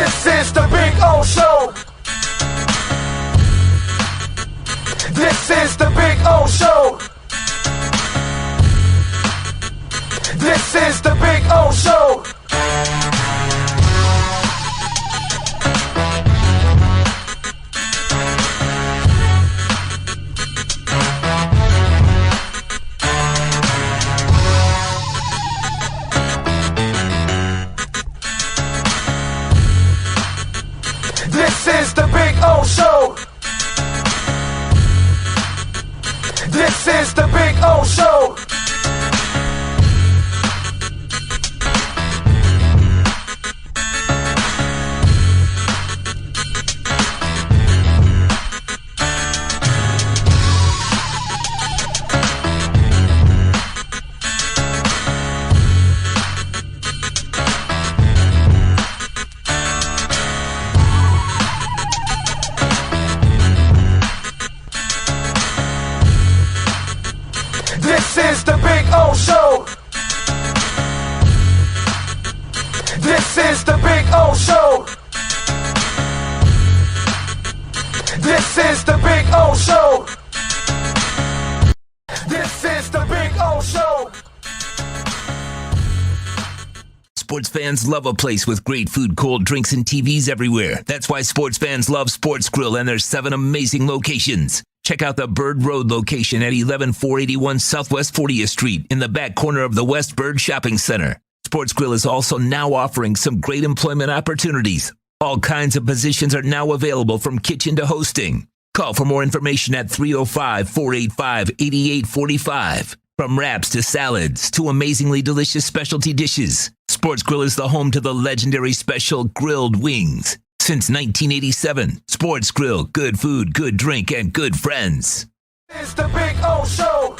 This is the Big O Show. This is the Big O Show. This is the Big O Show. This is the Big O Show. This is the Big O Show. This is the Big O Show. This is the Big O Show. This is the Big O Show. This is the Big O Show. Sports fans love a place with great food, cold drinks, and TVs everywhere. That's why sports fans love Sports Grill and their 7 amazing locations. Check out the Bird Road location at 11481 Southwest 40th Street in the back corner of the West Bird Shopping Center. Sports Grill is also now offering some great employment opportunities. All kinds of positions are now available from kitchen to hosting. Call for more information at 305-485-8845. From wraps to salads to amazingly delicious specialty dishes, Sports Grill is the home to the legendary special grilled wings. Since 1987, Sports Grill, good food, good drink, and good friends. It's the Big O Show.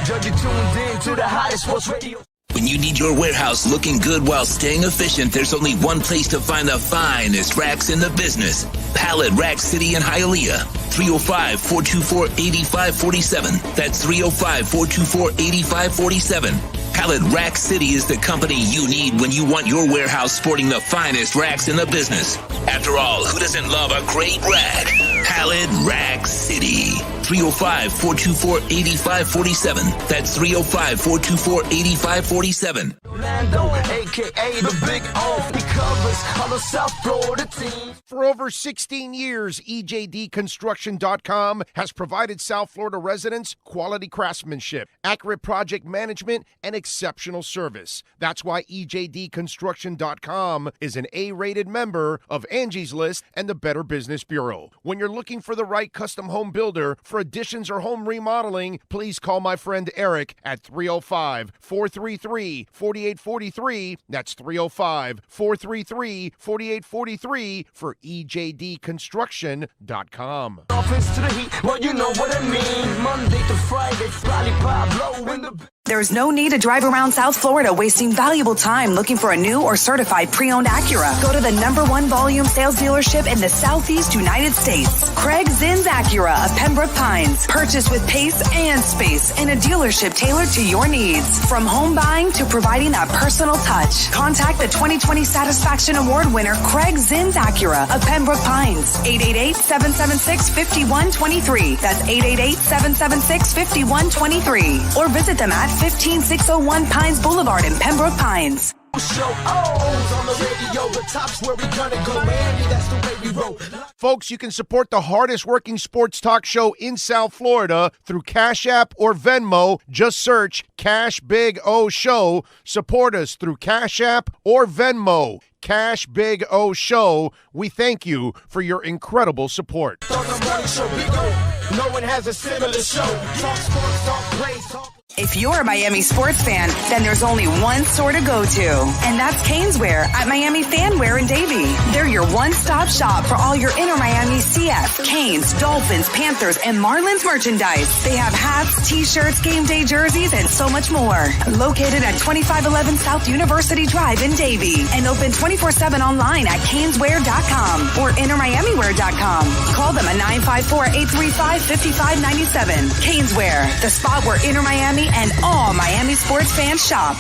Judge, you tuned in to the hottest sports radio. When you need your warehouse looking good while staying efficient, there's only one place to find the finest racks in the business. Pallet Rack City in Hialeah. 305-424-8547. That's 305-424-8547. Pallet Rack City is the company you need when you want your warehouse sporting the finest racks in the business. After all, who doesn't love a great rack? Pallet Rack City. 305-424-8547. That's 305-424-8547. Orlando, a.k.a. the Big O. He covers all the South Florida teams. For over 16 years, EJDconstruction.com has provided South Florida residents quality craftsmanship, accurate project management, and exceptional service. That's why EJDconstruction.com is an A-rated member of Angie's List and the Better Business Bureau. When you're looking for the right custom home builder for additions or home remodeling, please call my friend Eric at 305-433-4843. That's 305-433-4843 for EJDconstruction.com. Dolphins to the heat, well, you know what I mean. Monday to Friday, lollipop blow in the... There's no need to drive around South Florida wasting valuable time looking for a new or certified pre-owned Acura. Go to the #1 volume sales dealership in the Southeast United States. Craig Zinn's Acura of Pembroke Pines. Purchased with pace and space in a dealership tailored to your needs. From home buying to providing that personal touch. Contact the 2020 Satisfaction Award winner Craig Zinn's Acura of Pembroke Pines. 888-776-5123. That's 888-776-5123. Or visit them at 15601 Pines Boulevard in Pembroke Pines. Show on the radio, the top's where we gonna go, Miami, that's the way we roll. Folks, you can support the hardest working sports talk show in South Florida through Cash App or Venmo. Just search Cash Big O Show. Support us through Cash App or Venmo. Cash Big O Show. We thank you for your incredible support. On the morning show, Big O, no one has a similar show. Talk sports, talk plays, talk... If you're a Miami sports fan, then there's only one store to go to, and that's Caneswear at Miami Fanwear in Davie. They're your one-stop shop for all your inner Miami CF, Canes, Dolphins, Panthers, and Marlins merchandise. They have hats, t-shirts, game day jerseys, and so much more. Located at 2511 South University Drive in Davie, and open 24/7 online at caneswear.com or innermiamiwear.com. Call them at 954-835-5597. Caneswear, the spot where Inner Miami and all Miami sports fans shop.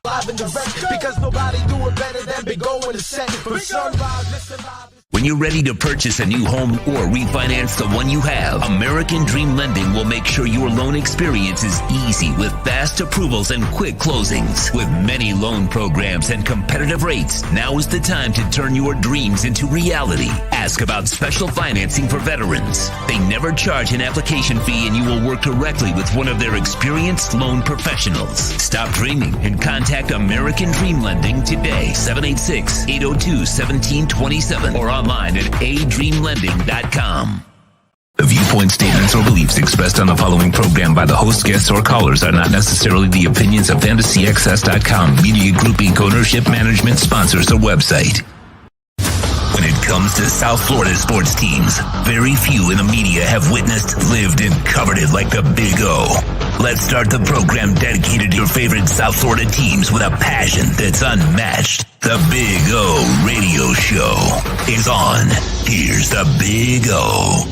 live and direct, because nobody do it better than Big O in the set. From sunrise, listen live. When you're ready to purchase a new home or refinance the one you have, American Dream Lending will make sure your loan experience is easy with fast approvals and quick closings. With many loan programs and competitive rates, now is the time to turn your dreams into reality. Ask about special financing for veterans. They never charge an application fee, and you will work directly with one of their experienced loan professionals. Stop dreaming and contact American Dream Lending today. 786-802-1727 or online at adreamlending.com. The viewpoint, statements, or beliefs expressed on the following program by the host, guests, or callers are not necessarily the opinions of FantasyXS.com, Media Group Inc., ownership, management, sponsors, or website. When it comes to South Florida sports teams, very few in the media have witnessed, lived, and covered it like the Big O. Let's start the program dedicated to your favorite South Florida teams with a passion that's unmatched. The Big O Radio Show is on. Here's the Big O.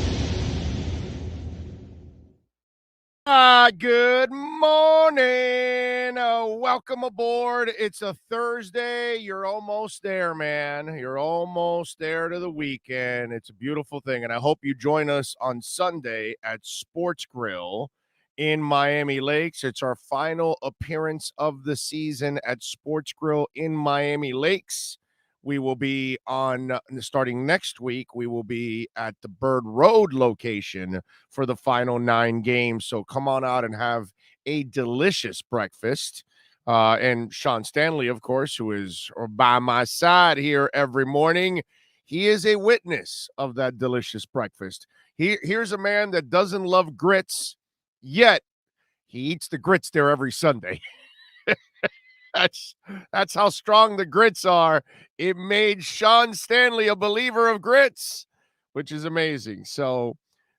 Good morning. Welcome aboard. It's a Thursday. You're almost there, man. You're almost there to the weekend. It's a beautiful thing, and I hope you join us on Sunday at Sports Grill in Miami Lakes. It's our final appearance of the season at Sports Grill in Miami Lakes. We will be starting next week, we will be at the Bird Road location for the final 9 games. So come on out and have a delicious breakfast. And Sean Stanley, of course, who is by my side here every morning, he is a witness of that delicious breakfast. Here's a man that doesn't love grits, yet he eats the grits there every Sunday. That's how strong the grits are. It made Sean Stanley a believer of grits, which is amazing. So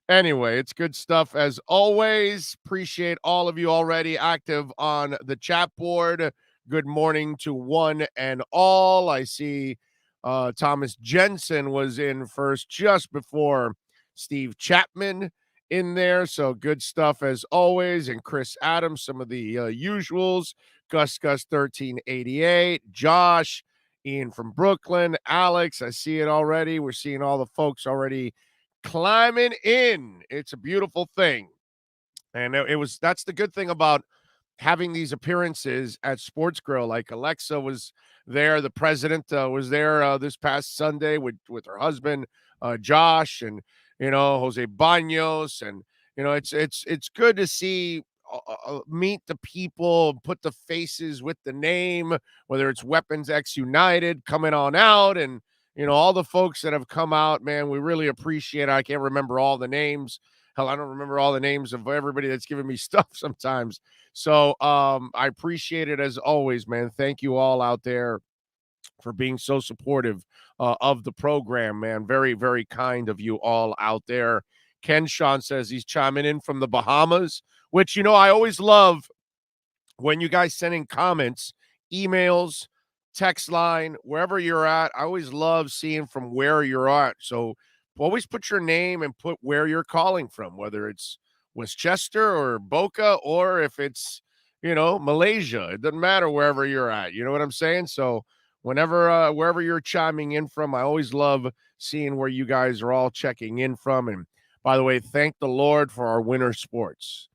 anyway, it's good stuff as always. Appreciate all of you already active on the chat board. Good morning to one and all. I see Thomas Jensen was in first just before Steve Chapman in there. So good stuff as always. And Chris Adams, some of the usuals. Gus 1388, Josh, Ian from Brooklyn, Alex, I see it already. We're seeing all the folks already climbing in. It's a beautiful thing. And that's the good thing about having these appearances at Sports Grill. Like Alexa was there, the president was there this past Sunday with her husband, Josh, and Jose Banos, and it's good to see. Meet the people, put the faces with the name, whether it's Weapons X United coming on out, and all the folks that have come out, man, we really appreciate it. I can't remember all the names. Hell, I don't remember all the names of everybody that's giving me stuff sometimes. So I appreciate it as always, man. Thank you all out there for being so supportive of the program, man. Very, very kind of you all out there. Ken Sean says he's chiming in from the Bahamas, which, I always love when you guys send in comments, emails, text line, wherever you're at. I always love seeing from where you're at. So always put your name and put where you're calling from, whether it's Westchester or Boca, or if it's, Malaysia. It doesn't matter wherever you're at. You know what I'm saying? So wherever you're chiming in from, I always love seeing where you guys are all checking in from. And by the way, thank the Lord for our winter sports.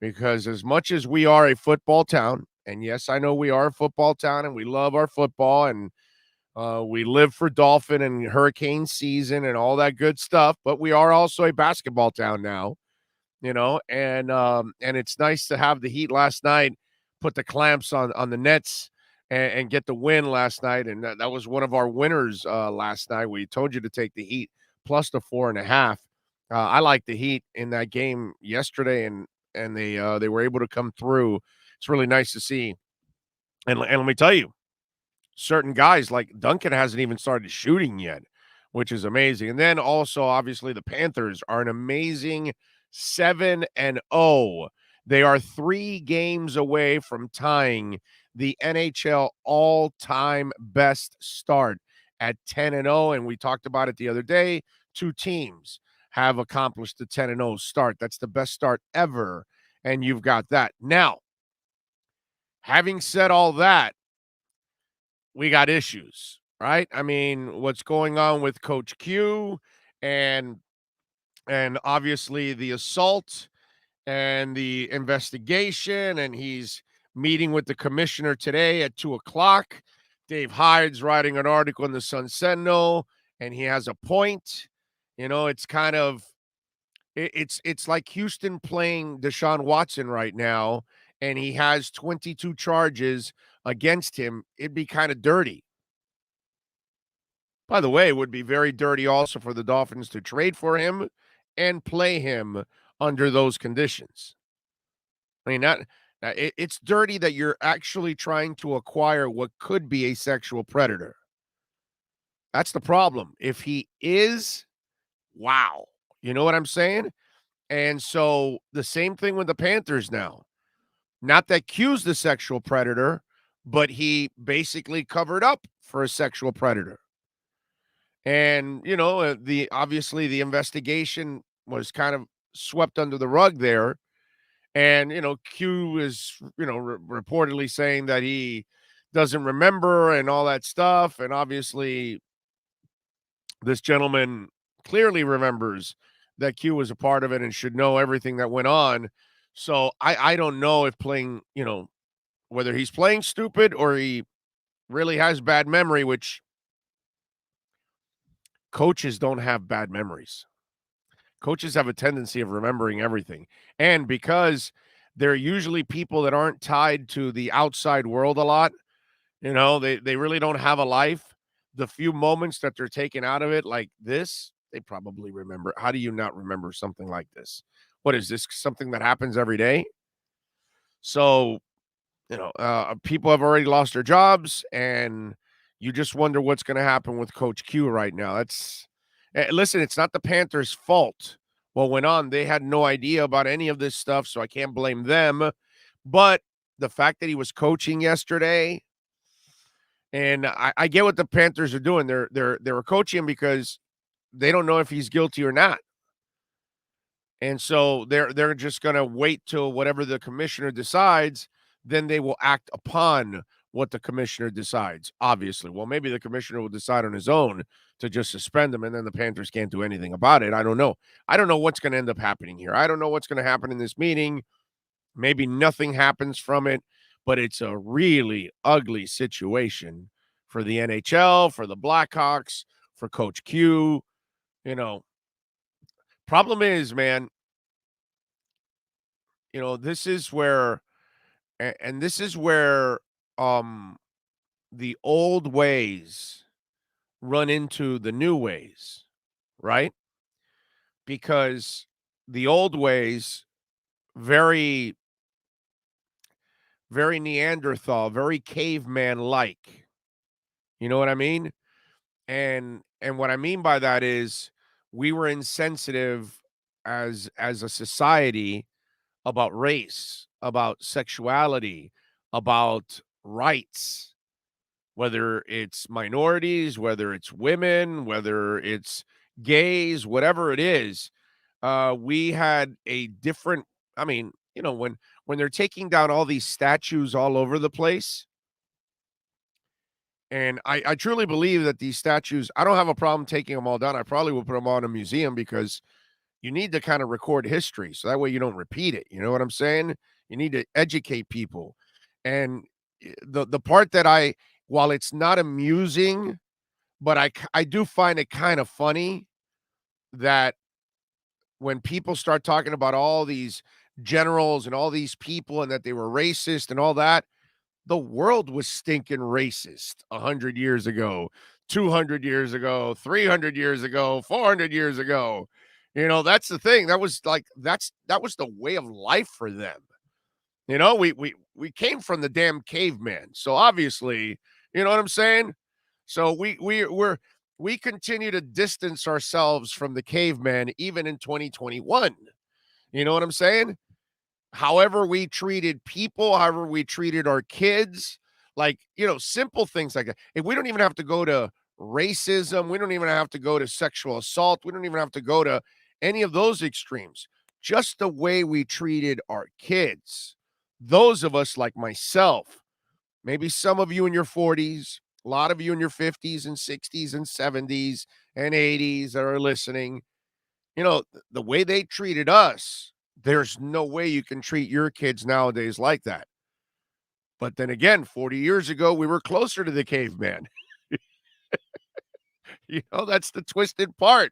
Because as much as we are a football town, and yes, I know we are a football town and we love our football, and we live for Dolphin and hurricane season and all that good stuff, but we are also a basketball town now, and it's nice to have the Heat last night put the clamps on the Nets and get the win last night. And that was one of our winners last night. We told you to take the Heat plus the 4.5. I like the Heat in that game yesterday, and they were able to come through. It's really nice to see. And let me tell you, certain guys like Duncan hasn't even started shooting yet, which is amazing. And then also, obviously, the Panthers are an amazing 7-0. They are 3 games away from tying the NHL all-time best start at 10-0. And we talked about it the other day. 2 teams have accomplished the 10-0 start. That's the best start ever, and you've got that. Now, having said all that, we got issues, right? I mean, what's going on with Coach Q and obviously the assault and the investigation, and he's meeting with the commissioner today at 2:00. Dave Hyde's writing an article in the Sun Sentinel, and he has a point. It's kind of it's like Houston playing Deshaun Watson right now, and he has 22 charges against him. It'd be kind of dirty. By the way, it would be very dirty also for the Dolphins to trade for him and play him under those conditions. I mean, it's dirty that you're actually trying to acquire what could be a sexual predator. That's the problem. If he is, wow. You know what I'm saying? And so the same thing with the Panthers now. Not that Q's the sexual predator, but he basically covered up for a sexual predator. And, obviously the investigation was kind of swept under the rug there. And, Q is, reportedly saying that he doesn't remember and all that stuff. And obviously this gentleman clearly remembers that Q was a part of it and should know everything that went on. So I don't know if playing, whether he's playing stupid or he really has bad memory, which coaches don't have bad memories. Coaches have a tendency of remembering everything. And because they're usually people that aren't tied to the outside world a lot, they really don't have a life. The few moments that they're taken out of it like this, they probably remember. How do you not remember something like this? What is this, something that happens every day? So, people have already lost their jobs, and you just wonder what's going to happen with Coach Q right now. Listen, it's not the Panthers' fault what went on. They had no idea about any of this stuff, so I can't blame them. But the fact that he was coaching yesterday, and I get what the Panthers are doing. They're coaching him because they don't know if he's guilty or not. And so they're just going to wait till whatever the commissioner decides, then they will act upon what the commissioner decides, obviously. Well, maybe the commissioner will decide on his own to just suspend him, and then the Panthers can't do anything about it. I don't know. I don't know what's going to end up happening here. I don't know what's going to happen in this meeting. Maybe nothing happens from it, but it's a really ugly situation for the NHL, for the Blackhawks, for Coach Q. Problem is, man, this is where, and this is where the old ways run into the new ways, right? Because the old ways, very, very Neanderthal, very caveman-like. You know what I mean? And what I mean by that is we were insensitive as a society about race, about sexuality, about rights, whether it's minorities, whether it's women, whether it's gays, whatever it is. We had a different, I mean, when they're taking down all these statues all over the place, and I truly believe that these statues, I don't have a problem taking them all down. I probably will put them all in a museum because you need to kind of record history so that way you don't repeat it. You know what I'm saying? You need to educate people. And the part that while it's not amusing, but I do find it kind of funny that when people start talking about all these generals and all these people and that they were racist and all that, the world was stinking racist 100 years ago, 200 years ago, 300 years ago, 400 years ago. That's the thing. That was the way of life for them. We came from the damn caveman. So obviously, you know what I'm saying? So we continue to distance ourselves from the caveman even in 2021. You know what I'm saying? However we treated people, however we treated our kids, like, simple things like that. If we don't even have to go to racism, we don't even have to go to sexual assault, we don't even have to go to any of those extremes. Just the way we treated our kids. Those of us like myself, maybe some of you in your 40s, A lot of you in your 50s and 60s and 70s and 80s that are listening, the way they treated us, there's no way you can treat your kids nowadays like that. But then again, 40 years ago, we were closer to the caveman. That's the twisted part.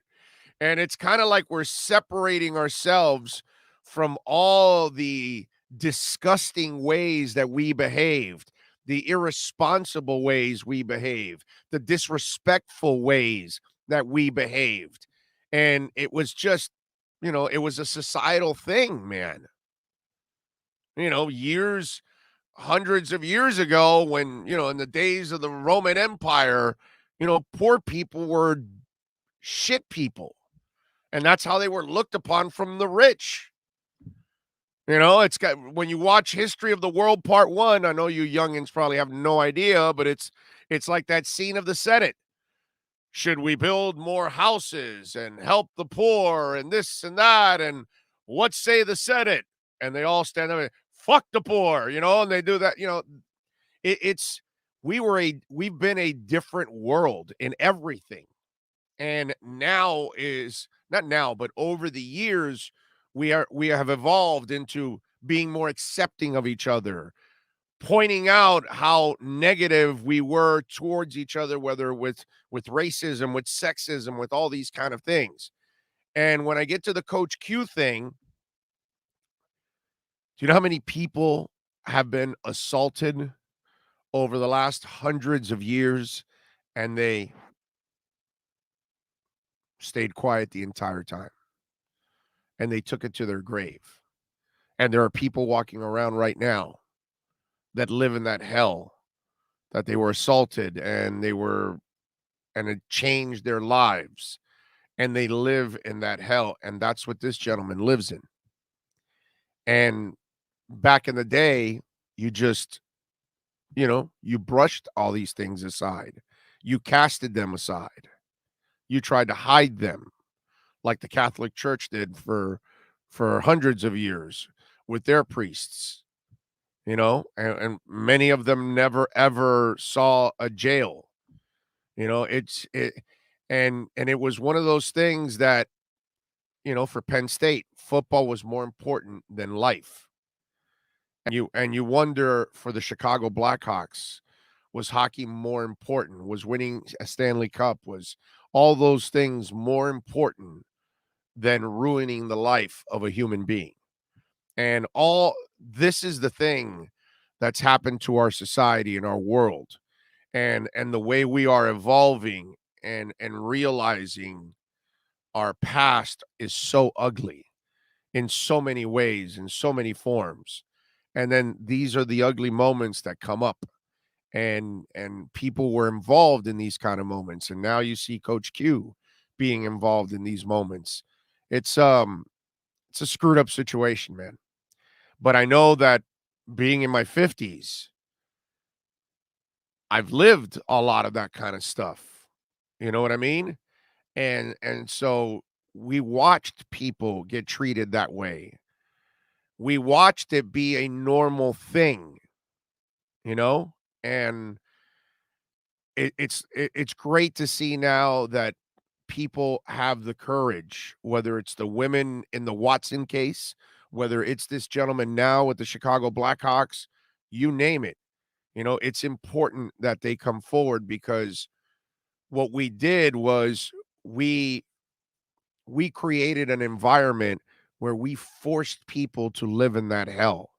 And it's kind of like we're separating ourselves from all the disgusting ways that we behaved, the irresponsible ways we behave, the disrespectful ways that we behaved. And it was just, it was a societal thing, man. Years, hundreds of years ago when, in the days of the Roman Empire, poor people were shit people. And that's how they were looked upon from the rich. It's got, when you watch History of the World Part 1, I know you youngins probably have no idea, but it's like that scene of the Senate. Should we build more houses and help the poor and this and that? And what say the Senate? And they all stand up and fuck the poor, and they do that, we've been a different world in everything. And now is not now, but over the years, we have evolved into being more accepting of each other, pointing out how negative we were towards each other, whether with racism, with sexism, with all these kind of things. And when I get to the Coach Q thing, do you know how many people have been assaulted over the last hundreds of years and they stayed quiet the entire time and they took it to their grave? And there are people walking around right now that live in that hell, that they were assaulted and it changed their lives, and they live in that hell. And that's what this gentleman lives in. And back in the day, you just, you brushed all these things aside. You casted them aside. You tried to hide them like the Catholic Church did for hundreds of years with their priests, and many of them never ever saw a jail. And it was one of those things that, for Penn State, football was more important than life. And you wonder, for the Chicago Blackhawks, was hockey more important? Was winning a Stanley Cup, was all those things more important than ruining the life of a human being? And all this is the thing that's happened to our society and our world, and the way we are evolving and realizing our past is so ugly in so many ways, in so many forms. And then these are the ugly moments that come up, and people were involved in these kind of moments. And now you see Coach Q being involved in these moments. It's a screwed up situation, man. But I know that being in my 50s, I've lived a lot of that kind of stuff. You know what I mean? And so we watched people get treated that way. We watched it be a normal thing, and it's great to see now that people have the courage, whether it's the women in the Watson case, whether it's this gentleman now with the Chicago Blackhawks, you name it. It's important that they come forward, because what we did was we created an environment where we forced people to live in that hell.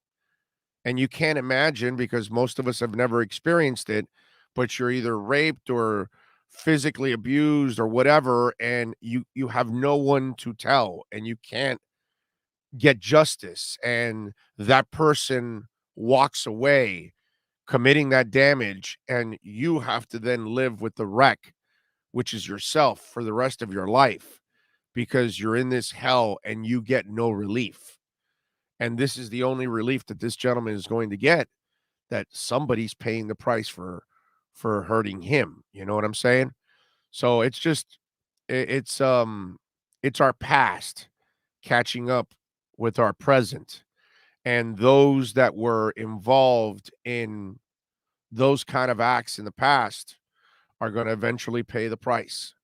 And you can't imagine, because most of us have never experienced it, but you're either raped or physically abused or whatever, and you have no one to tell, and you can't get justice, and that person walks away committing that damage, and you have to then live with the wreck, which is yourself, for the rest of your life, because you're in this hell and you get no relief. And this is the only relief that this gentleman is going to get, that somebody's paying the price for hurting him. You know what I'm saying? So it's just it's our past catching up with our present, and those that were involved in those kind of acts in the past are going to eventually pay the price.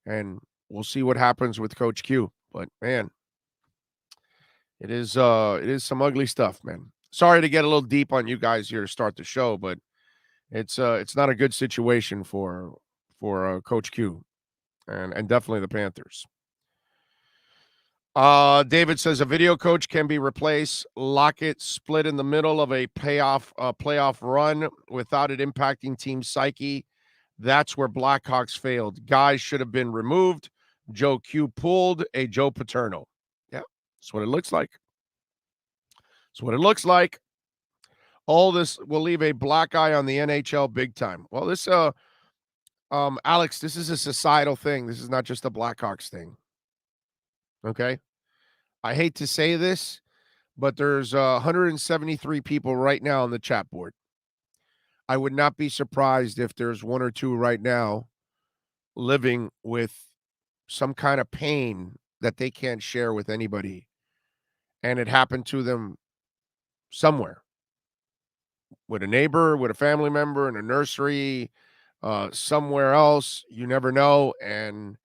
And we'll see what happens with Coach Q. But man, it is some ugly stuff, man. Sorry to get a little deep on you guys here to start the show, but it's not a good situation for Coach Q and definitely the Panthers. David says a video coach can be replaced. Lockett split in the middle of a playoff run without it impacting team psyche. That's where Blackhawks failed. Guys should have been removed. Joe Q pulled a Joe Paterno. Yeah, that's what it looks like. That's what it looks like. All this will leave a black eye on the NHL big time. Well, this Alex, this is a societal thing. This is not just a Blackhawks thing. Okay? I hate to say this, but there's 173 people right now on the chat board. I would not be surprised if there's one or two right now living with some kind of pain that they can't share with anybody. And it happened to them somewhere. With a neighbor, with a family member, in a nursery, somewhere else. You never know. And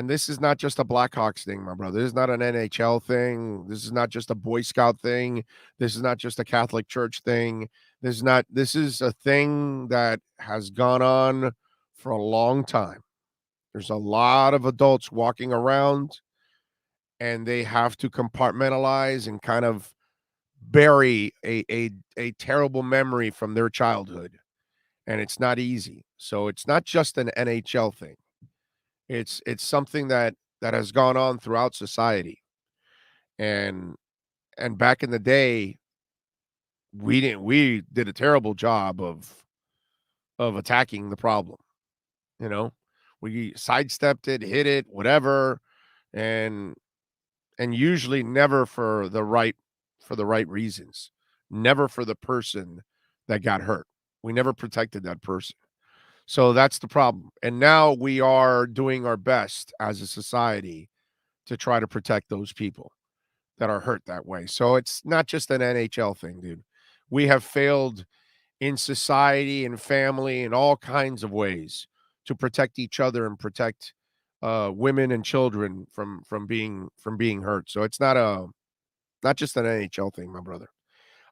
this is not just a Blackhawks thing, my brother. This is not an NHL thing. This is not just a Boy Scout thing. This is not just a Catholic Church thing. This is a thing that has gone on for a long time. There's a lot of adults walking around, and they have to compartmentalize and kind of bury a terrible memory from their childhood. And it's not easy. So it's not just an NHL thing. It's something that has gone on throughout society. And back in the day, we did a terrible job of attacking the problem. You know, we sidestepped it, hit it, whatever, and usually never for the right reasons, never for the person that got hurt. We never protected that person. So that's the problem. And now we are doing our best as a society to try to protect those people that are hurt that way. So it's not just an NHL thing, dude. We have failed in society and family in all kinds of ways to protect each other and protect women and children from being hurt. So it's not just an NHL thing, my brother.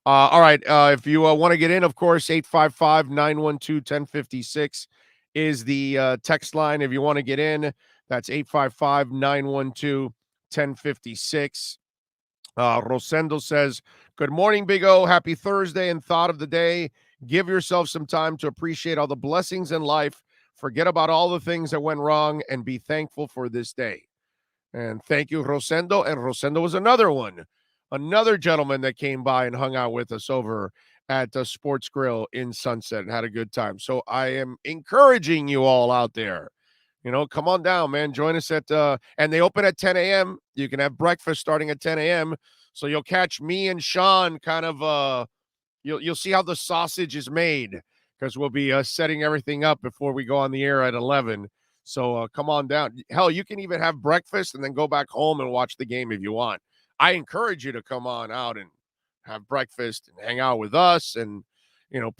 All right. If you want to get in, of course, 855-912-1056 is the text line. If you want to get in, that's 855-912-1056. Rosendo says, good morning, Big O. Happy Thursday and thought of the day. Give yourself some time to appreciate all the blessings in life. Forget about all the things that went wrong and be thankful for this day. And thank you, Rosendo. And Rosendo was another gentleman that came by and hung out with us over at the Sports Grill in Sunset and had a good time. So I am encouraging you all out there, come on down, man. Join us at, and they open at 10 a.m. You can have breakfast starting at 10 a.m. So you'll catch me and Sean kind of, you'll see how the sausage is made because we'll be setting everything up before we go on the air at 11. So come on down. Hell, you can even have breakfast and then go back home and watch the game if you want. I encourage you to come on out and have breakfast and hang out with us and,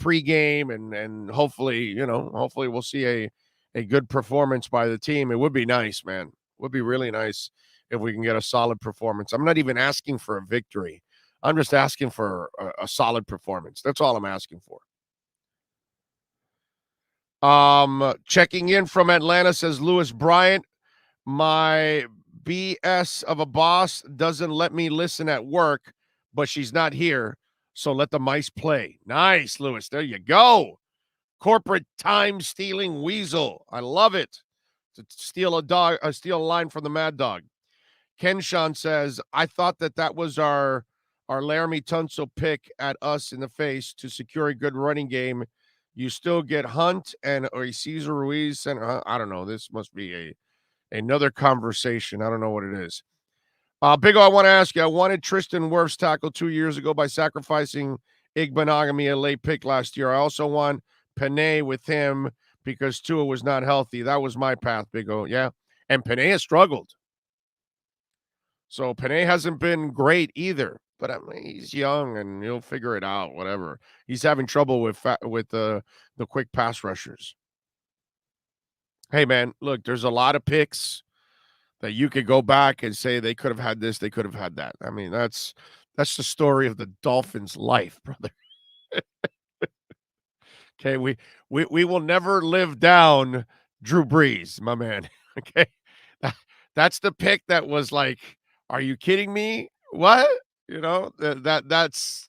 pregame and hopefully we'll see a good performance by the team. It would be nice, man. It would be really nice if we can get a solid performance. I'm not even asking for a victory. I'm just asking for a solid performance. That's all I'm asking for. Checking in from Atlanta says Lewis Bryant, my BS of a boss doesn't let me listen at work, but she's not here, so let the mice play. Nice, Lewis. There you go. Corporate time stealing weasel. I love it. To steal a line from the Mad Dog. Kenshawn says, I thought that was our Laramie Tunsil pick at us in the face to secure a good running game. You still get Hunt or Cesar Ruiz. And I don't know. This must be another conversation. I don't know what it is. Big O, I want to ask you. I wanted Tristan Wirfs tackle 2 years ago by sacrificing Igbenogany a late pick last year. I also want Panay with him because Tua was not healthy. That was my path, Big O. Yeah. And Panay has struggled. So Panay hasn't been great either. But I mean, he's young and he'll figure it out. Whatever. He's having trouble with the quick pass rushers. Hey man, look, there's a lot of picks that you could go back and say they could have had this, they could have had that. I mean, that's the story of the Dolphins' life, brother. Okay, we will never live down Drew Brees, my man. Okay, that's the pick that was like, are you kidding me? What? You know that's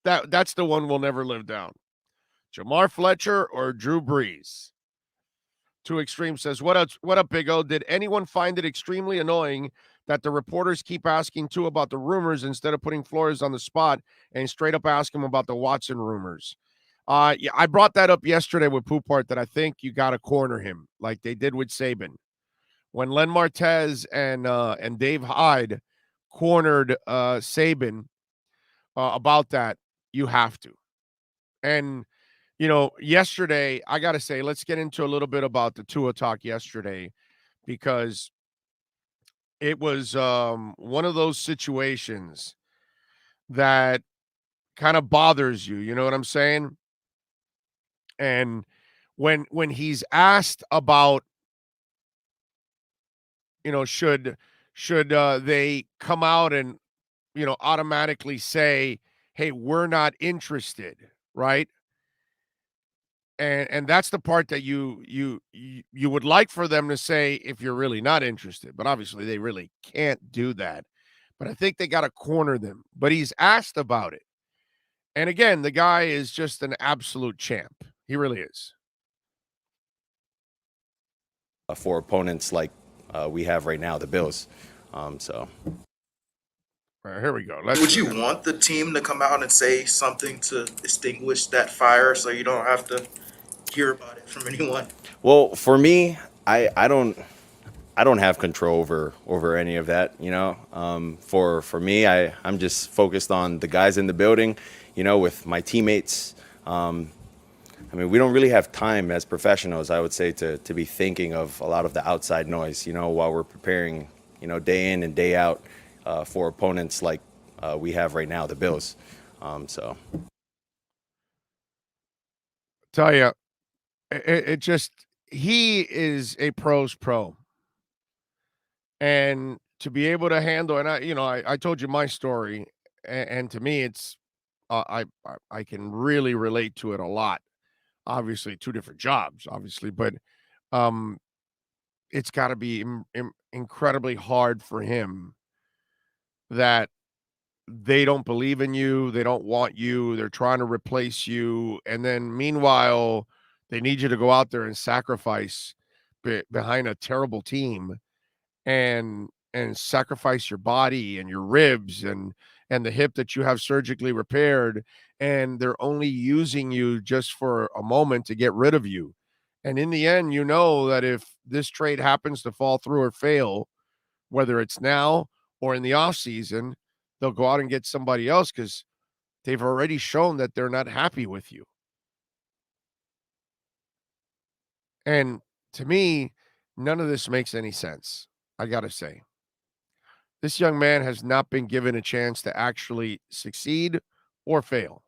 the one we'll never live down. Jamar Fletcher or Drew Brees. Two Extreme says, what up, Big O? Did anyone find it extremely annoying that the reporters keep asking Tua about the rumors instead of putting Flores on the spot and straight up ask him about the Watson rumors? Yeah, I brought that up yesterday with Poupart that I think you got to corner him like they did with Saban. When Len Martez and Dave Hyde cornered Saban about that, you have to. And yesterday, I got to say, let's get into a little bit about the Tua talk yesterday, because it was one of those situations that kind of bothers you. You know what I'm saying? And when he's asked about, should they come out and, automatically say, hey, we're not interested, right? And that's the part that you would like for them to say if you're really not interested, but obviously they really can't do that. But I think they got to corner them. But he's asked about it. And again, the guy is just an absolute champ. He really is. For opponents like we have right now, the Bills. So. All right, here we go. Would you want the team to come out and say something to extinguish that fire so you don't have to hear about it from anyone? Well, for me, I don't have control over any of that, For me, I'm just focused on the guys in the building, with my teammates. We don't really have time as professionals, I would say, to be thinking of a lot of the outside noise, while we're preparing, day in and day out for opponents like we have right now, the Bills. So. Tell you, it just, he is a pro's pro. And to be able to handle, and I told you my story, and to me, it's, I can really relate to it a lot. Obviously, two different jobs, obviously, but it's got to be incredibly hard for him that they don't believe in you, they don't want you, they're trying to replace you, and then meanwhile, they need you to go out there and sacrifice behind a terrible team and sacrifice your body and your ribs and the hip that you have surgically repaired, and they're only using you just for a moment to get rid of you. And in the end, that if this trade happens to fall through or fail, whether it's now or in the offseason, they'll go out and get somebody else because they've already shown that they're not happy with you. And to me, none of this makes any sense. I got to say, this young man has not been given a chance to actually succeed or fail.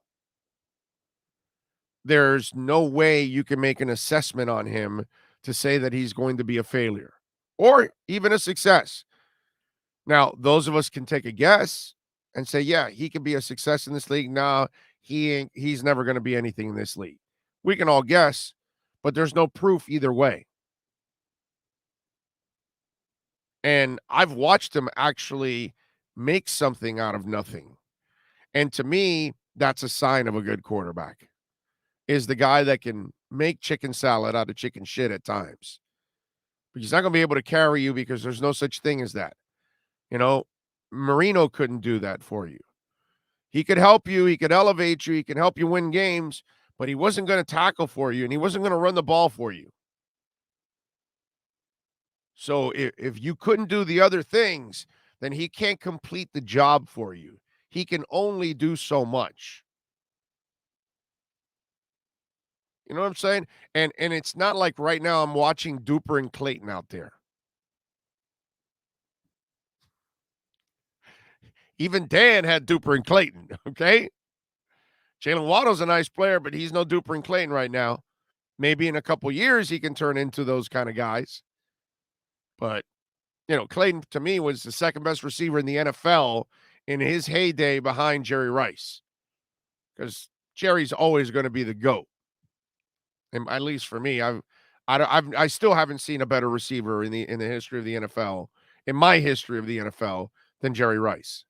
There's no way you can make an assessment on him to say that he's going to be a failure or even a success. Now, those of us can take a guess and say, yeah, he can be a success in this league. No, he's never going to be anything in this league. We can all guess, but there's no proof either way. And I've watched him actually make something out of nothing. And to me, that's a sign of a good quarterback, is the guy that can make chicken salad out of chicken shit at times. But he's not going to be able to carry you because there's no such thing as that. Marino couldn't do that for you. He could help you. He could elevate you. He can help you win games, but he wasn't going to tackle for you, and he wasn't going to run the ball for you. So if you couldn't do the other things, then he can't complete the job for you. He can only do so much. You know what I'm saying? And it's not like right now I'm watching Duper and Clayton out there. Even Dan had Duper and Clayton, okay? Jalen Waddle's a nice player, but he's no Duper and Clayton right now. Maybe in a couple years he can turn into those kind of guys. But, Clayton, to me, was the second best receiver in the NFL in his heyday behind Jerry Rice. Because Jerry's always going to be the GOAT. And at least for me, I still haven't seen a better receiver in the history of the NFL, in my history of the NFL, than Jerry Rice.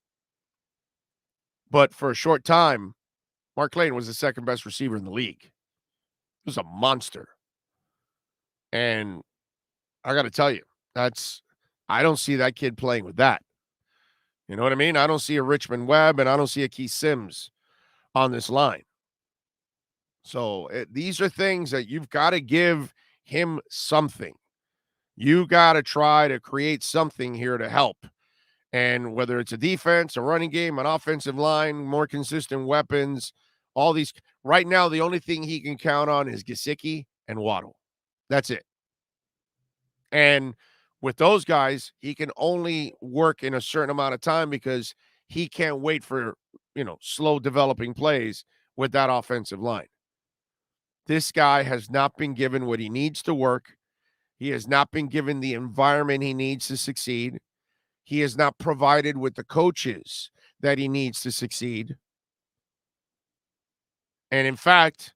But for a short time, Mark Clayton was the second best receiver in the league. He was a monster. And I got to tell you, I don't see that kid playing with that. You know what I mean? I don't see a Richmond Webb and I don't see a Keith Sims on this line. So these are things that you've got to give him something. You got to try to create something here to help. And whether it's a defense, a running game, an offensive line, more consistent weapons, all these. Right now, the only thing he can count on is Gesicki and Waddle. That's it. And with those guys, he can only work in a certain amount of time because he can't wait for, slow developing plays with that offensive line. This guy has not been given what he needs to work. He has not been given the environment he needs to succeed. He is not provided with the coaches that he needs to succeed. And in fact,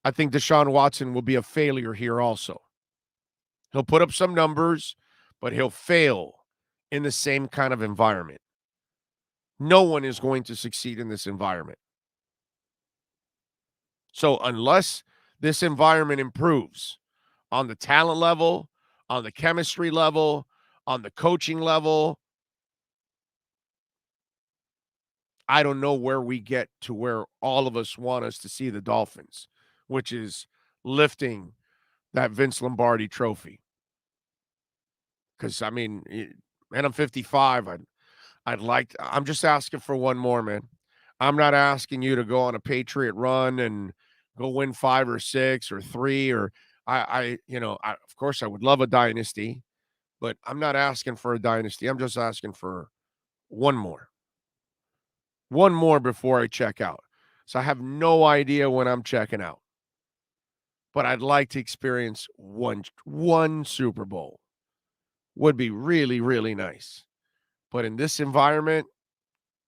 I think Deshaun Watson will be a failure here also. He'll put up some numbers, but he'll fail in the same kind of environment. No one is going to succeed in this environment. So unless this environment improves on the talent level, on the chemistry level, on the coaching level, I don't know where we get to where all of us want us to see the Dolphins, which is lifting that Vince Lombardi trophy. Because, man, I'm 55. I'm just asking for one more, man. I'm not asking you to go on a Patriot run and go win 5 or 6 or 3 or of course I would love a dynasty, but I'm not asking for a dynasty. I'm just asking for one more. One more before I check out. So I have no idea when I'm checking out. But I'd like to experience one Super Bowl. Would be really, really nice. But in this environment,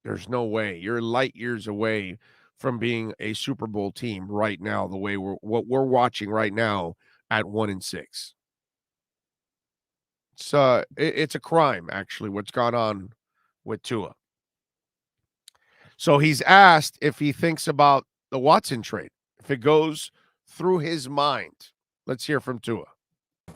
there's no way. You're light years away from being a Super Bowl team right now, the way what we're watching right now at 1-6. It's a crime, actually, what's gone on with Tua. So he's asked if he thinks about the Watson trade, if it goes through his mind. Let's hear from Tua.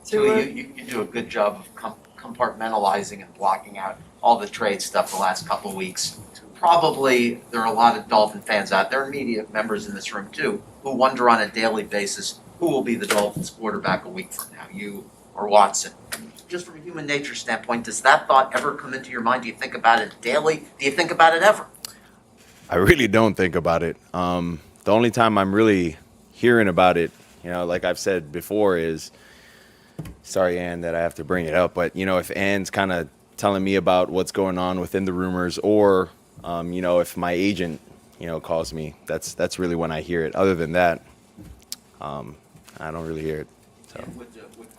Tua, you do a good job of compartmentalizing and blocking out all the trade stuff the last couple of weeks. Probably there are a lot of Dolphin fans out there, and media members in this room too, who wonder on a daily basis who will be the Dolphins quarterback a week from now, you or Watson. Just from a human nature standpoint, does that thought ever come into your mind? Do you think about it daily? Do you think about it ever? I really don't think about it. The only time I'm really hearing about it, like I've said before, is sorry, Ann, that I have to bring it up, but if Ann's kind of telling me about what's going on within the rumors, or if my agent calls me, that's really when I hear it. Other than that, I don't really hear it. So. And would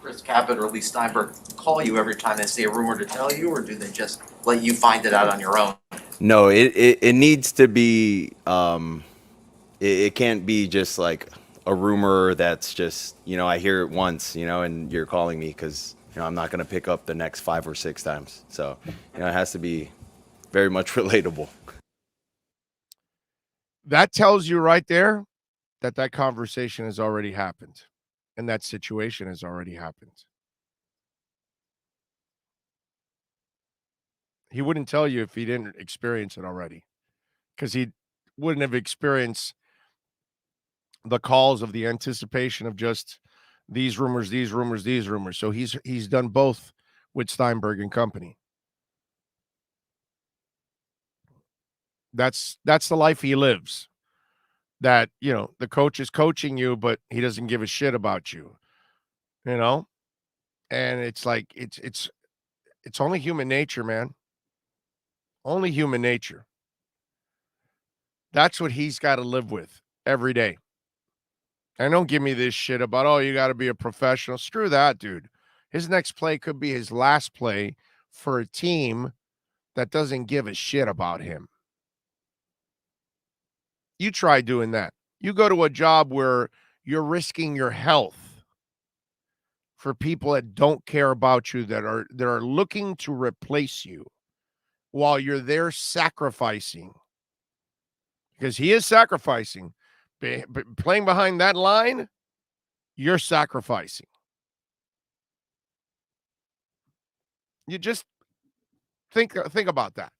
Chris Cabot or Lee Steinberg call you every time they see a rumor to tell you, or do they just let you find it out on your own? No, it needs to be. It can't be just like a rumor that's just I hear it once, and you're calling me because I'm not going to pick up the next 5 or 6 times. So it has to be very much relatable. That tells you right there that conversation has already happened, and that situation has already happened. He wouldn't tell you if he didn't experience it already, because he wouldn't have experienced the calls of the anticipation of just these rumors. So he's done both with Steinberg and company. That's the life he lives. That, the coach is coaching you, but he doesn't give a shit about you. And it's like it's only human nature, man. Only human nature. That's what he's got to live with every day. And don't give me this shit about, oh, you got to be a professional. Screw that, dude. His next play could be his last play for a team that doesn't give a shit about him. You try doing that. You go to a job where you're risking your health for people that don't care about you, that are looking to replace you while you're there sacrificing. Because he is sacrificing. Playing behind that line, you're sacrificing. You just think about that.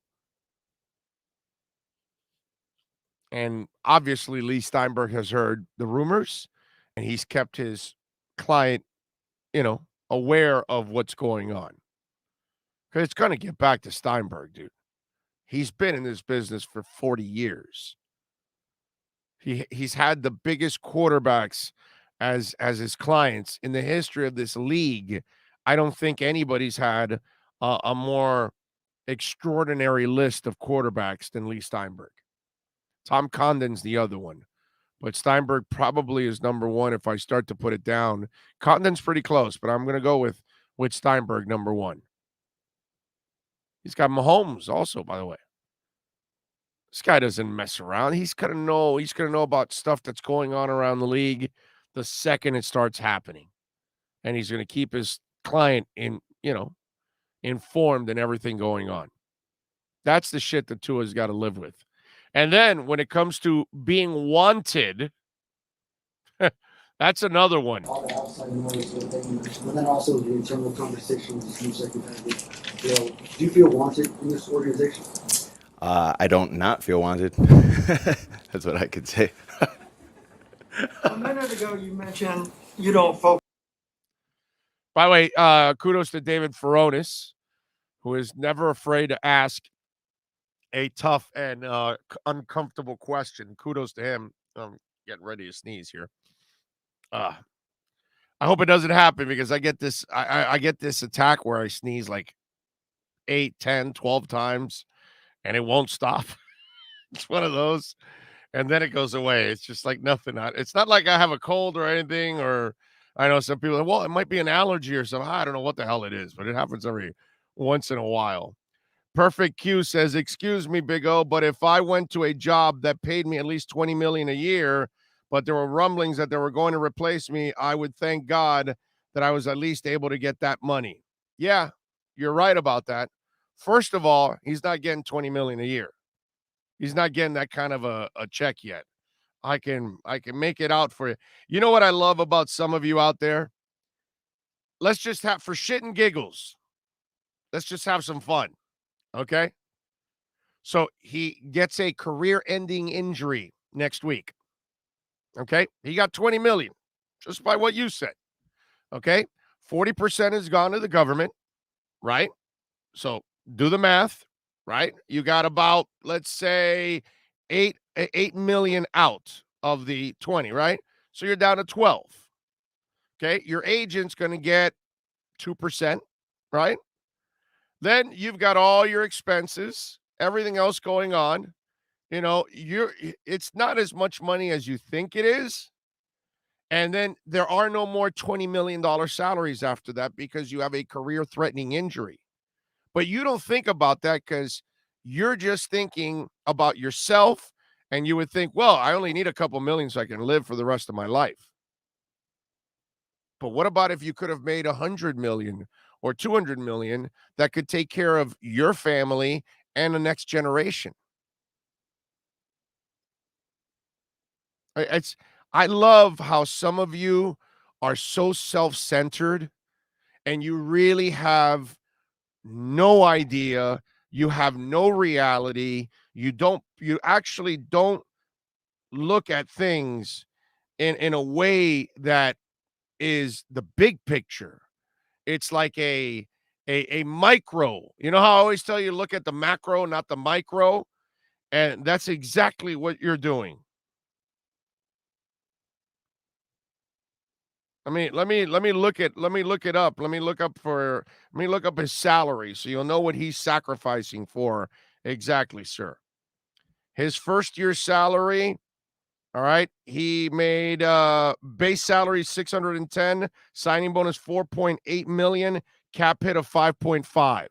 And obviously, Lee Steinberg has heard the rumors, and he's kept his client, aware of what's going on. Because it's going to get back to Steinberg, dude. He's been in this business for 40 years. He's had the biggest quarterbacks as his clients in the history of this league. I don't think anybody's had a more extraordinary list of quarterbacks than Lee Steinberg. Tom Condon's the other one, but Steinberg probably is number one if I start to put it down. Condon's pretty close, but I'm going to go with Steinberg number one. He's got Mahomes also, by the way. This guy doesn't mess around. He's going to know about stuff that's going on around the league the second it starts happening. And he's going to keep his client informed and everything going on. That's the shit that Tua's got to live with. And then when it comes to being wanted, that's another one. All the outside noise, but then also the internal conversations seems like do you feel wanted in this organization? I don't not feel wanted. That's what I could say. A minute ago, you mentioned you don't focus. By the way, kudos to David Furonis, who is never afraid to ask a tough and uncomfortable question. Kudos to him. I'm getting ready to sneeze here. I hope it doesn't happen because I get this. I get this attack where I sneeze like 8, 10, 12 times, and it won't stop. It's one of those, and then it goes away. It's just like nothing. It's not like I have a cold or anything, or I know some people, well, it might be an allergy or something. I don't know what the hell it is, but it happens every once in a while. Perfect Q says, excuse me, Big O, but if I went to a job that paid me at least $20 million a year, but there were rumblings that they were going to replace me, I would thank God that I was at least able to get that money. Yeah, you're right about that. First of all, he's not getting $20 million a year. He's not getting that kind of a check yet. I can make it out for you. You know what I love about some of you out there? Let's just have, for shit and giggles, let's just have some fun. Okay? So he gets a career-ending injury next week. Okay? He got $20 million, just by what you said. Okay? 40% has gone to the government, right? So do the math, right? You got about, let's say, 8 million out of the 20, right? So you're down to 12. Okay? Your agent's going to get 2%, right? Then you've got all your expenses, everything else going on. It's not as much money as you think it is. And then there are no more $20 million salaries after that because you have a career-threatening injury. But you don't think about that because you're just thinking about yourself, and you would think, well, I only need a couple million so I can live for the rest of my life. But what about if you could have made 100 million or 200 million that could take care of your family and the next generation? I love how some of you are so self-centered and you really have no idea. You have no reality. You actually don't look at things in a way that is the big picture. It's like a micro. You know how I always tell you, look at the macro, not the micro? And that's exactly what you're doing. I mean, let me look it up. Let me look up his salary so you'll know what he's sacrificing for exactly, sir. His first year salary, all right, he made base salary 610, signing bonus 4.8 million, cap hit of 5.5.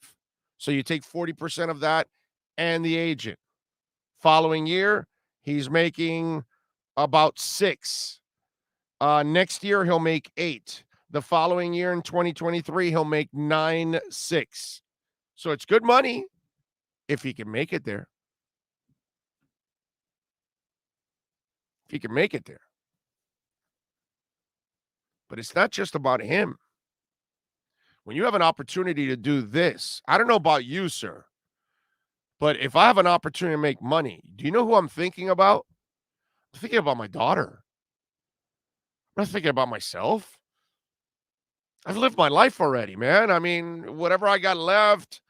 So you take 40% of that and the agent. Following year, he's making about 6. Next year, he'll make 8. The following year in 2023, he'll make 9.6. So it's good money if he can make it there. If he can make it there. But it's not just about him. When you have an opportunity to do this, I don't know about you, sir, but if I have an opportunity to make money, do you know who I'm thinking about? I'm thinking about my daughter. I'm not thinking about myself. I've lived my life already, man. I mean, whatever I got left,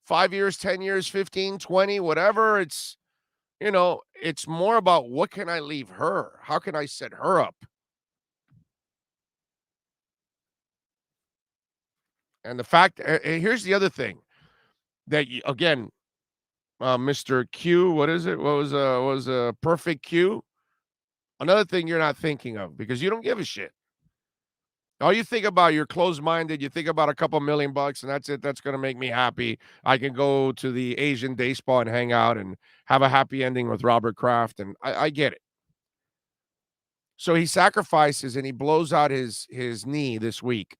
5 years, 10 years, 15, 20, whatever, it's, it's more about what can I leave her? How can I set her up? And the fact, here's the other thing that, again, Mr. Q, what is it? What was a perfect Q? Another thing you're not thinking of because you don't give a shit. All you think about, you're closed-minded. You think about a couple $1,000,000, and that's it. That's going to make me happy. I can go to the Asian day spa and hang out and have a happy ending with Robert Kraft, and I get it. So he sacrifices and he blows out his knee this week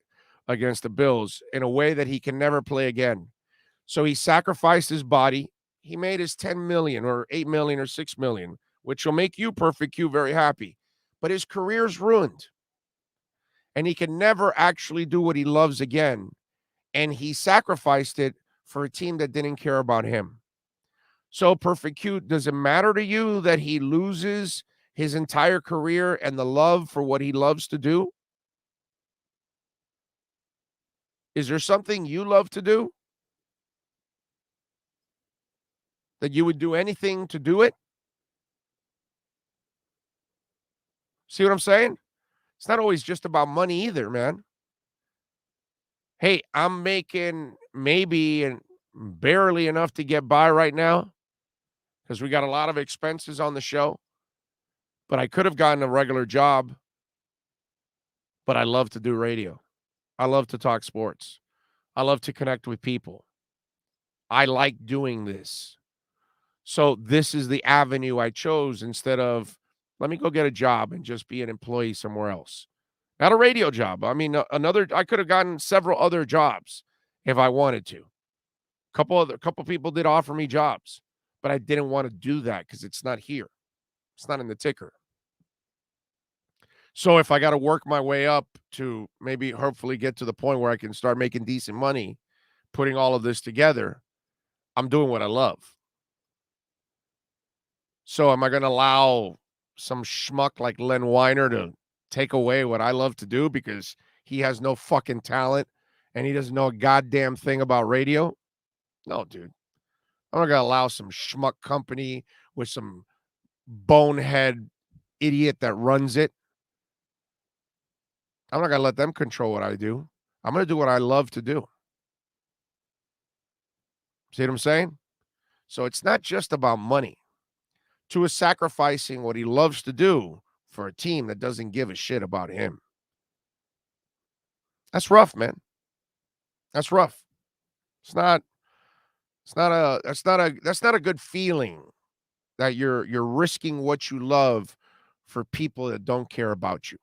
against the Bills in a way that he can never play again. So he sacrificed his body. He made his 10 million or 8 million or 6 million, which will make you, Perfect Q, very happy. But his career's ruined. And he can never actually do what he loves again. And he sacrificed it for a team that didn't care about him. So, Perfect Q, does it matter to you that he loses his entire career and the love for what he loves to do? Is there something you love to do? That you would do anything to do it? See what I'm saying? It's not always just about money either, man. Hey, I'm making maybe and barely enough to get by right now because we got a lot of expenses on the show. But I could have gotten a regular job. But I love to do radio. I love to talk sports. I love to connect with people. I like doing this. So this is the avenue I chose instead of, let me go get a job and just be an employee somewhere else. Not a radio job. I mean, I could have gotten several other jobs if I wanted to. A couple people did offer me jobs, but I didn't want to do that because it's not here. It's not in the ticker. So if I got to work my way up to maybe hopefully get to the point where I can start making decent money, putting all of this together, I'm doing what I love. So am I going to allow some schmuck like Len Weiner to take away what I love to do because he has no fucking talent and he doesn't know a goddamn thing about radio? No, dude. I'm not going to allow some schmuck company with some bonehead idiot that runs it. I'm not going to let them control what I do. I'm going to do what I love to do. See what I'm saying? So it's not just about money. Tua sacrificing what he loves to do for a team that doesn't give a shit about him. That's rough, man. That's rough. That's not a good feeling that you're risking what you love for people that don't care about you.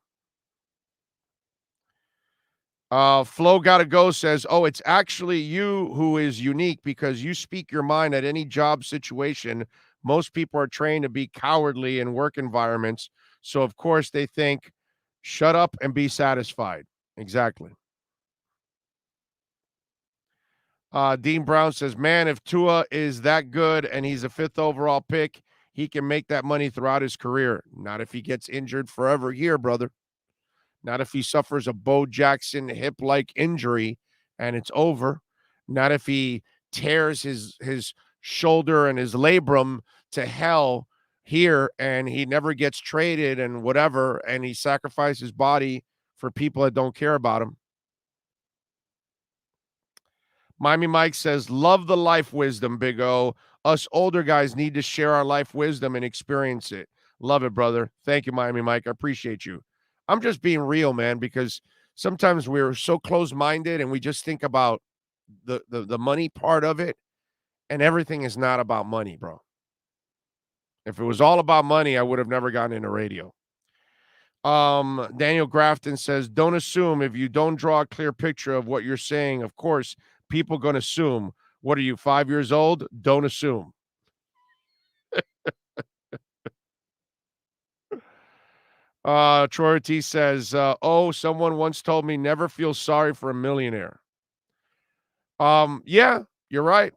Flo Gotta Go says, oh, it's actually you who is unique because you speak your mind at any job situation. Most people are trained to be cowardly in work environments. So, of course, they think, shut up and be satisfied. Exactly. Dean Brown says, man, if Tua is that good and he's a 5th overall pick, he can make that money throughout his career. Not if he gets injured forever here, brother. Not if he suffers a Bo Jackson hip-like injury and it's over. Not if he tears his shoulder and his labrum to hell here and he never gets traded and whatever, and he sacrifices his body for people that don't care about him. Miami Mike says, love the life wisdom, Big O. Us older guys need to share our life wisdom and experience it. Love it, brother. Thank you, Miami Mike. I appreciate you. I'm just being real, man, because sometimes we're so close-minded and we just think about the money part of it, and everything is not about money, bro. If it was all about money, I would have never gotten into radio. Daniel Grafton says, don't assume if you don't draw a clear picture of what you're saying. Of course, people going to assume. What are you, 5 years old? Don't assume. Troy Ortiz says, someone once told me never feel sorry for a millionaire. Yeah, you're right.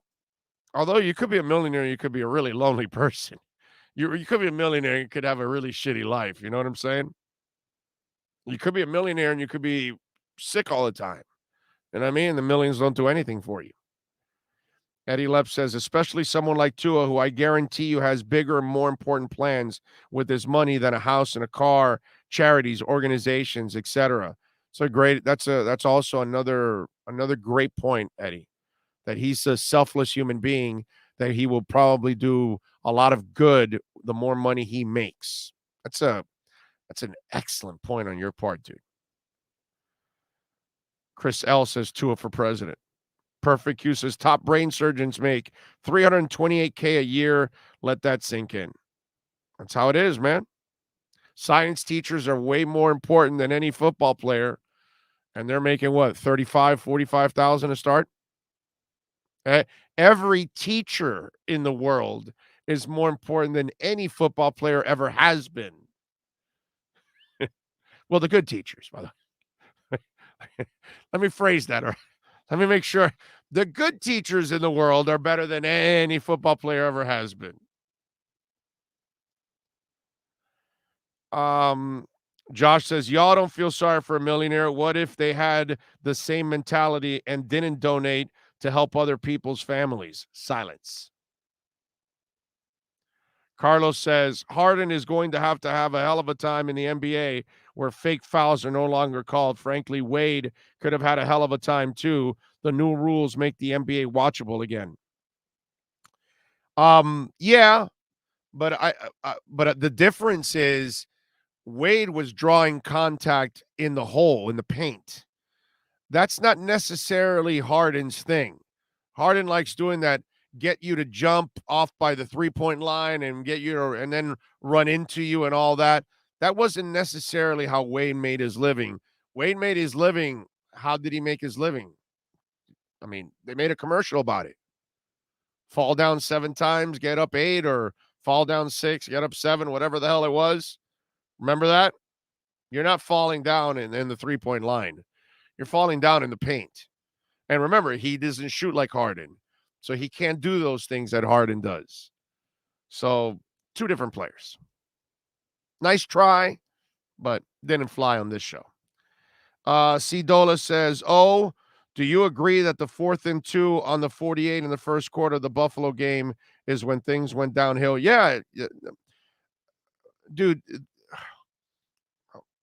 Although you could be a millionaire, you could be a really lonely person. You could be a millionaire, you could have a really shitty life. You know what I'm saying? You could be a millionaire and you could be sick all the time. You know what I mean? The millions don't do anything for you. Eddie Lepp says, especially someone like Tua, who I guarantee you has bigger and more important plans with his money than a house and a car, charities, organizations, etc. So great. That's also another great point, Eddie, that he's a selfless human being, that he will probably do a lot of good the more money he makes. That's an excellent point on your part, dude. Chris L says Tua for president. Perfect Q says top brain surgeons make $328K a year. Let that sink in. That's how it is, man. Science teachers are way more important than any football player. And they're making what, 35, 45,000 a start? Every teacher in the world is more important than any football player ever has been. Well, the good teachers, by the way. Let me phrase that. Or let me make sure the good teachers in the world are better than any football player ever has been. Josh says, y'all don't feel sorry for a millionaire. What if they had the same mentality and didn't donate to help other people's families? Silence. Carlos says, Harden is going to have a hell of a time in the NBA where fake fouls are no longer called. Frankly, Wade could have had a hell of a time too. The new rules make the NBA watchable again. Yeah, but but the difference is Wade was drawing contact in the hole, in the paint. That's not necessarily Harden's thing. Harden likes doing that, get you to jump off by the three-point line and get you to, and then run into you and all that. That wasn't necessarily how Wade made his living. Wade made his living. How did he make his living? I mean, they made a commercial about it. Fall down 7 times, get up 8, or fall down 6, get up 7, whatever the hell it was. Remember that? You're not falling down in the three-point line. You're falling down in the paint. And remember, he doesn't shoot like Harden. So he can't do those things that Harden does. So 2 different players. Nice try, but didn't fly on this show. C. Dola says, do you agree that the 4th and 2 on the 48 in the first quarter of the Buffalo game is when things went downhill? Yeah. Dude,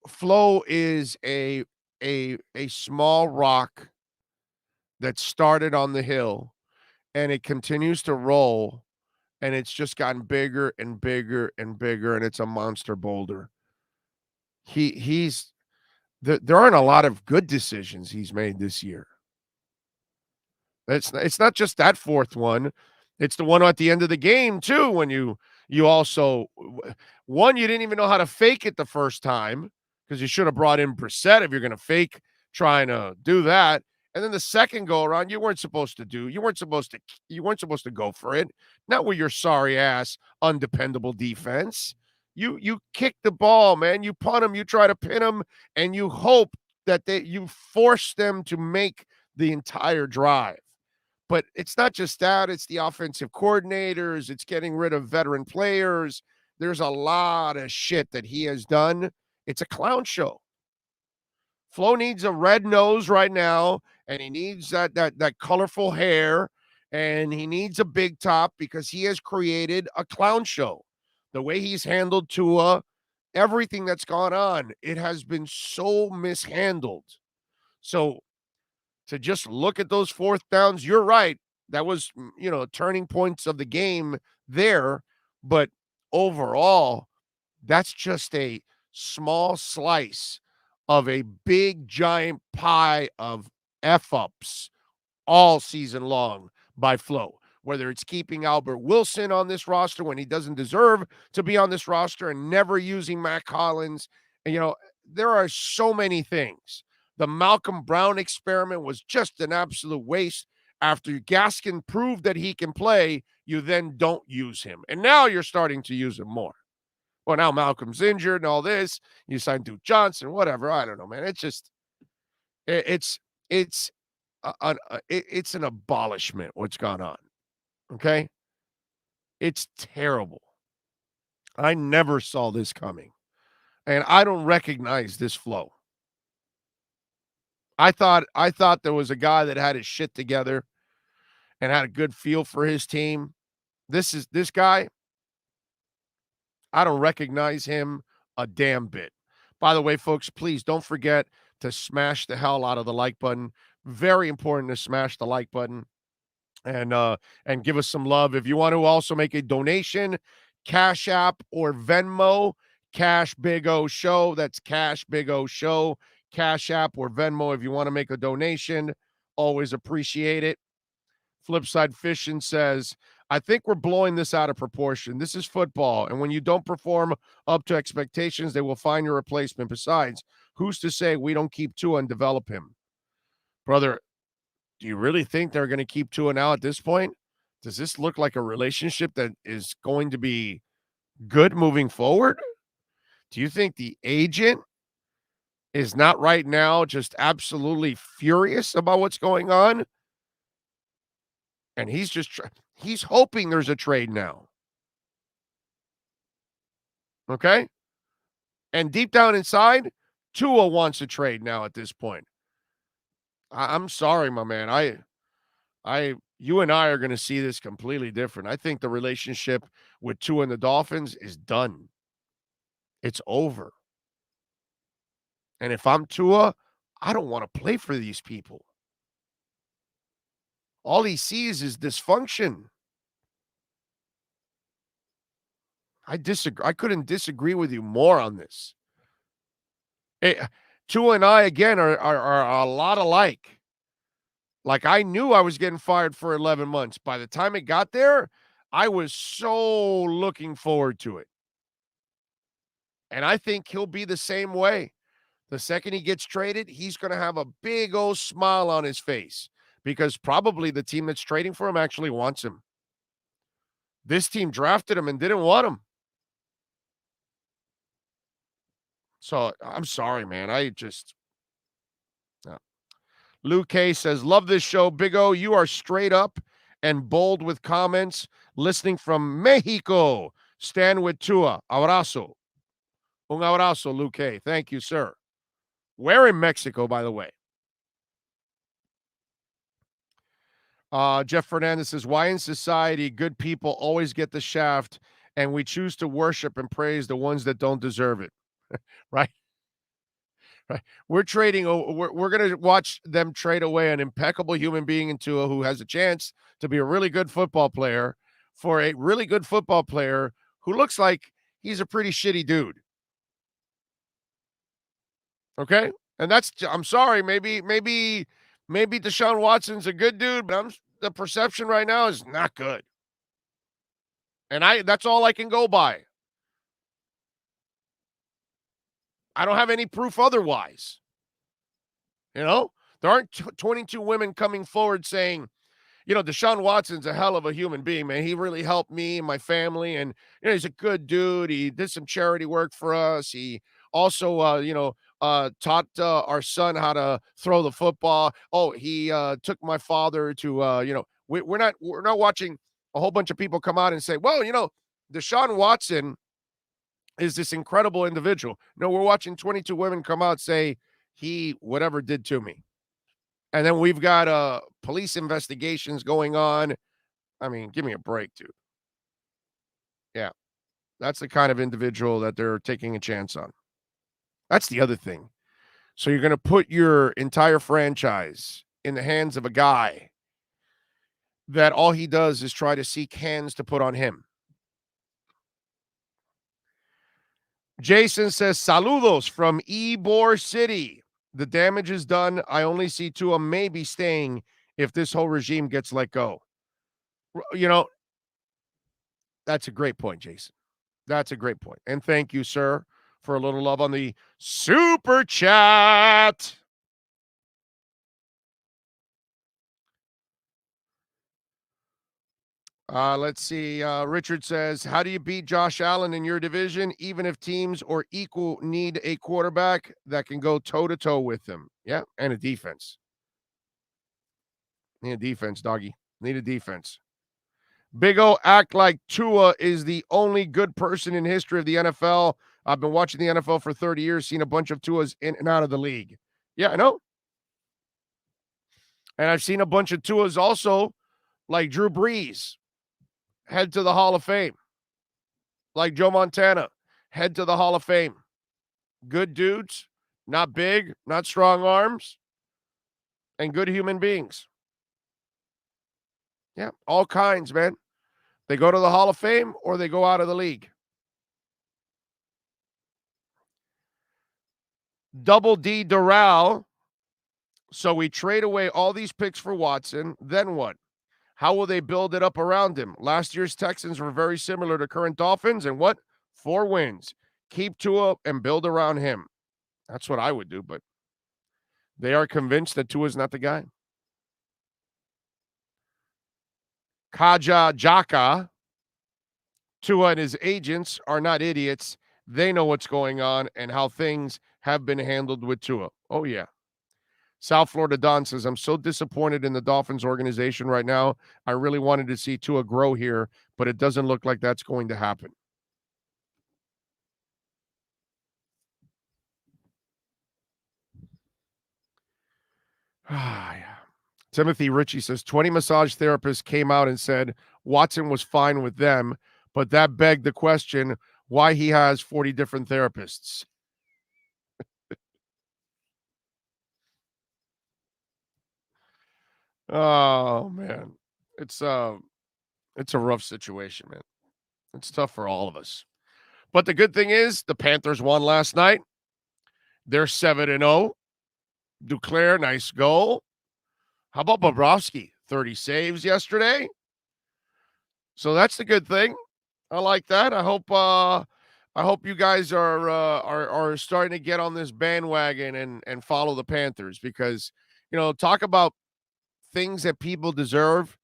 Flo is a small rock that started on the hill, and it continues to roll, and it's just gotten bigger and bigger and bigger, and it's a monster boulder. There aren't a lot of good decisions he's made this year. It's not just that 4th one. It's the one at the end of the game, too, when you also – one, you didn't even know how to fake it the first time because you should have brought in Brissett if you're going to fake trying to do that. And then the second go around, you weren't supposed to go for it. Not with your sorry ass, undependable defense. You kick the ball, man. You punt them, you try to pin them, and you hope that you force them to make the entire drive. But it's not just that. It's the offensive coordinators. It's getting rid of veteran players. There's a lot of shit that he has done. It's a clown show. Flo needs a red nose right now, and he needs that colorful hair, and he needs a big top because he has created a clown show. The way he's handled Tua, everything that's gone on, it has been so mishandled. So to just look at those fourth downs. You're right. That was, turning points of the game there. But overall, that's just a small slice of a big, giant pie of F-ups all season long by Flo. Whether it's keeping Albert Wilson on this roster when he doesn't deserve to be on this roster and never using Matt Collins. And, there are so many things. The Malcolm Brown experiment was just an absolute waste. After Gaskin proved that he can play, you then don't use him. And now you're starting to use him more. Well, now Malcolm's injured and all this. You signed Duke Johnson, whatever. I don't know, man. It's just, it's it's an abolishment what's gone on. Okay? It's terrible. I never saw this coming. And I don't recognize this Flo. I thought there was a guy that had his shit together and had a good feel for his team. This guy, I don't recognize him a damn bit. By the way, folks, please don't forget to smash the hell out of the like button. Very important to smash the like button and give us some love. If you want to also make a donation, Cash App or Venmo, Cash Big O Show. That's Cash Big O Show. Cash App or Venmo if you want to make a donation. Always appreciate it. Flipside Fishing says, I think we're blowing this out of proportion. This is football, and when you don't perform up to expectations, they will find your replacement. Besides, who's to say we don't keep Tua and develop him? Brother, do you really think they're going to keep Tua now at this point? Does this look like a relationship that is going to be good moving forward? Do you think the agent is not right now just absolutely furious about what's going on? And he's just he's hoping there's a trade now. Okay? And deep down inside, Tua wants a trade now at this point. I'm sorry, my man. You and I are going to see this completely different. I think the relationship with Tua and the Dolphins is done. It's over. And if I'm Tua, I don't want to play for these people. All he sees is dysfunction. I disagree. I couldn't disagree with you more on this. Tua and I, again, are a lot alike. Like, I knew I was getting fired for 11 months. By the time it got there, I was so looking forward to it. And I think he'll be the same way. The second he gets traded, he's going to have a big old smile on his face because probably the team that's trading for him actually wants him. This team drafted him and didn't want him. So I'm sorry, man. Lou K says, love this show. Big O, you are straight up and bold with comments. Listening from Mexico. Stand with Tua. Abrazo. Un abrazo, Lou K. Thank you, sir. Where in Mexico, by the way? Jeff Fernandez says, why in society good people always get the shaft and we choose to worship and praise the ones that don't deserve it? Right? Right. We're trading. We're going to watch them trade away an impeccable human being in Tua who has a chance to be a really good football player for a really good football player who looks like he's a pretty shitty dude. Okay. And I'm sorry. Maybe Deshaun Watson's a good dude, but the perception right now is not good. And that's all I can go by. I don't have any proof otherwise. There aren't 22 women coming forward saying, Deshaun Watson's a hell of a human being, man. He really helped me and my family. And, he's a good dude. He did some charity work for us. He also, taught our son how to throw the football. Oh, he took my father to, we're not watching a whole bunch of people come out and say, well, Deshaun Watson is this incredible individual. No, we're watching 22 women come out say he whatever did to me. And then we've got police investigations going on. I mean, give me a break, dude. Yeah. That's the kind of individual that they're taking a chance on. That's the other thing. So you're going to put your entire franchise in the hands of a guy that all he does is try to seek hands to put on him. Jason says, saludos from Ybor City. The damage is done. I only see Tua maybe staying if this whole regime gets let go. You know, that's a great point, Jason. That's a great point. And thank you, sir, for a little love on the super chat. Let's see. Richard says, how do you beat Josh Allen in your division, even if teams or equal need a quarterback that can go toe-to-toe with them? Yeah, and a defense. Need a defense, doggy. Need a defense. Big O act like Tua is the only good person in history of the NFL. I've been watching the NFL for 30 years, seen a bunch of Tuas in and out of the league. Yeah, I know. And I've seen a bunch of Tuas also, like Drew Brees, head to the Hall of Fame. Like Joe Montana, head to the Hall of Fame. Good dudes, not big, not strong arms, and good human beings. Yeah, all kinds, man. They go to the Hall of Fame or they go out of the league. Double D Doral. So we trade away all these picks for Watson. Then what? How will they build it up around him? Last year's Texans were very similar to current Dolphins. And what? 4 wins. Keep Tua and build around him. That's what I would do, but they are convinced that Tua's not the guy. Kaja Jaka. Tua and his agents are not idiots. They know what's going on and how things have been handled with Tua. Oh, yeah. South Florida Don says, I'm so disappointed in the Dolphins organization right now. I really wanted to see Tua grow here, but it doesn't look like that's going to happen. Timothy Ritchie says, 20 massage therapists came out and said Watson was fine with them, but that begged the question why he has 40 different therapists. Oh, man. It's a rough situation, man. It's tough for all of us. But the good thing is the Panthers won last night. They're 7-0. Duclair, nice goal. How about Bobrovsky? 30 saves yesterday. So that's the good thing. I like that. I hope you guys are starting to get on this bandwagon and follow the Panthers because, talk about things that people deserve.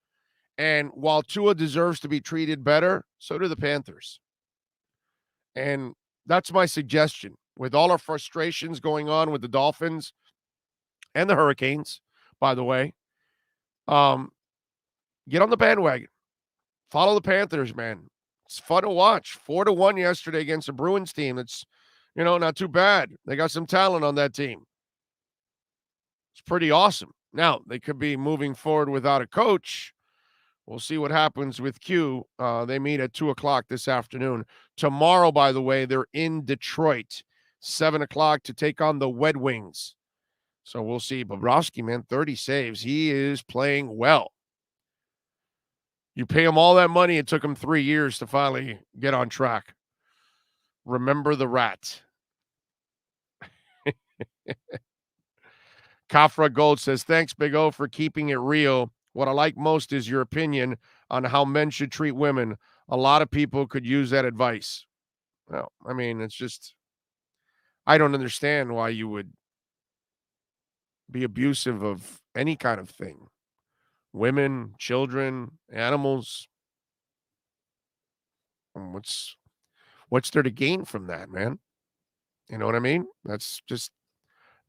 And while Tua deserves to be treated better, so do the Panthers. And that's my suggestion. With all our frustrations going on with the Dolphins and the Hurricanes, by the way, get on the bandwagon. Follow the Panthers, man. It's fun to watch. 4-1 yesterday against the Bruins team. It's, not too bad. They got some talent on that team. It's pretty awesome. Now, they could be moving forward without a coach. We'll see what happens with Q. They meet at 2 o'clock this afternoon. Tomorrow, by the way, they're in Detroit, 7 o'clock to take on the Red Wings. So we'll see. Bobrovsky, man, 30 saves. He is playing well. You pay him all that money. It took him 3 years to finally get on track. Remember the rat. Kafra Gold says, thanks, Big O, for keeping it real. What I like most is your opinion on how men should treat women. A lot of people could use that advice. Well, I mean, it's just, I don't understand why you would be abusive of any kind of thing. Women, children, animals. What's there to gain from that, man? You know what I mean? That's just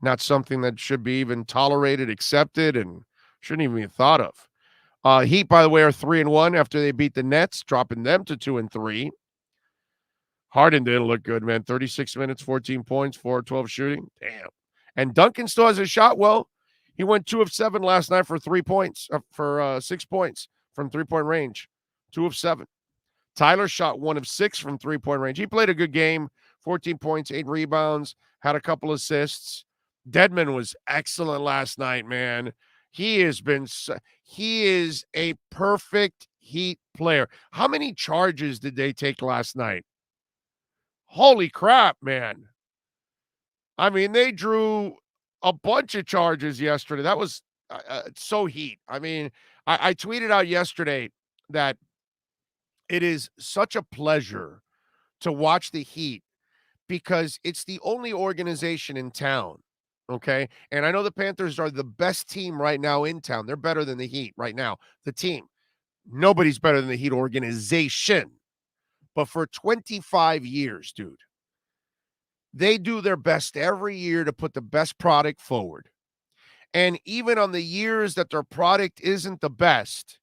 not something that should be even tolerated, accepted, and shouldn't even be thought of. Heat, by the way, are 3-1 after they beat the Nets, dropping them to 2-3. Harden didn't look good, man. 36 minutes, 14 points, 4-12 shooting. Damn. And Duncan still has a shot. Well, he went 2 of 7 last night for 3 points, for 6 points from 3-point range. 2 of 7. Tyler shot 1 of 6 from 3-point range. He played a good game, 14 points, 8 rebounds, had a couple assists. Dedmon was excellent last night, man. He is a perfect Heat player. How many charges did they take last night? Holy crap, man. I mean, they drew a bunch of charges yesterday. That was so Heat. I mean, I tweeted out yesterday that it is such a pleasure to watch the Heat because it's the only organization in town. Okay. And I know the Panthers are the best team right now in town. They're better than the Heat right now. The team. Nobody's better than the Heat organization. But for 25 years, dude, they do their best every year to put the best product forward. And even on the years that their product isn't the best,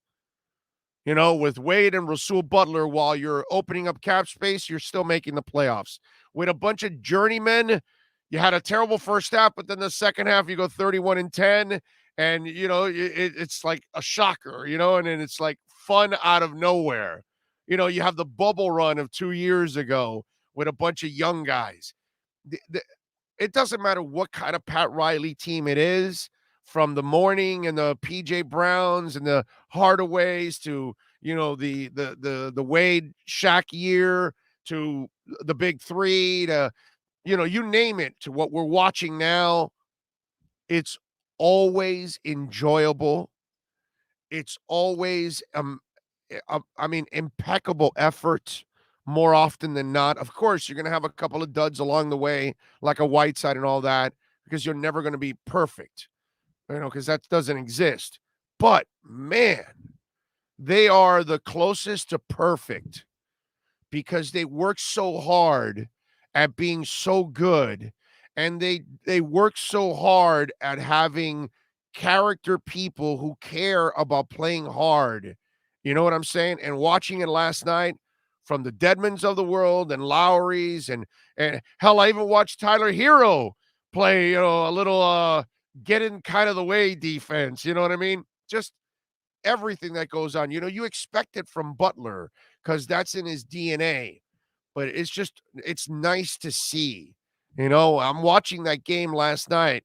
with Wade and Rasul Butler, while you're opening up cap space, you're still making the playoffs. With a bunch of journeymen, you had a terrible first half, but then the second half you go 31-10, and it's like a shocker, and then it's like fun out of nowhere. You have the bubble run of 2 years ago with a bunch of young guys. It doesn't matter what kind of Pat Riley team it is, from the morning and the PJ Browns and the Hardaways to the Wade Shaq year to the big three to you name it, to what we're watching now. It's always enjoyable. It's always impeccable effort more often than not. Of course, you're going to have a couple of duds along the way, like a Whiteside and all that, because you're never going to be perfect, because that doesn't exist. But, man, they are the closest to perfect because they work so hard at being so good, and they work so hard at having character people who care about playing hard. You know what I'm saying? And watching it last night from the Dedmons of the world and Lowry's and hell, I even watched Tyler Hero play, a little get in kind of the way defense. You know what I mean? Just everything that goes on. You expect it from Butler because that's in his DNA. But it's nice to see. I'm watching that game last night,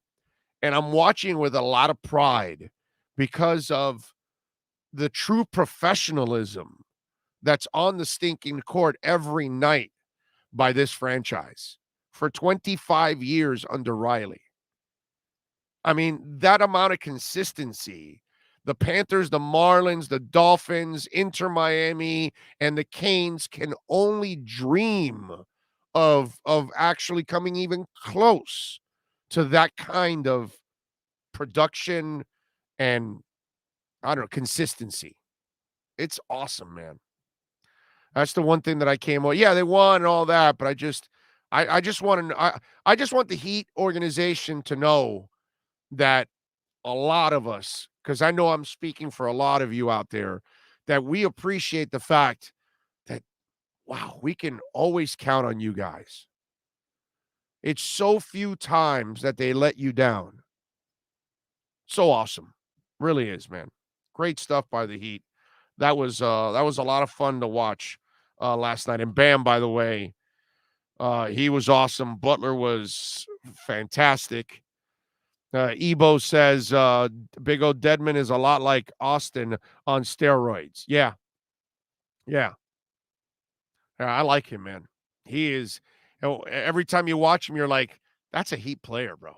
and I'm watching with a lot of pride because of the true professionalism that's on the stinking court every night by this franchise for 25 years under Riley. I mean, that amount of consistency. The Panthers, the Marlins, the Dolphins, Inter Miami, and the Canes can only dream of actually coming even close to that kind of production and, I don't know, consistency. It's awesome, man. That's the one thing that I came on. Yeah, they won and all that, but I just want to. I just want the Heat organization to know that a lot of us, because I know I'm speaking for a lot of you out there, that we appreciate the fact that, wow, we can always count on you guys. It's so few times that they let you down. So awesome. Really is, man. Great stuff by the Heat. That was a lot of fun to watch last night. And Bam, by the way, he was awesome. Butler was fantastic. Ebo says Big O Dedmon is a lot like Austin on steroids. Yeah. I like him, man. He is. Every time you watch him, you're like, that's a Heat player, bro.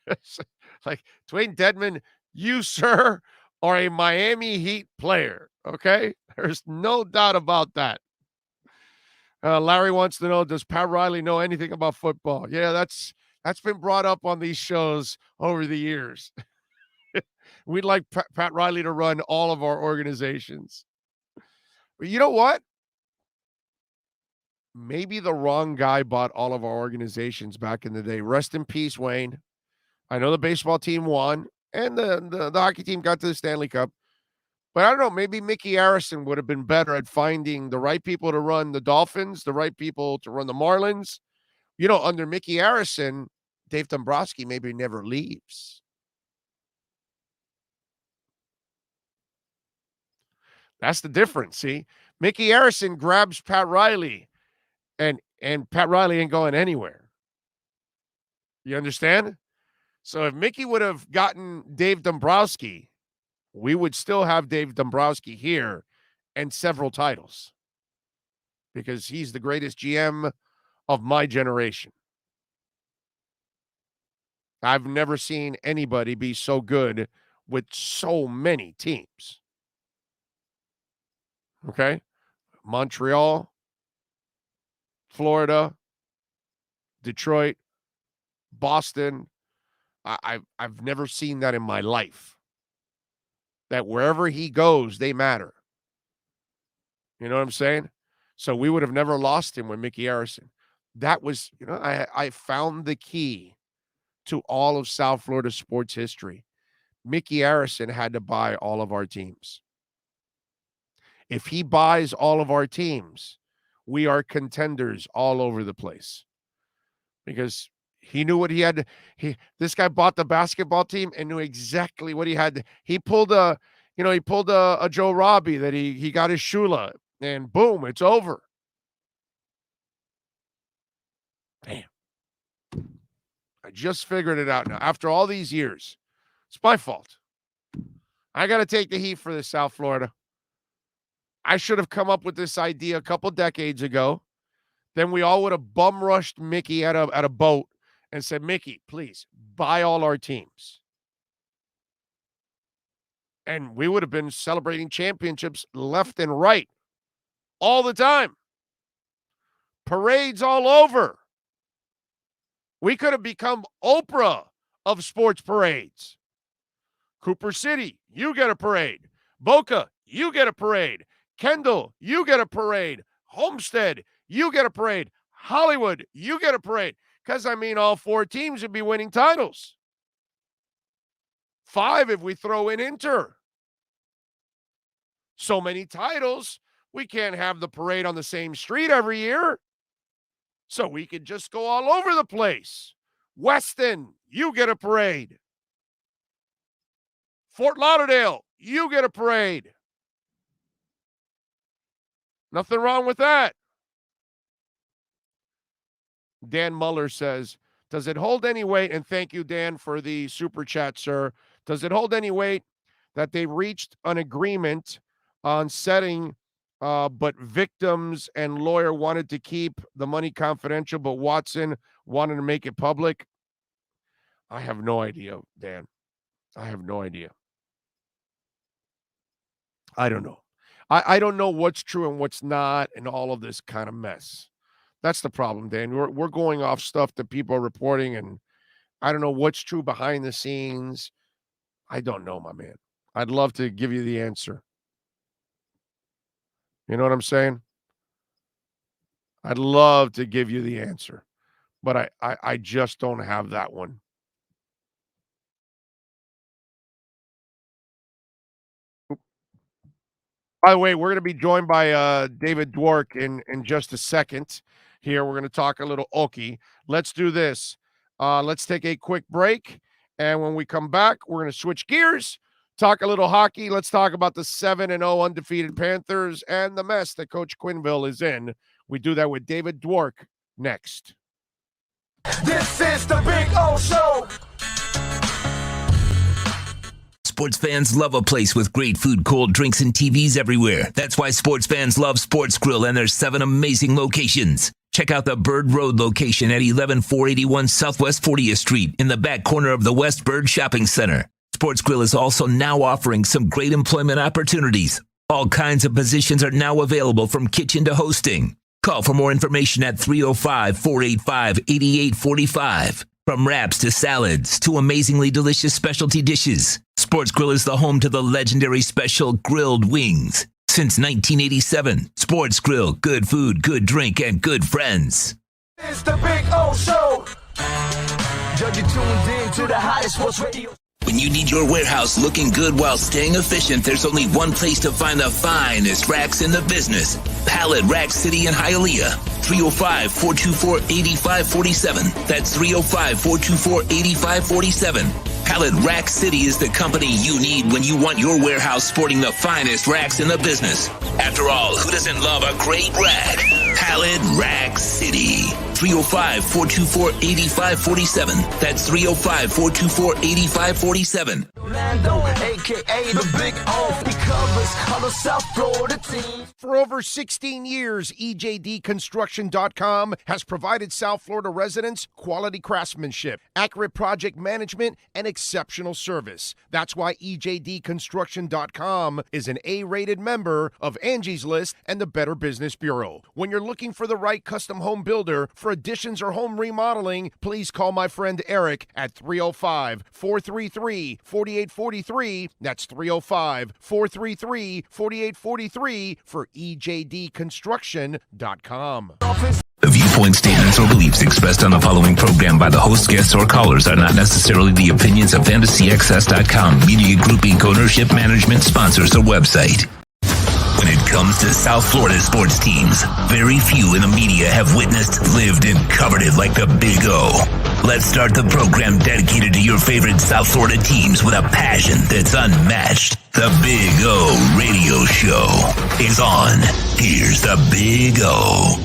It's like, Dwayne Dedmon, you, sir, are a Miami Heat player. Okay? There's no doubt about that. Larry wants to know, does Pat Riley know anything about football? Yeah, that's been brought up on these shows over the years. We'd like Pat Riley to run all of our organizations. But you know what? Maybe the wrong guy bought all of our organizations back in the day. Rest in peace, Wayne. I know the baseball team won, and the hockey team got to the Stanley Cup. But I don't know, maybe Mickey Harrison would have been better at finding the right people to run the Dolphins, the right people to run the Marlins. Under Mickey Harrison, Dave Dombrowski maybe never leaves. That's the difference, see? Mickey Harrison grabs Pat Riley, and Pat Riley ain't going anywhere. You understand? So if Mickey would have gotten Dave Dombrowski, we would still have Dave Dombrowski here and several titles because he's the greatest GM of my generation. I've never seen anybody be so good with so many teams. Okay? Montreal, Florida, Detroit, Boston. I've never seen that in my life. That wherever he goes, they matter. You know what I'm saying? So we would have never lost him with Mickey Arison. That was, I found the key to all of South Florida sports history. Mickey Arison had to buy all of our teams. If he buys all of our teams, we are contenders all over the place. Because he knew what he had to, this guy bought the basketball team and knew exactly what he had to. He pulled a Joe Robbie that he got his Shula and boom, it's over. Damn. I just figured it out now. After all these years, it's my fault. I got to take the heat for this, South Florida. I should have come up with this idea a couple decades ago. Then we all would have bum rushed Mickey at a boat and said, Mickey, please buy all our teams. And we would have been celebrating championships left and right all the time. Parades all over. We could have become Oprah of sports parades. Cooper City, you get a parade. Boca, you get a parade. Kendall, you get a parade. Homestead, you get a parade. Hollywood, you get a parade. Because, all four teams would be winning titles. 5 if we throw in Inter. So many titles, we can't have the parade on the same street every year. So we could just go all over the place. Weston, you get a parade. Fort Lauderdale, you get a parade. Nothing wrong with that. Dan Muller says, does it hold any weight, and thank you, Dan, for the super chat, sir. Does it hold any weight that they reached an agreement on setting, but victims and lawyer wanted to keep the money confidential, but Watson wanted to make it public? I have no idea, Dan. I have no idea. I don't know. I don't know what's true and what's not and all of this kind of mess. That's the problem, Dan. We're going off stuff that people are reporting, and I don't know what's true behind the scenes. I don't know, my man. I'd love to give you the answer. You know what I'm saying? I'd love to give you the answer, but I just don't have that one. By the way, we're going to be joined by David Dwork in just a second. Here, we're going to talk a little Okie. Let's do this. Let's take a quick break, and when we come back, we're going to switch gears, talk a little hockey. Let's talk about the 7-0 undefeated Panthers and the mess that Coach Quinville is in. We do that with David Dwork next. This is the Big O Show. Sports fans love a place with great food, cold drinks, and TVs everywhere. That's why sports fans love Sports Grill and their 7 amazing locations. Check out the Bird Road location at 11481 Southwest 40th Street in the back corner of the West Bird Shopping Center. Sports Grill is also now offering some great employment opportunities. All kinds of positions are now available from kitchen to hosting. Call for more information at 305-485-8845. From wraps to salads to amazingly delicious specialty dishes, Sports Grill is the home to the legendary special grilled wings. Since 1987, Sports Grill, good food, good drink, and good friends. It's the Big O Show. Judge, you tuned in to the hottest sports radio. When you need your warehouse looking good while staying efficient, there's only one place to find the finest racks in the business. Pallet Rack City in Hialeah. 305-424-8547. That's 305-424-8547. Pallet Rack City is the company you need when you want your warehouse sporting the finest racks in the business. After all, who doesn't love a great rack? Pallet Rack City. 305-424-8547. That's 305-424-8547. Orlando, aka the Big O. He covers all the South Florida teams. For over 16 years, EJDconstruction.com has provided South Florida residents quality craftsmanship, accurate project management, and exceptional service. That's why EJDconstruction.com is an A-rated member of Angie's List and the Better Business Bureau. When you're looking for the right custom home builder for additions or home remodeling, please call my friend Eric at 305-433-4843. That's 305-433-4843 for EJDconstruction.com. The viewpoints, statements, or beliefs expressed on the following program by the host, guests, or callers are not necessarily the opinions of FantasyAccess.com, Media Group Inc. ownership, management, sponsors, or website. When it comes to South Florida sports teams, very few in the media have witnessed, lived, and covered it like the Big O. Let's start the program dedicated to your favorite South Florida teams with a passion that's unmatched. The Big O Radio Show is on. Here's the Big O.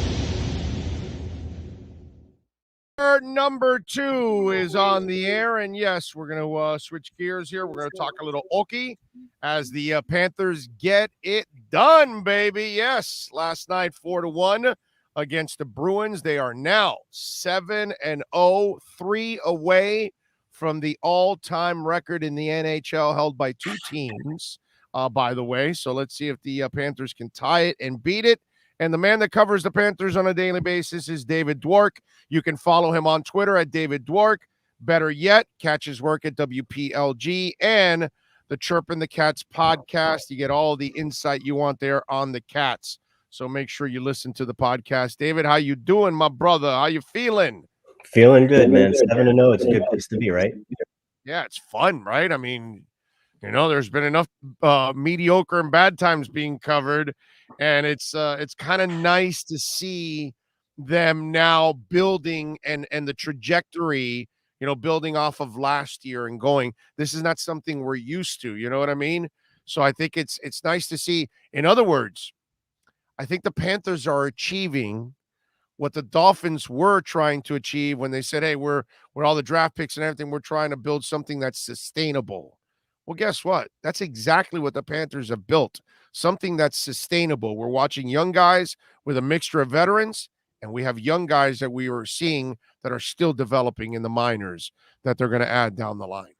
Number 2 is on the air, and yes, we're going to switch gears here. We're going to talk a little Okie as the Panthers get it done, baby. Yes, last night 4-1 against the Bruins. They are now 7-0, 3 away from the all-time record in the NHL, held by 2 teams, by the way. So let's see if the Panthers can tie it and beat it. And the man that covers the Panthers on a daily basis is David Dwork. You can follow him on Twitter at David Dwork. Better yet, catch his work at WPLG and the Chirpin' the Cats podcast. You get all the insight you want there on the Cats. So make sure you listen to the podcast. David, how you doing, my brother? How you feeling? Feeling good, man. 7-0. It's a good place to be, right? Yeah, it's fun, right? I mean, you know, there's been enough mediocre and bad times being covered, and it's kind of nice to see them now building and the trajectory, you know, building off of last year and going. This is not something we're used to, you know what I mean? So I think it's nice to see. In other words, I think the Panthers are achieving what the Dolphins were trying to achieve when they said, hey, we're all the draft picks and everything, we're trying to build something that's sustainable. Well, guess what? That's exactly what the Panthers have built, something that's sustainable. We're watching young guys with a mixture of veterans, and we have young guys that we are seeing that are still developing in the minors that they're going to add down the line.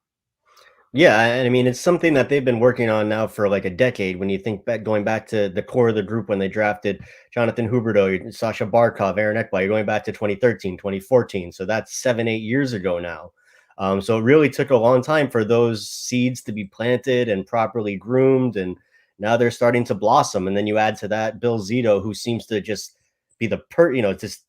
Yeah, I mean, it's something that they've been working on now for like a decade. When you think back, going back to the core of the group when they drafted Jonathan Huberdeau, Sasha Barkov, Aaron Ekblad, you're going back to 2013, 2014. So that's 7-8 years ago now. So it really took a long time for those seeds to be planted and properly groomed, and now they're starting to blossom. And then you add to that Bill Zito, who seems to just be to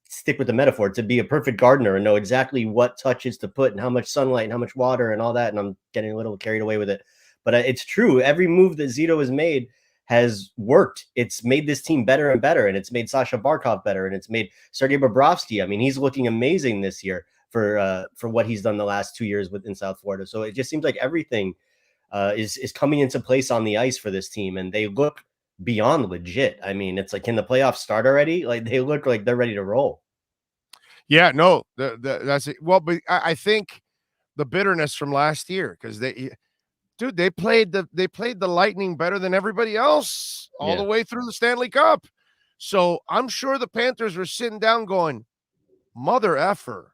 stick with the metaphor, to be a perfect gardener and know exactly what touches to put and how much sunlight and how much water and all that. And I'm getting a little carried away with it, but it's true. Every move that Zito has made has worked. It's made this team better and better, and it's made Sasha Barkov better, and it's made Sergei Bobrovsky. I mean, he's looking amazing this year for what he's done the last 2 years in South Florida. So it just seems like everything is coming into place on the ice for this team, and they look beyond legit. I mean, it's like, can the playoffs start already? Like, they look like they're ready to roll. Yeah, no, that's it. Well, but I think the bitterness from last year, because they played the Lightning better than everybody else all the way through the Stanley Cup. So I'm sure the Panthers were sitting down going, mother effer,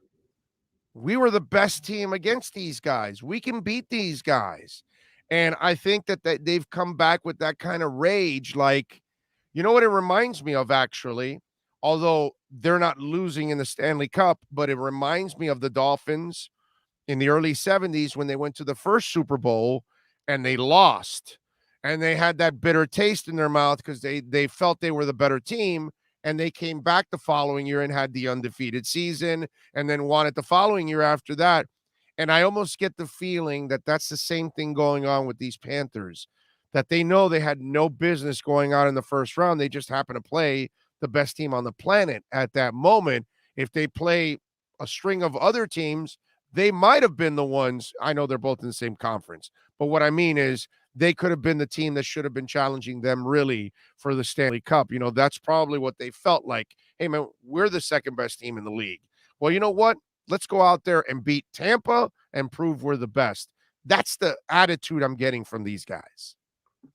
we were the best team against these guys. We can beat these guys. And I think that they've come back with that kind of rage. Like, you know what it reminds me of, actually, although they're not losing in the Stanley Cup, but it reminds me of the Dolphins in the early 70s when they went to the first Super Bowl and they lost. And they had that bitter taste in their mouth because they felt they were the better team. And they came back the following year and had the undefeated season and then won it the following year after that. And I almost get the feeling that that's the same thing going on with these Panthers, that they know they had no business going on in the first round. They just happen to play the best team on the planet at that moment. If they play a string of other teams, they might have been the ones. I know they're both in the same conference, but what I mean is they could have been the team that should have been challenging them really for the Stanley Cup. That's probably what they felt like. Hey, man, we're the second best team in the league. Well, you know what? Let's go out there and beat Tampa and prove we're the best. That's the attitude I'm getting from these guys.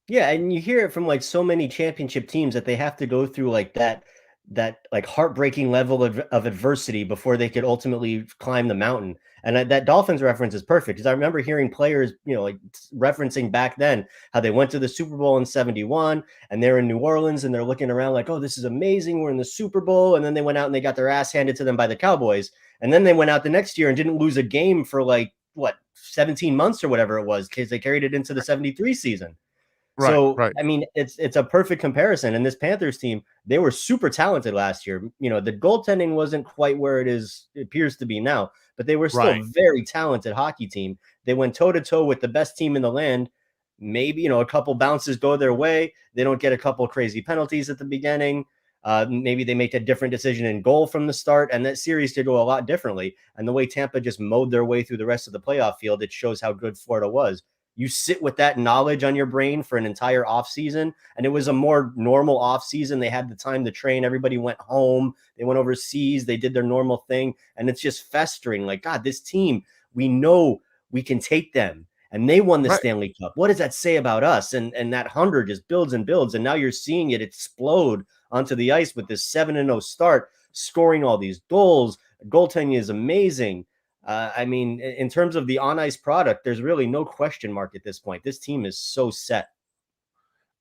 Yeah, and you hear it from like so many championship teams that they have to go through like that like heartbreaking level of adversity before they could ultimately climb the mountain. And that Dolphins reference is perfect because I remember hearing players, like referencing back then how they went to the Super Bowl in 71 and they're in New Orleans and they're looking around like, oh, this is amazing. We're in the Super Bowl. And then they went out and they got their ass handed to them by the Cowboys. And then they went out the next year and didn't lose a game for like, 17 months or whatever it was because they carried it into the 73 season. Right. I mean, it's a perfect comparison. And this Panthers team, they were super talented last year. The goaltending wasn't quite where it appears to be now, but they were still a very talented hockey team. They went toe-to-toe with the best team in the land. Maybe, a couple bounces go their way. They don't get a couple crazy penalties at the beginning. Maybe they make a different decision in goal from the start, and that series could go a lot differently. And the way Tampa just mowed their way through the rest of the playoff field, it shows how good Florida was. You sit with that knowledge on your brain for an entire offseason, and it was a more normal offseason. They had the time to train. Everybody went home. They went overseas. They did their normal thing, and it's just festering. Like, God, this team, we know we can take them, and they won the Stanley Cup. What does that say about us? And that hunger just builds and builds, and now you're seeing it explode onto the ice with this 7-0 start, scoring all these goals. Goaltending is amazing. I mean, in terms of the on-ice product, there's really no question mark at this point. This team is so set.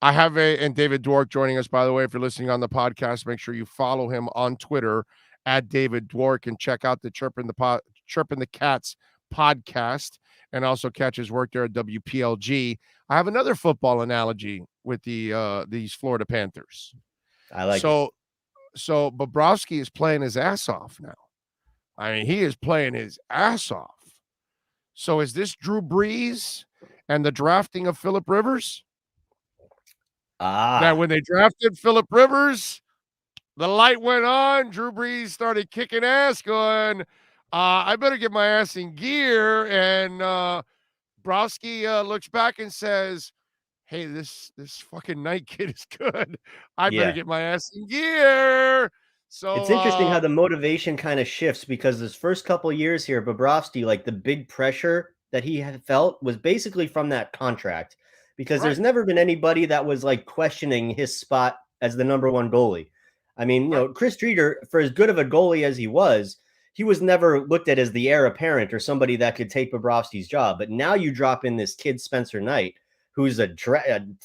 I have and David Dwork joining us, by the way. If you're listening on the podcast, make sure you follow him on Twitter at David Dwork and check out the Chirpin' the Cats podcast and also catch his work there at WPLG. I have another football analogy with these Florida Panthers. I like it. So Bobrovsky is playing his ass off now. I mean, he is playing his ass off. So is this Drew Brees and the drafting of Phillip Rivers? That when they drafted Phillip Rivers, the light went on. Drew Brees started kicking ass, going, I better get my ass in gear. And Bobrovsky looks back and says, hey, this fucking night kid is good. I better get my ass in gear. So it's interesting how the motivation kind of shifts because this first couple of years here, Bobrovsky, like the big pressure that he had felt was basically from that contract because there's never been anybody that was like questioning his spot as the number one goalie. I mean, Chris Streeter, for as good of a goalie as he was never looked at as the heir apparent or somebody that could take Bobrovsky's job. But now you drop in this kid, Spencer Knight, who's a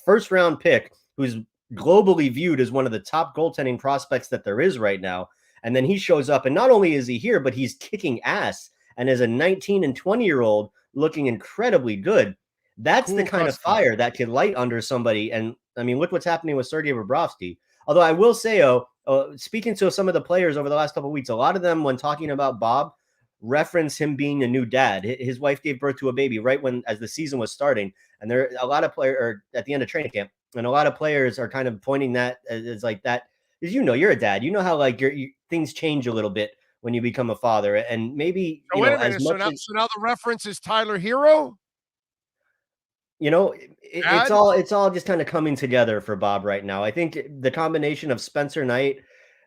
first round pick, who's globally viewed as one of the top goaltending prospects that there is right now. And then he shows up and not only is he here, but he's kicking ass. And as a 19 and 20-year-old looking incredibly good, that's the kind of fire that can light under somebody. And I mean, look what's happening with Sergei Bobrovsky. Although I will say, speaking to some of the players over the last couple of weeks, a lot of them when talking about Bob reference him being a new dad. His wife gave birth to a baby right as the season was starting. And there are a lot of players at the end of training camp. And a lot of players are kind of pointing that as like that, because you're a dad. You know how like things change a little bit when you become a father, and maybe so now the reference is Tyler Hero. It's all just kind of coming together for Bob right now. I think the combination of Spencer Knight,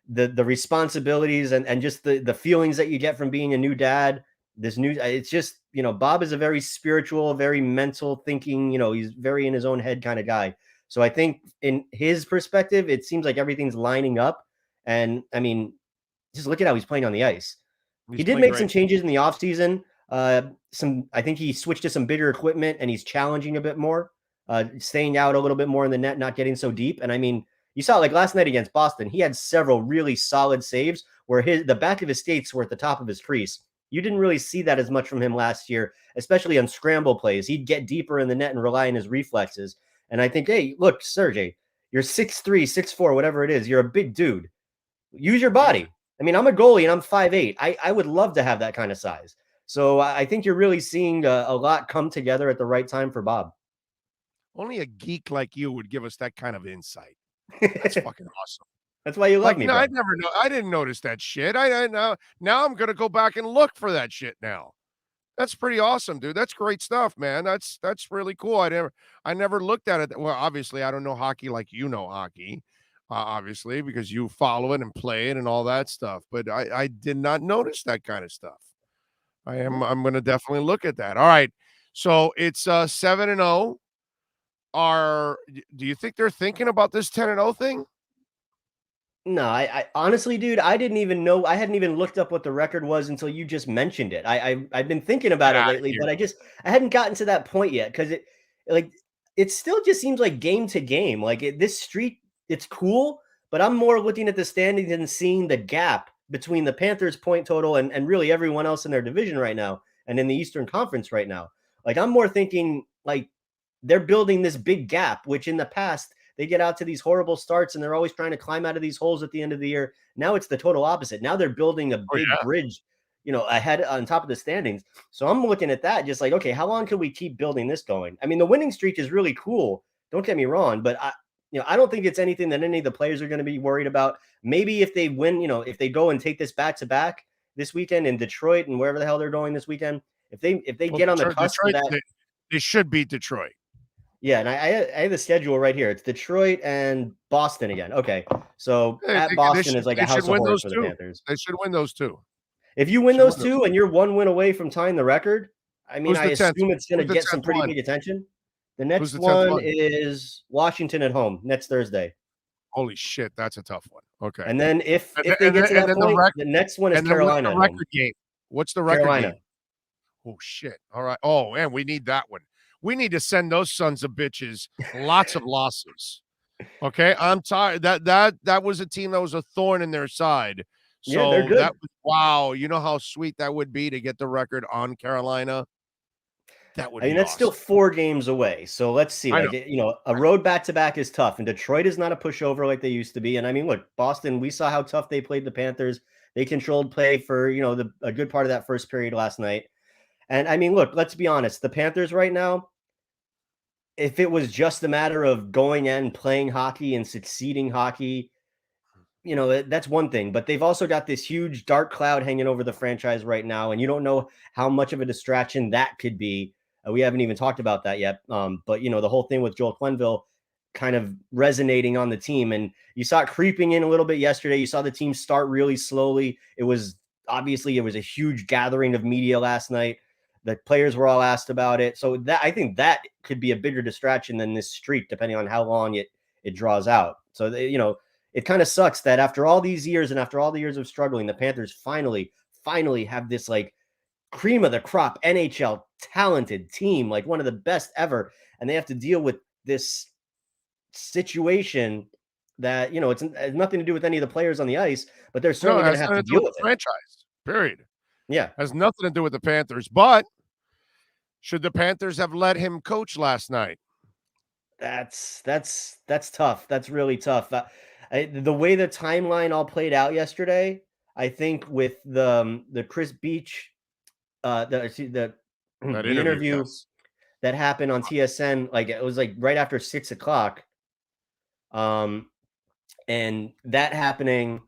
the responsibilities, and just the feelings that you get from being a new dad. It's just Bob is a very spiritual, very mental thinking. He's very in his own head kind of guy. So I think in his perspective, it seems like everything's lining up. And I mean, just look at how he's playing on the ice. He did make some changes in the offseason. I think he switched to some bigger equipment and he's challenging a bit more, staying out a little bit more in the net, not getting so deep. And I mean, you saw like last night against Boston, he had several really solid saves where the back of his skates were at the top of his crease. You didn't really see that as much from him last year, especially on scramble plays. He'd get deeper in the net and rely on his reflexes. And I think, hey, look, Sergey, you're 6'3", 6'4", whatever it is. You're a big dude. Use your body. I mean, I'm a goalie and I'm 5'8". I would love to have that kind of size. So I think you're really seeing a lot come together at the right time for Bob. Only a geek like you would give us that kind of insight. That's fucking awesome. That's why you love me. No, bro. I never know. I didn't notice that shit. I now I'm gonna go back and look for that shit now. That's pretty awesome, dude. That's great stuff, man. That's really cool. I never looked at it. Well, obviously, I don't know hockey like you know hockey, obviously, because you follow it and play it and all that stuff. But I did not notice that kind of stuff. I'm going to definitely look at that. All right, so it's 7-0. Do you think they're thinking about this 10-0 thing? No, I honestly, dude, I didn't even know. I hadn't even looked up what the record was until you just mentioned it. I've been thinking about Get it out of lately, here. but I hadn't gotten to that point yet because like it still just seems like game to game. Like this streak, it's cool, but I'm more looking at the standings and seeing the gap between the Panthers' point total and really everyone else in their division right now and in the Eastern Conference right now. Like I'm more thinking like they're building this big gap, which in the past they get out to these horrible starts and they're always trying to climb out of these holes at the end of the year. Now it's the total opposite. Now they're building a Oh, big yeah. bridge, ahead on top of the standings. So I'm looking at that just like, okay, how long can we keep building this going? I mean, the winning streak is really cool. Don't get me wrong, but I don't think it's anything that any of the players are going to be worried about. Maybe if they win, if they go and take this back to back this weekend in Detroit and wherever the hell they're going this weekend, if they Well, get on the cusp of Detroit, that. they should beat Detroit. Yeah, and I have the schedule right here. It's Detroit and Boston again. Okay, so at Boston is like a They should house of win horrors those for the two. Panthers. They should win those two. If you win Should those win those. two and you're one win away from tying the record, I mean, Who's I the 10th? assume it's going to Who's the get some 10th pretty one? big attention. The Who's next the 10th one one? is Washington at home next Thursday, Holy shit, that's a tough one. Okay. and then if And they get to that then point, the next one is and then what's Carolina the at home. record game? What's the record Carolina. game? Oh shit. All right. Oh, man, we need that one. We need to send those sons of bitches lots of losses. Okay, I'm tired. That was a team that was a thorn in their side. Yeah, they're So good. that was wow. You know how sweet that would be to get the record on Carolina. That would I mean, be that's still awesome. 4 games away. So let's see. I Like, a road back to back is tough, and Detroit is not a pushover like they used to be. And I mean, look, Boston, we saw how tough they played the Panthers. They controlled play for, a good part of that first period last night. And I mean, look, let's be honest. The Panthers right now, if it was just a matter of going and playing hockey and succeeding hockey, that's one thing. But they've also got this huge dark cloud hanging over the franchise right now, and you don't know how much of a distraction that could be. We haven't even talked about that yet. But the whole thing with Joel Quenneville kind of resonating on the team, and you saw it creeping in a little bit yesterday. You saw the team start really slowly. It was a huge gathering of media last night. The players were all asked about it. So I think that could be a bigger distraction than this streak, depending on how long it draws out. So it kind of sucks that after all these years and after all the years of struggling, the Panthers finally have this like cream of the crop NHL talented team, like one of the best ever, and they have to deal with this situation that it has nothing to do with any of the players on the ice, but they're certainly going to have to deal with the it. franchise. Period. Yeah, Has nothing to do with the Panthers. But should the Panthers have let him coach last night? that's tough. That's really tough. The way the timeline all played out yesterday, I think with the Chris Beach, the interview yes. that happened on TSN, like it was like right after 6:00. And that happening,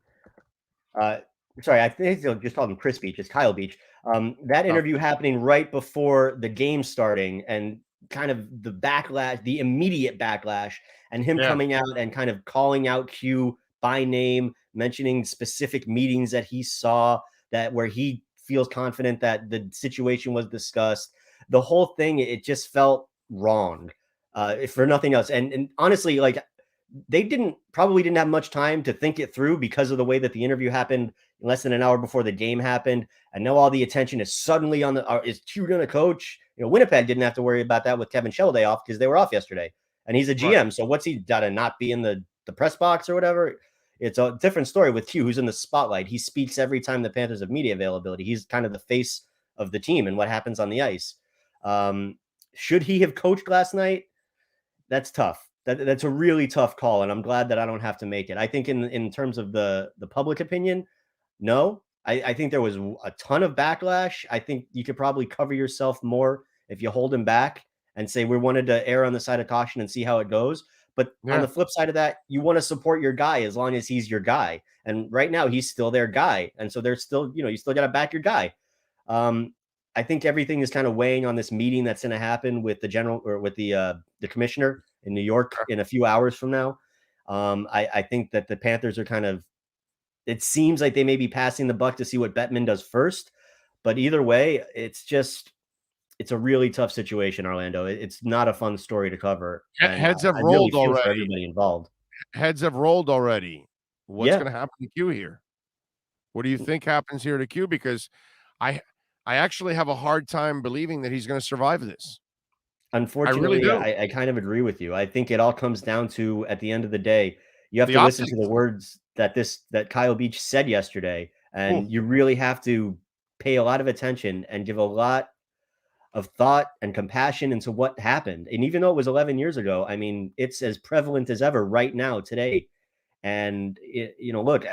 sorry, I think they'll just call him Chris Beach. It's Kyle Beach. That interview happening right before the game starting, and kind of the backlash, the immediate backlash, and him coming out and kind of calling out Q by name, mentioning specific meetings that he saw where he feels confident that the situation was discussed. The whole thing, it just felt wrong, for nothing else. And honestly, like they probably didn't have much time to think it through because of the way that the interview happened less than an hour before the game happened. And now all the attention is suddenly on is Q going to coach? Winnipeg didn't have to worry about that with Kevin Shellday off because they were off yesterday, and he's a GM. Right. So what's he got to not be in the press box or whatever? It's a different story with Q, who's in the spotlight. He speaks every time the Panthers have media availability. He's kind of the face of the team and what happens on the ice. Should he have coached last night? That's tough. That's a really tough call, and I'm glad that I don't have to make it. I think in terms of the public opinion, no. I think there was a ton of backlash. I think you could probably cover yourself more if you hold him back and say we wanted to err on the side of caution and see how it goes. But on the flip side of that, you want to support your guy as long as he's your guy. And right now he's still their guy. And so there's still, you still got to back your guy. I think everything is kind of weighing on this meeting that's going to happen with the general or with the commissioner in New York in a few hours from now. I think that the Panthers are kind of, it seems like they may be passing the buck to see what Bettman does first. But either way, it's a really tough situation, Orlando. It's not a fun story to cover. And Heads have I really rolled feel already. for everybody involved. Heads have rolled already. What's Yeah. going to happen to Q here? What do you think happens here to Q? Because I actually have a hard time believing that he's going to survive this. Unfortunately, do. I kind of agree with you. I think it all comes down to, at the end of the day, you have The to listen to optics. the words that Kyle Beach said yesterday, and you really have to pay a lot of attention and give a lot of thought and compassion into what happened. And even though it was 11 years ago, I mean, it's as prevalent as ever right now today. And look,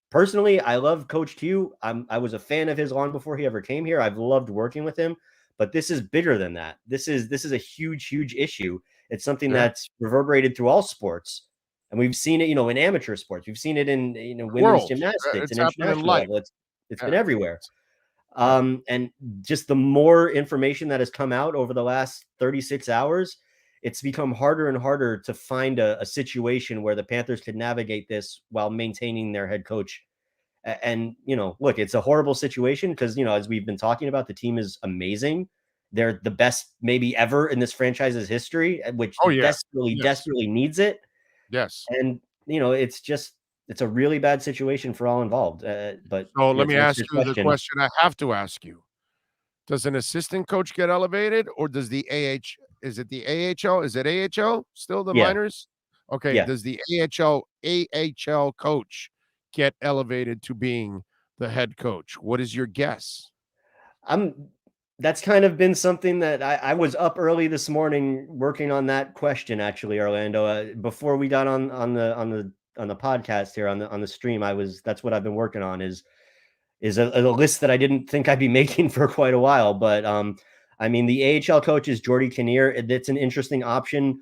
personally, I love Coach Q. I was a fan of his long before he ever came here. I've loved working with him, but this is bigger than that. This is a huge issue. It's something that's reverberated through all sports, and we've seen it, in amateur sports. We've seen it in women's gymnastics and international level. It's been everywhere. And just the more information that has come out over the last 36 hours, it's become harder and harder to find a situation where the Panthers could navigate this while maintaining their head coach. And, look, it's a horrible situation because, as we've been talking about, the team is amazing. They're the best maybe ever in this franchise's history, which desperately needs it. Yes. And, it's a really bad situation for all involved. But so let me ask you the question I have to ask you. Does an assistant coach get elevated, or does the is it the AHL? Is it AHL still the minors? Okay. Yeah. Does the AHL coach get elevated to being the head coach? What is your guess? That's kind of been something that I was up early this morning working on that question, actually, Orlando. Before we got on the podcast here on the stream, that's what I've been working on is a list that I didn't think I'd be making for quite a while. But I mean, the AHL coach is Jordy Kinnear. It's an interesting option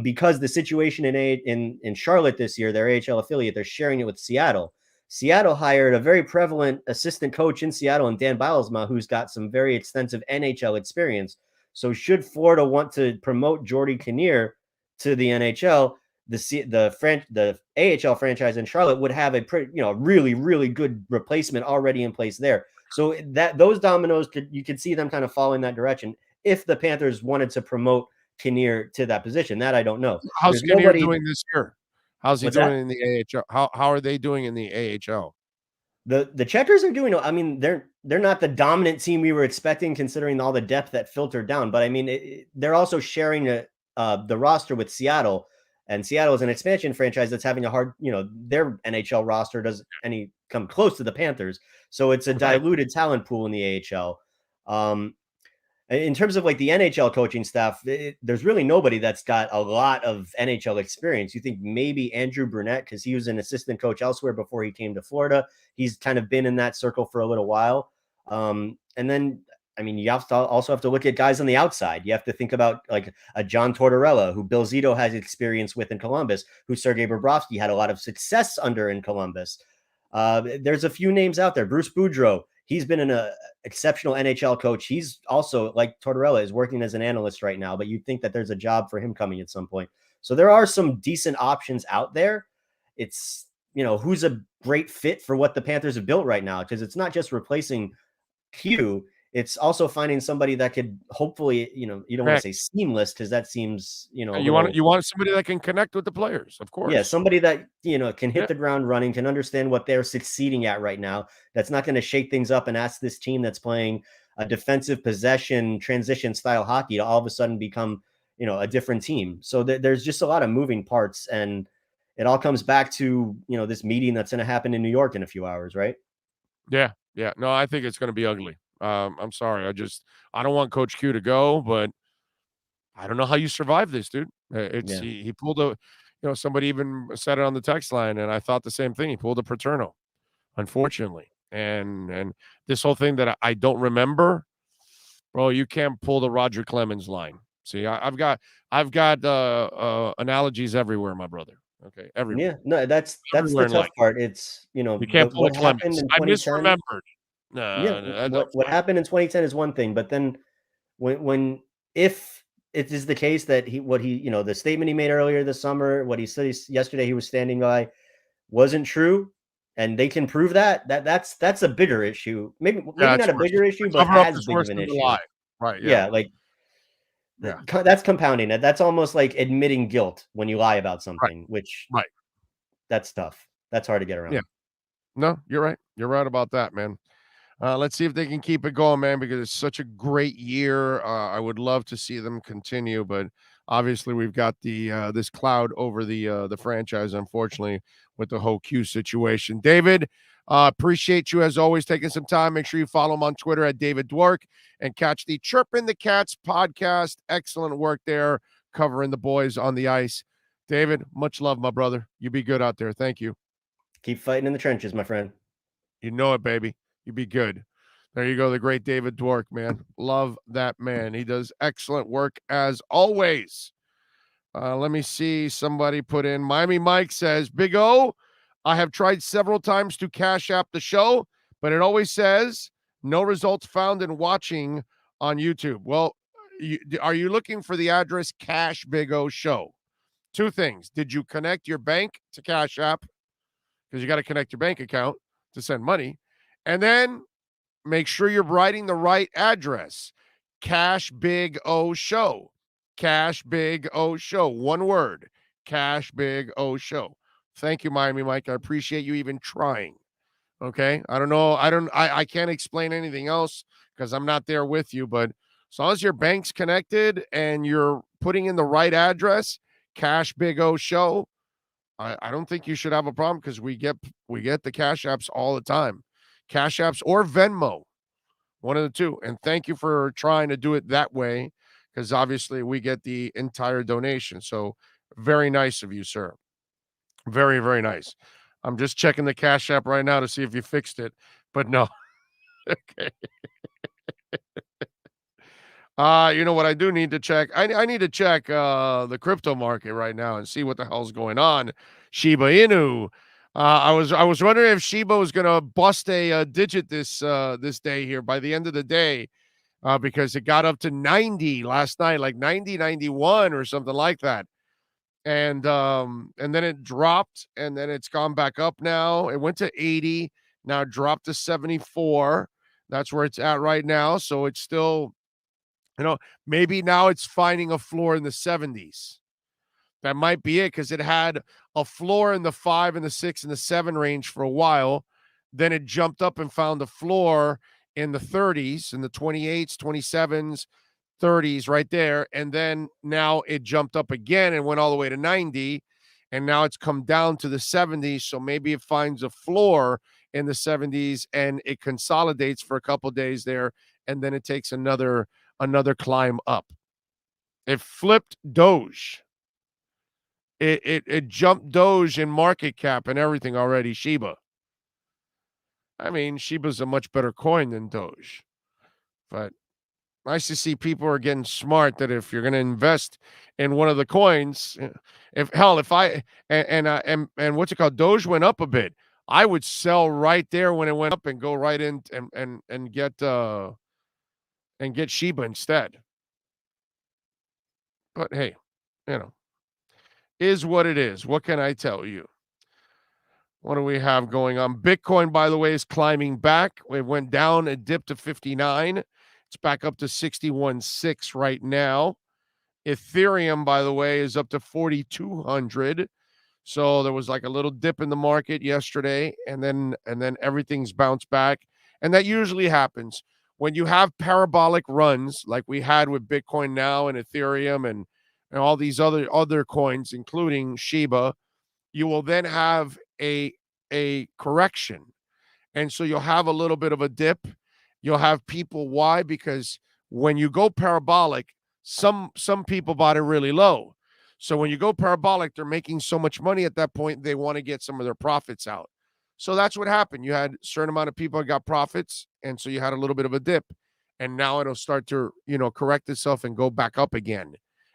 because the situation in Charlotte this year, their AHL affiliate, they're sharing it with Seattle. Seattle hired a very prevalent assistant coach in Seattle, and Dan Bylsma, who's got some very extensive NHL experience. So should Florida want to promote Jordy Kinnear to the NHL, the AHL franchise in Charlotte would have a really, really good replacement already in place there. So that those dominoes you could see them kind of fall in that direction if the Panthers wanted to promote Kinnear to that position. That I don't know. How's Kinnear doing this year? How's he doing in the AHL? How are they doing in the AHL? The Checkers are doing. I mean, they're not the dominant team we were expecting, considering all the depth that filtered down. But I mean, they're also sharing the roster with Seattle. And Seattle is an expansion franchise that's having a hard, their NHL roster doesn't come close to the Panthers. So it's a diluted talent pool in the AHL. In terms of like the NHL coaching staff, there's really nobody that's got a lot of NHL experience. You think maybe Andrew Brunette, because he was an assistant coach elsewhere before he came to Florida. He's kind of been in that circle for a little while. And then, I mean, you also have to look at guys on the outside. You have to think about like a John Tortorella, who Bill Zito has experience with in Columbus, who Sergei Bobrovsky had a lot of success under in Columbus. There's a few names out there. Bruce Boudreau, he's been an exceptional NHL coach. He's also, like Tortorella, is working as an analyst right now, but you'd think that there's a job for him coming at some point. So there are some decent options out there. It's, who's a great fit for what the Panthers have built right now, because it's not just replacing Q. It's also finding somebody that could hopefully, you don't want to say seamless because that seems, you want somebody that can connect with the players, of course. Yeah, somebody that, can hit the ground running, can understand what they're succeeding at right now. That's not going to shake things up and ask this team that's playing a defensive possession transition style hockey to all of a sudden become, a different team. So there's just a lot of moving parts, and it all comes back to, this meeting that's going to happen in New York in a few hours, right? Yeah. No, I think it's going to be ugly. I'm sorry. I don't want Coach Q to go, but I don't know how you survive this, dude. He pulled somebody even said it on the text line, and I thought the same thing. He pulled a Paterno, unfortunately. And this whole thing that I don't remember, bro, you can't pull the Roger Clemens line. See, I've got analogies everywhere, my brother. Okay, everywhere. Yeah, no, that's the tough part. It's, you can't pull a Clemens. I misremembered. What happened in 2010 is one thing, but then if it is the case that the statement he made earlier this summer, what he said yesterday he was standing by wasn't true, and they can prove that's a bigger issue. Maybe not a bigger issue, but as big of an issue. Right. Yeah. That's compounding it. That's almost like admitting guilt when you lie about something, which that's tough. That's hard to get around. Yeah. No, you're right. You're right about that, man. Let's see if they can keep it going, man, because it's such a great year. I would love to see them continue, but obviously we've got this cloud over the franchise, unfortunately, with the whole Q situation. David, appreciate you as always taking some time. Make sure you follow him on Twitter at David Dwork and catch the Chirpin' the Cats podcast. Excellent work there, covering the boys on the ice. David, much love, my brother. You be good out there. Thank you. Keep fighting in the trenches, my friend. You know it, baby. You be good. There you go, the great David Dwork, man. Love that man. He does excellent work as always. Let me see. Somebody put in, Miami Mike says, Big O, I have tried several times to Cash App the show, but it always says no results found in watching on YouTube. Well, are you looking for the address Cash Big O Show? Two things. Did you connect your bank to Cash App? Because you got to connect your bank account to send money. And then make sure you're writing the right address. Cash Big O Show. Cash Big O Show. One word. Cash Big O Show. Thank you, Miami Mike. I appreciate you even trying. Okay? I don't know. I can't explain anything else because I'm not there with you, but as long as your bank's connected and you're putting in the right address, Cash Big O Show, I don't think you should have a problem because we get the Cash Apps all the time. Cash Apps or Venmo, one of the two. And thank you for trying to do it that way because obviously we get the entire donation. So very nice of you, sir. Very, very nice. I'm just checking the Cash App right now to see if you fixed it, but no. Okay. You know what I do need to check? I need to check the crypto market right now and see what the hell's going on. Shiba Inu. I was wondering if Shiba was going to bust a digit this day here by the end of the day because it got up to 90 last night, like 90, 91 or something like that. And then it dropped and then it's gone back up now. It went to 80, now it dropped to 74. That's where it's at right now. So it's still, maybe now it's finding a floor in the 70s. That might be it because it had a floor in the 5 and the 6 and the 7 range for a while. Then it jumped up and found a floor in the 30s, in the 28s, 27s, 30s right there. And then now it jumped up again and went all the way to 90. And now it's come down to the 70s. So maybe it finds a floor in the 70s and it consolidates for a couple of days there. And then it takes another climb up. It flipped Doge. It jumped Doge in market cap and everything already, Shiba. I mean, Shiba's a much better coin than Doge. But nice to see people are getting smart that if you're going to invest in one of the coins, if what's it called? Doge went up a bit. I would sell right there when it went up and go right in and get Shiba instead. But hey, is what it is. What can I tell you? What do we have going on? Bitcoin, by the way, is climbing back. It went down, it dipped to 59. It's back up to 61.6 right now. Ethereum, by the way, is up to 4,200. So there was like a little dip in the market yesterday, and then everything's bounced back. And that usually happens when you have parabolic runs like we had with Bitcoin now and Ethereum and all these other coins, including Shiba. You will then have a correction. And so you'll have a little bit of a dip. You'll have people. Why? Because when you go parabolic, some people bought it really low. So when you go parabolic, they're making so much money at that point, they want to get some of their profits out. So that's what happened. You had a certain amount of people that got profits, and so you had a little bit of a dip. And now it'll start to, correct itself and go back up again.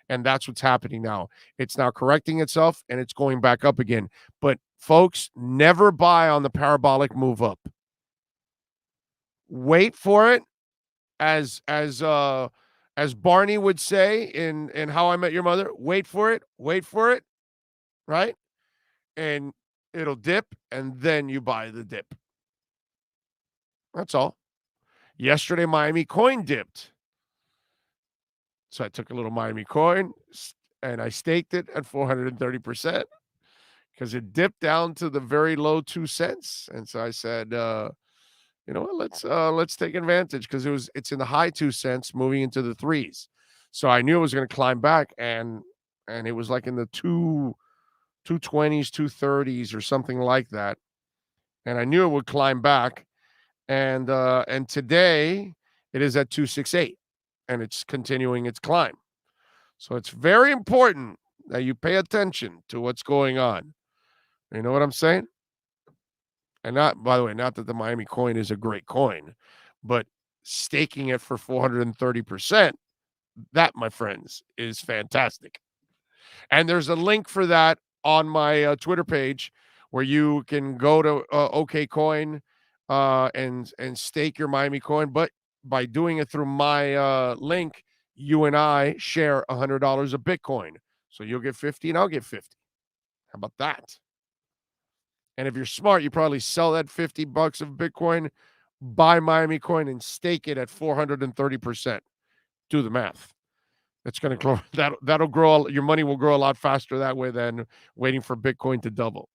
And that's what's happening now. It's now correcting itself, and it's going back up again. But, folks, never buy on the parabolic move up. Wait for it, as Barney would say in How I Met Your Mother. Wait for it, right? And it'll dip, and then you buy the dip. That's all. Yesterday, Miami coin dipped. So I took a little Miami coin and I staked it at 430% because it dipped down to the very low 2 cents. And so I said, you know what, let's take advantage because it's in the high 2 cents moving into the threes. So I knew it was going to climb back, and it was like in the 220s, 230s or something like that. And I knew it would climb back. And today it is at 268 and it's continuing its climb. So it's very important that you pay attention to what's going on. You know what I'm saying? And by the way, not that the Miami coin is a great coin, but staking it for 430%, that, my friends, is fantastic. And there's a link for that on my Twitter page where you can go to OKCoin and stake your Miami coin. But by doing it through my link, you and I share $100 of Bitcoin. So you'll get 50 and I'll get 50. How about that? And if you're smart, you probably sell that $50 of Bitcoin, buy Miami coin, and stake it at 430%. Do the math. It's going to grow. That'll grow. Your money will grow a lot faster that way than waiting for Bitcoin to double.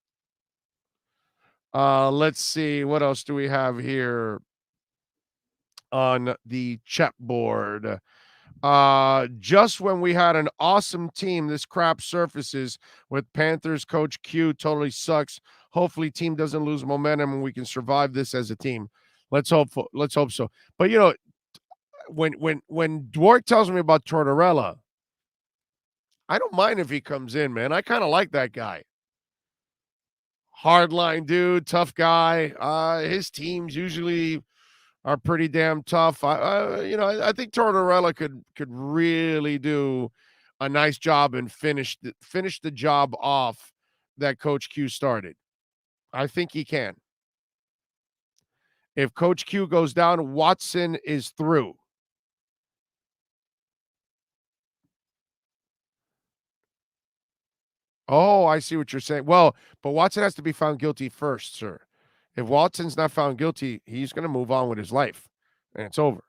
Let's see. What else do we have here on the chat board? Just when we had an awesome team, this crap surfaces with Panthers coach Q totally sucks. Hopefully team doesn't lose momentum and we can survive this as a team. Let's hope so. But you know, when Dwork tells me about Tortorella, I don't mind if he comes in, man. I kind of like that guy. Hardline dude, tough guy. His teams usually are pretty damn tough. I think Tortorella could really do a nice job and finish the job off that Coach Q started. I think he can. If Coach Q goes down, Watson is through. Oh, I see what you're saying. Well, but Watson has to be found guilty first, sir. If Watson's not found guilty, he's going to move on with his life, and it's over.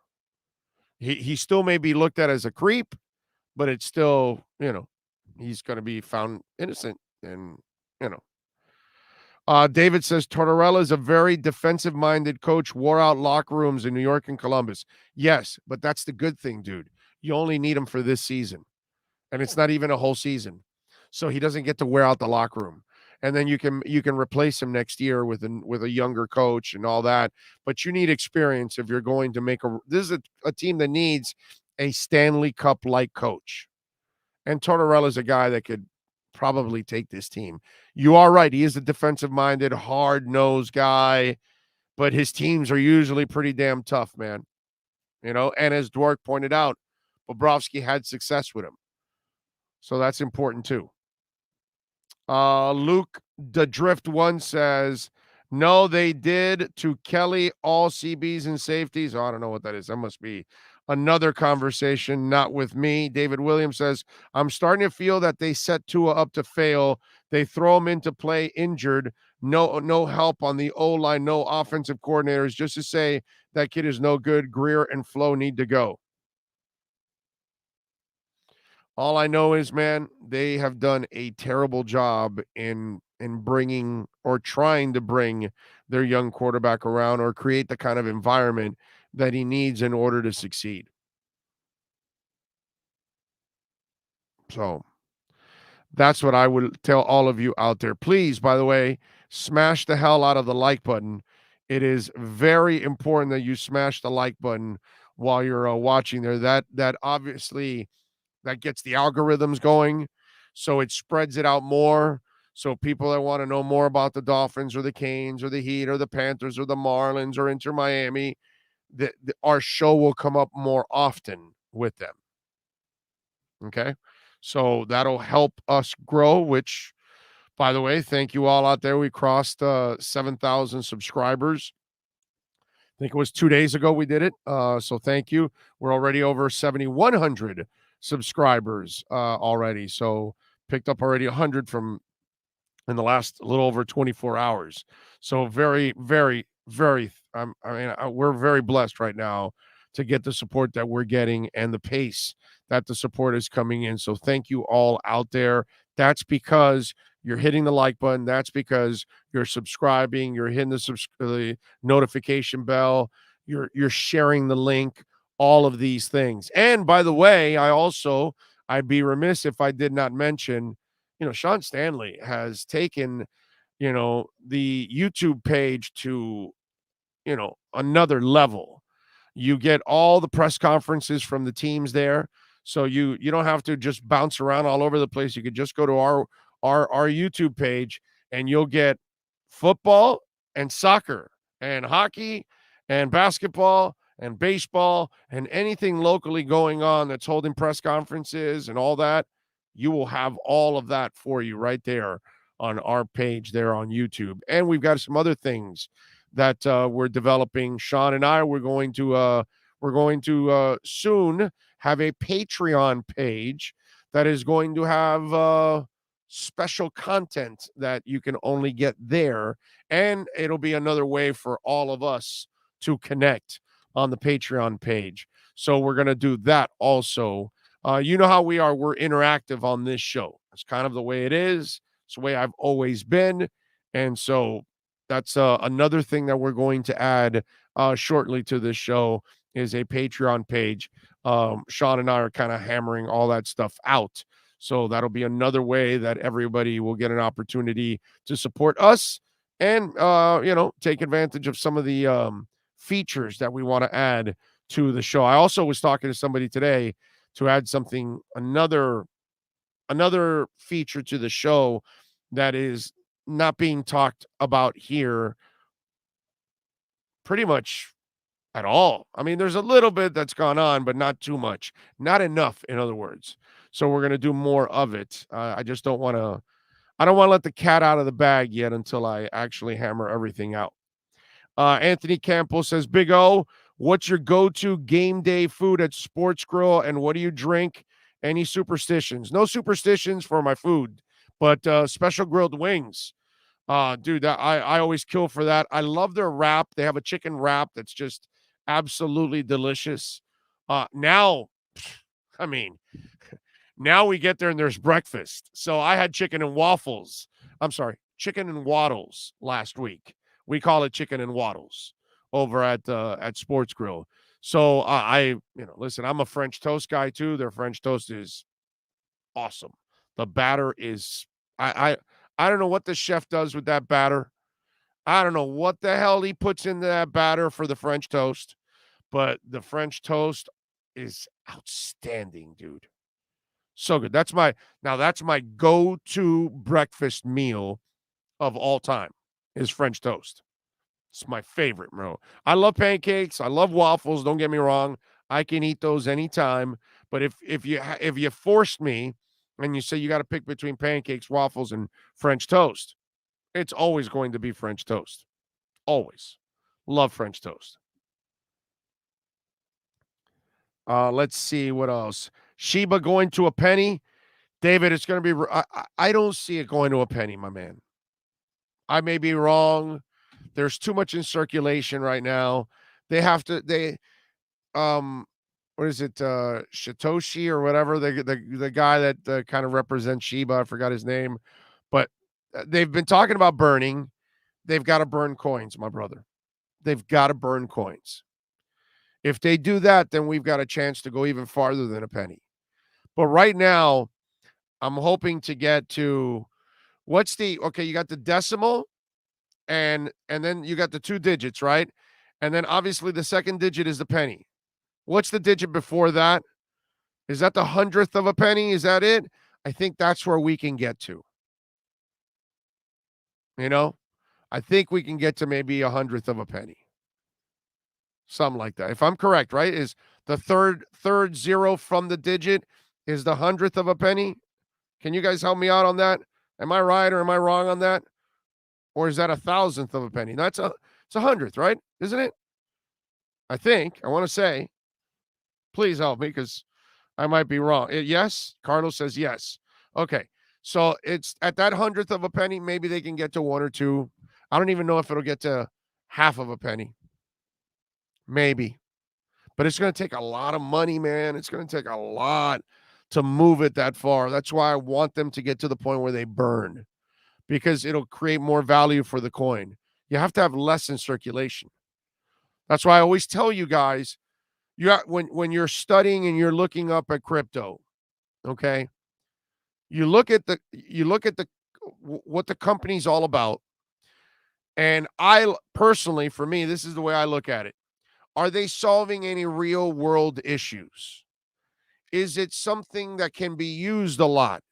He still may be looked at as a creep, but it's still, he's going to be found innocent, and, David says Tortorella is a very defensive-minded coach, wore out locker rooms in New York and Columbus. Yes, but that's the good thing, dude. You only need him for this season, and it's not even a whole season. So he doesn't get to wear out the locker room. And then you can replace him next year with a younger coach and all that. But you need experience if you're going to make this is a team that needs a Stanley Cup-like coach. And Tortorella is a guy that could probably take this team. You are right. He is a defensive-minded, hard-nosed guy, but his teams are usually pretty damn tough, man. And as Dwork pointed out, Bobrovsky had success with him. So that's important too. Luke the Drift One says, no, they did to Kelly all CBs and safeties. Oh, I don't know what that is. That must be another conversation, not with me. David Williams says, I'm starting to feel that they set Tua up to fail. They throw him into play injured. No help on the O-line, no offensive coordinators. Just to say that kid is no good. Greer and Flo need to go. All I know is, man, they have done a terrible job in bringing or trying to bring their young quarterback around or create the kind of environment that he needs in order to succeed. So that's what I would tell all of you out there. Please, by the way, smash the hell out of the like button. It is very important that you smash the like button while you're watching there. That obviously... that gets the algorithms going, so it spreads it out more. So people that want to know more about the Dolphins or the Canes or the Heat or the Panthers or the Marlins or Inter Miami, our show will come up more often with them. Okay? So that'll help us grow, which, by the way, thank you all out there. We crossed 7,000 subscribers. think it was 2 days ago we did it. So thank you. We're already over 7,100 subscribers already. So picked up already 100 from in the last little over 24 hours. So very, very, very, we're very blessed right now to get the support that we're getting and the pace that the support is coming in. So thank you all out there. That's because you're hitting the like button. That's because you're subscribing. You're hitting the notification bell. You're sharing the link. All of these things. And by the way, I'd be remiss if I did not mention, Sean Stanley has taken, the YouTube page to, another level. You get all the press conferences from the teams there. So you don't have to just bounce around all over the place. You could just go to our YouTube page and you'll get football and soccer and hockey and basketball and baseball and anything locally going on that's holding press conferences and all that. You will have all of that for you right there on our page there on YouTube. And we've got some other things that we're developing. Sean and I, we're going to soon have a Patreon page that is going to have special content that you can only get there. And it'll be another way for all of us to connect on the Patreon page. So we're going to do that also. You know how we are. We're interactive on this show. It's kind of the way it is. It's the way I've always been. And so that's another thing that we're going to add shortly to this show is a Patreon page. Sean and I are kind of hammering all that stuff out. So that'll be another way that everybody will get an opportunity to support us and, take advantage of some of the features that we want to add to the show. I also was talking to somebody today to add something, another feature to the show that is not being talked about here pretty much at all. I mean, there's a little bit that's gone on, but not too much. Not enough, in other words. So we're going to do more of it. I don't want to let the cat out of the bag yet until I actually hammer everything out. Anthony Campbell says, Big O, what's your go-to game day food at Sports Grill, and what do you drink? Any superstitions? No superstitions for my food, but special grilled wings. Dude, I always kill for that. I love their wrap. They have a chicken wrap that's just absolutely delicious. Now we get there and there's breakfast. So I had chicken and waddles last week. We call it chicken and waddles over at Sports Grill. So listen, I'm a French toast guy too. Their French toast is awesome. The batter is, I don't know what the chef does with that batter. I don't know what the hell he puts into that batter for the French toast, but the French toast is outstanding, dude. So good. That's my go-to breakfast meal of all time is French toast. It's my favorite, bro. I love pancakes. I love waffles. Don't get me wrong. I can eat those anytime. But if you forced me and you say you got to pick between pancakes, waffles, and French toast, it's always going to be French toast. Always. Love French toast. Let's see what else. Sheba going to a penny. David, it's going to be I don't see it going to a penny, my man. I may be wrong. There's too much in circulation right now. What is it? Shitoshi or whatever, the guy that kind of represents Shiba. I forgot his name, but they've been talking about burning. They've got to burn coins, my brother. They've got to burn coins. If they do that, then we've got a chance to go even farther than a penny. But right now, I'm hoping to get to you got the decimal and then you got the 2 digits, right? And then obviously the second digit is the penny. What's the digit before that? Is that the 100th of a penny? Is that it? I think that's where we can get to. I think we can get to maybe 100th of a penny. Something like that. If I'm correct, right? Is the third zero from the digit is the 100th of a penny? Can you guys help me out on that? Am I right or am I wrong on that? Or is that 1,000th of a penny? It's a 100th, right? Isn't it? I think. I want to say. Please help me because I might be wrong. Yes? Carlos says yes. Okay. So it's at that hundredth of a penny, maybe they can get to 1 or 2. I don't even know if it'll get to half of a penny. Maybe. But it's going to take a lot of money, man. It's going to take a lot to move it that far. That's why I want them to get to the point where they burn, because it'll create more value for the coin. You have to have less in circulation. That's why I always tell you guys, when you're studying and you're looking up at crypto, okay? You look at what the company's all about. And I personally, for me, this is the way I look at it. Are they solving any real world issues? Is it something that can be used a lot?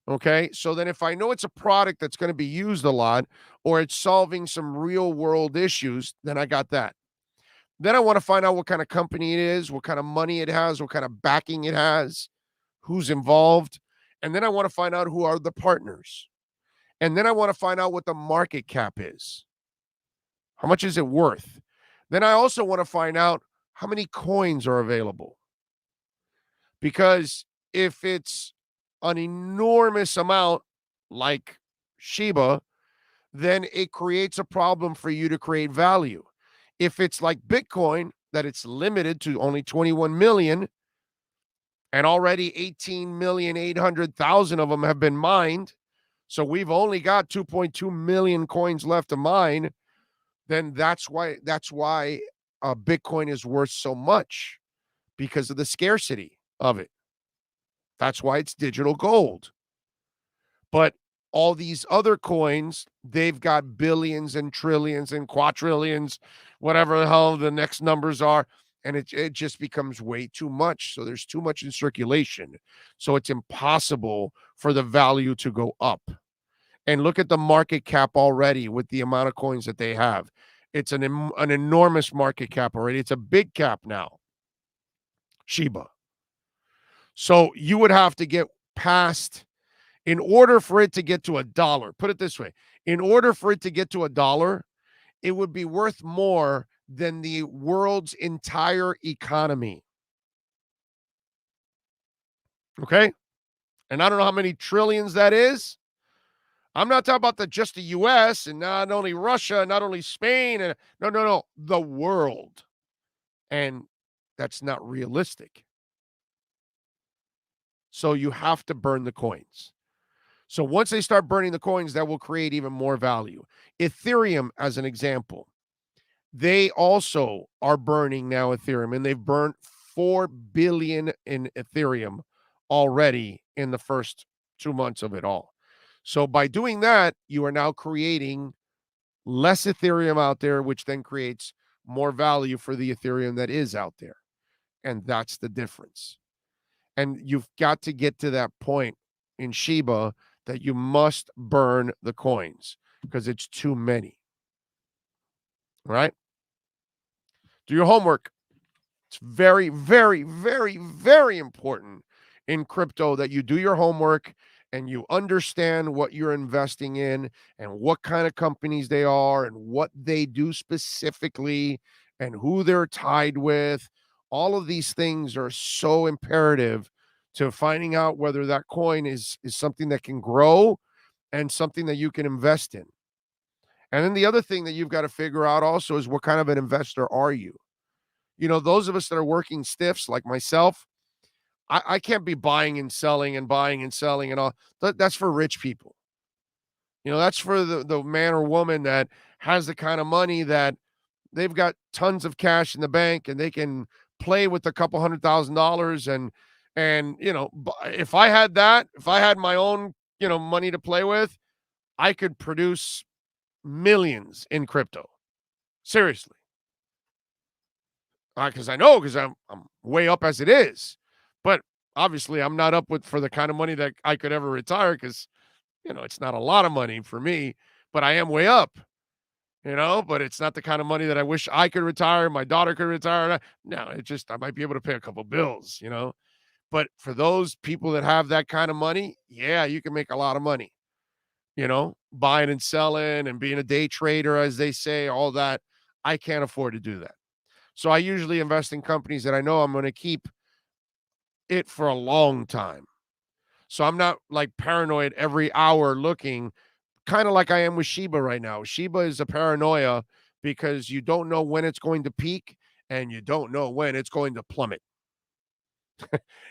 Okay. So then if I know it's a product that's going to be used a lot, or it's solving some real world issues, then I got that. Then I want to find out what kind of company it is, what kind of money it has, what kind of backing it has, who's involved. And then I want to find out who are the partners. And then I want to find out what the market cap is. How much is it worth? Then I also want to find out how many coins are available. Because if it's an enormous amount like Shiba, then it creates a problem for you to create value. If it's like Bitcoin, that it's limited to only 21 million, and already 18,800,000 of them have been mined, so we've only got 2.2 million coins left to mine, then that's why Bitcoin is worth so much, because of the scarcity of it. That's why it's digital gold. But all these other coins, they've got billions and trillions and quadrillions, whatever the hell the next numbers are, and it just becomes way too much. So there's too much in circulation. So it's impossible for the value to go up. And look at the market cap already with the amount of coins that they have. It's an enormous market cap already. It's a big cap now, Shiba. So you would have to get past, in order for it to get to $1, put it this way, in order for it to get to $1, it would be worth more than the world's entire economy. Okay? And I don't know how many trillions that is. I'm not talking about just the U.S. and not only Russia, not only Spain. And no, the world. And that's not realistic. So you have to burn the coins. So once they start burning the coins, that will create even more value. Ethereum, as an example, they also are burning now Ethereum, and they've burned 4 billion in Ethereum already in the first 2 months of it all. So by doing that, you are now creating less Ethereum out there, which then creates more value for the Ethereum that is out there. And that's the difference. And you've got to get to that point in Shiba that you must burn the coins because it's too many. All right? Do your homework. It's very, very, very, very important in crypto that you do your homework and you understand what you're investing in and what kind of companies they are and what they do specifically and who they're tied with. All of these things are so imperative to finding out whether that coin is something that can grow and something that you can invest in. And then the other thing that you've got to figure out also is what kind of an investor are you? You know, those of us that are working stiffs like myself, I can't be buying and selling and all. That's for rich people. You know, that's for the man or woman that has the kind of money that they've got tons of cash in the bank and they can play with a couple $100,000. And, you know, if I had that, if I had my own, you know, money to play with, I could produce millions in crypto. Seriously. Because I'm way up as it is. But obviously I'm not up for the kind of money that I could ever retire because, you know, it's not a lot of money for me, but I am way up, you know, but it's not the kind of money that I wish I could retire. My daughter could retire. No, I might be able to pay a couple bills, you know, but for those people that have that kind of money, yeah, you can make a lot of money, you know, buying and selling and being a day trader, as they say, all that. I can't afford to do that. So I usually invest in companies that I know I'm going to keep it for a long time. So I'm not like paranoid every hour looking, kind of like I am with Shiba right now. Shiba is a paranoia because you don't know when it's going to peak and you don't know when it's going to plummet.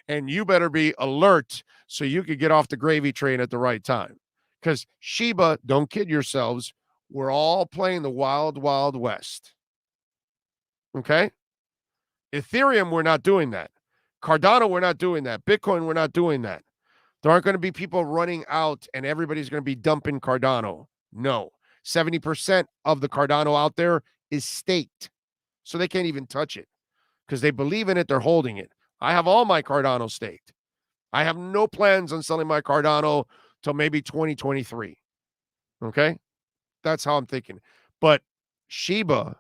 And you better be alert so you could get off the gravy train at the right time. Because Shiba, don't kid yourselves, we're all playing the wild, wild west. Okay? Ethereum, we're not doing that. Cardano, we're not doing that. Bitcoin, we're not doing that. There aren't going to be people running out and everybody's going to be dumping Cardano. No. 70% of the Cardano out there is staked. So they can't even touch it because they believe in it. They're holding it. I have all my Cardano staked. I have no plans on selling my Cardano till maybe 2023. Okay? That's how I'm thinking. But Shiba,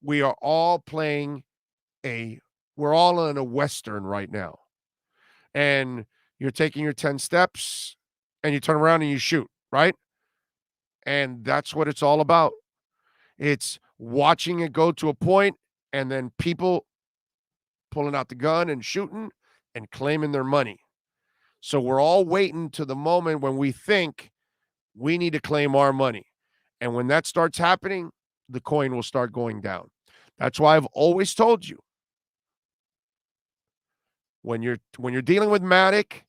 we are all playing we're all in a Western right now. And you're taking your 10 steps and you turn around and you shoot, right? And that's what it's all about. It's watching it go to a point and then people pulling out the gun and shooting and claiming their money. So we're all waiting to the moment when we think we need to claim our money. And when that starts happening, the coin will start going down. That's why I've always told you, when you're dealing with Matic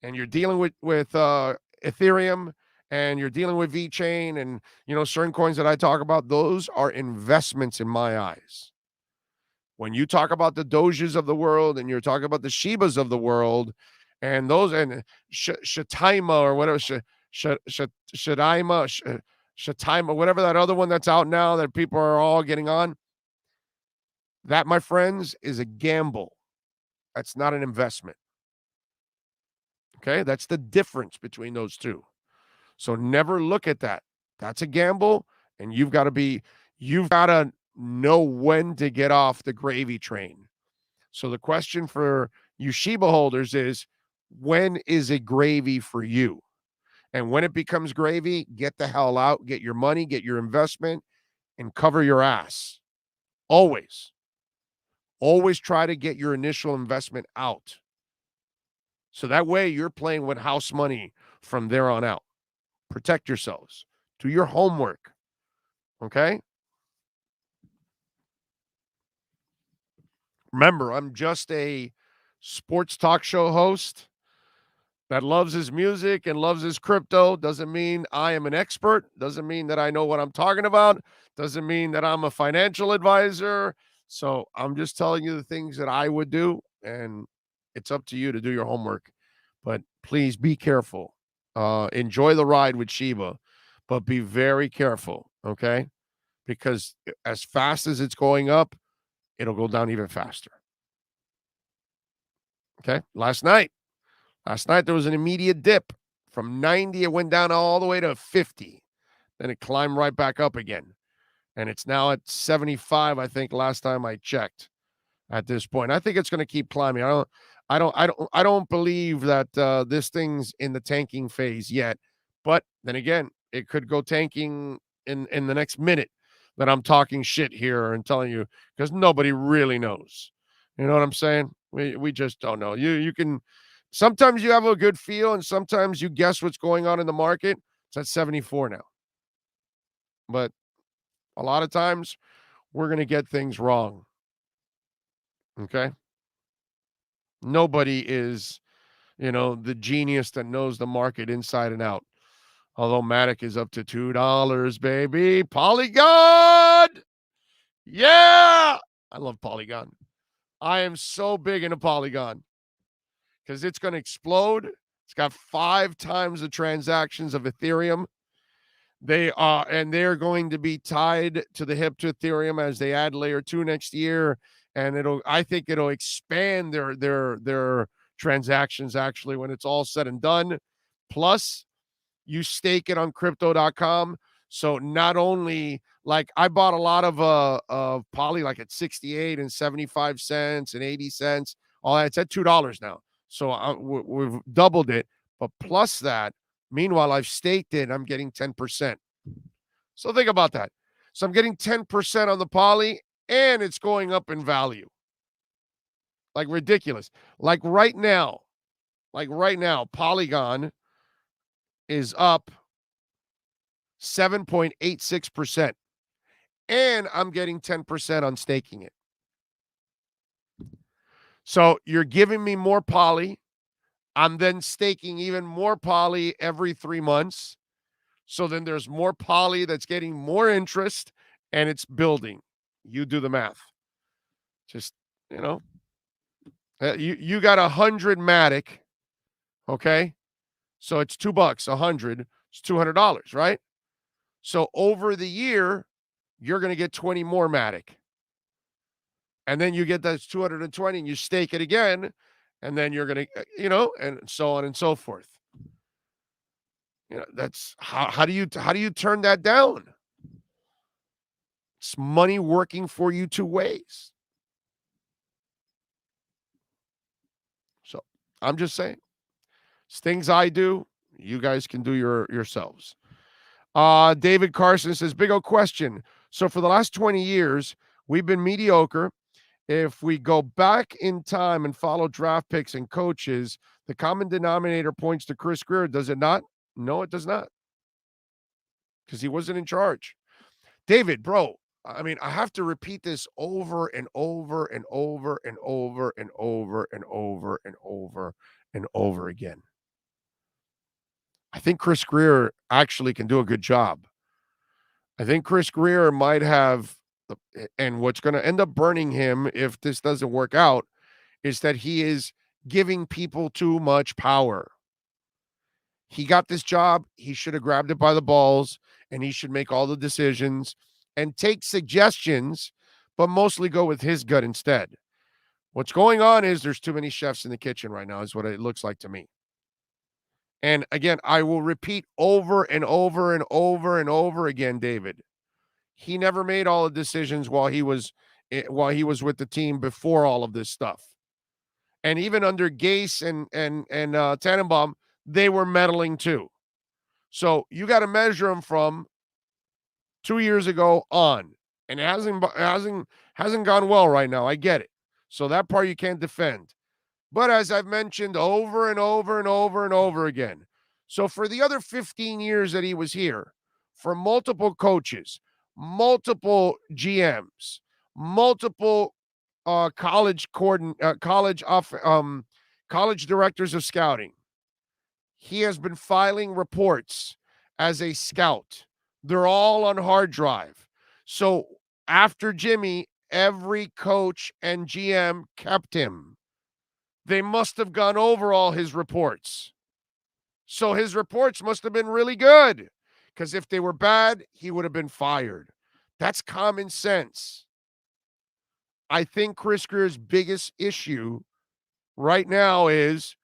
and you're dealing with Ethereum and you're dealing with VeChain and certain coins that I talk about, those are investments in my eyes. When you talk about the Doges of the world and you're talking about the Shibas of the world and those and Shataima or whatever, Shataima, whatever that other one that's out now that people are all getting on, that, my friends, is a gamble. That's not an investment. Okay, that's the difference between those two. So never look at that. That's a gamble, and you've got to know when to get off the gravy train. So the question for you Shiba holders is, when is it gravy for you? And when it becomes gravy, get the hell out, get your money, get your investment, and cover your ass. Always. Always try to get your initial investment out. So that way you're playing with house money from there on out. Protect yourselves. Do your homework. Okay? Remember, I'm just a sports talk show host that loves his music and loves his crypto. Doesn't mean I am an expert. Doesn't mean that I know what I'm talking about. Doesn't mean that I'm a financial advisor. So I'm just telling you the things that I would do, and it's up to you to do your homework. But please be careful. Enjoy the ride with Shiba, but be very careful, okay? Because as fast as it's going up, it'll go down even faster. Okay? Last night there was an immediate dip. From 90, it went down all the way to 50. Then it climbed right back up again. And it's now at 75, I think, last time I checked at this point. I think it's going to keep climbing. I don't believe that this thing's in the tanking phase yet. But then again, it could go tanking in the next minute that I'm talking shit here and telling you, because nobody really knows. You know what I'm saying? We just don't know. You can sometimes you have a good feel and sometimes you guess what's going on in the market. It's at 74 now. But a lot of times we're going to get things wrong. Okay? Nobody is, the genius that knows the market inside and out. Although Matic is up to $2, baby. Polygon! Yeah! I love Polygon. I am so big into Polygon because it's going to explode. It's got 5 times the transactions of Ethereum. They're going to be tied to the hip to Ethereum as they add layer 2 next year. And I think it'll expand their transactions actually when it's all said and done. Plus, you stake it on crypto.com. So not only, like, I bought a lot of Poly like at 68 and 75 cents and 80 cents. All that, it's at $2 now. So we've doubled it. But plus that, meanwhile, I've staked it. I'm getting 10%. So think about that. So I'm getting 10% on the poly, and it's going up in value. Like ridiculous. Like right now, Polygon is up 7.86%. And I'm getting 10% on staking it. So you're giving me more poly. I'm then staking even more poly every 3 months. So then there's more poly that's getting more interest, and it's building. You do the math. Just, you got 100 Matic, okay? So it's $2, 100, it's $200, right? So over the year, you're going to get 20 more Matic. And then you get those 220 and you stake it again. And then you're going to, and so on and so forth. That's how do you turn that down? It's money working for you two ways. So I'm just saying, it's things I do. You guys can do yourselves. David Carson says, big old question. So for the last 20 years, we've been mediocre. If we go back in time and follow draft picks and coaches, the common denominator points to Chris Grier, does it not? No, it does not. Because he wasn't in charge. David, bro, I mean, I have to repeat this over and over and over and over and over and over and over and over again. I think Chris Grier actually can do a good job. I think Chris Grier might have, and what's going to end up burning him if this doesn't work out, is that he is giving people too much power. He got this job. He should have grabbed it by the balls, and he should make all the decisions and take suggestions, but mostly go with his gut instead. What's going on is there's too many chefs in the kitchen right now, is what it looks like to me. And again, I will repeat over and over and over and over again, David. He never made all the decisions while he was with the team before all of this stuff. And even under Gase and Tannenbaum, they were meddling too. So you got to measure them from 2 years ago on. And it hasn't gone well right now. I get it. So that part you can't defend. But as I've mentioned over and over and over and over again, so for the other 15 years that he was here, for multiple coaches, multiple GMs, multiple college directors of scouting, he has been filing reports as a scout. They're all on hard drive. So after Jimmy, every coach and GM kept him. They must have gone over all his reports. So his reports must have been really good, because if they were bad, he would have been fired. That's common sense. I think Chris Grier's biggest issue right now is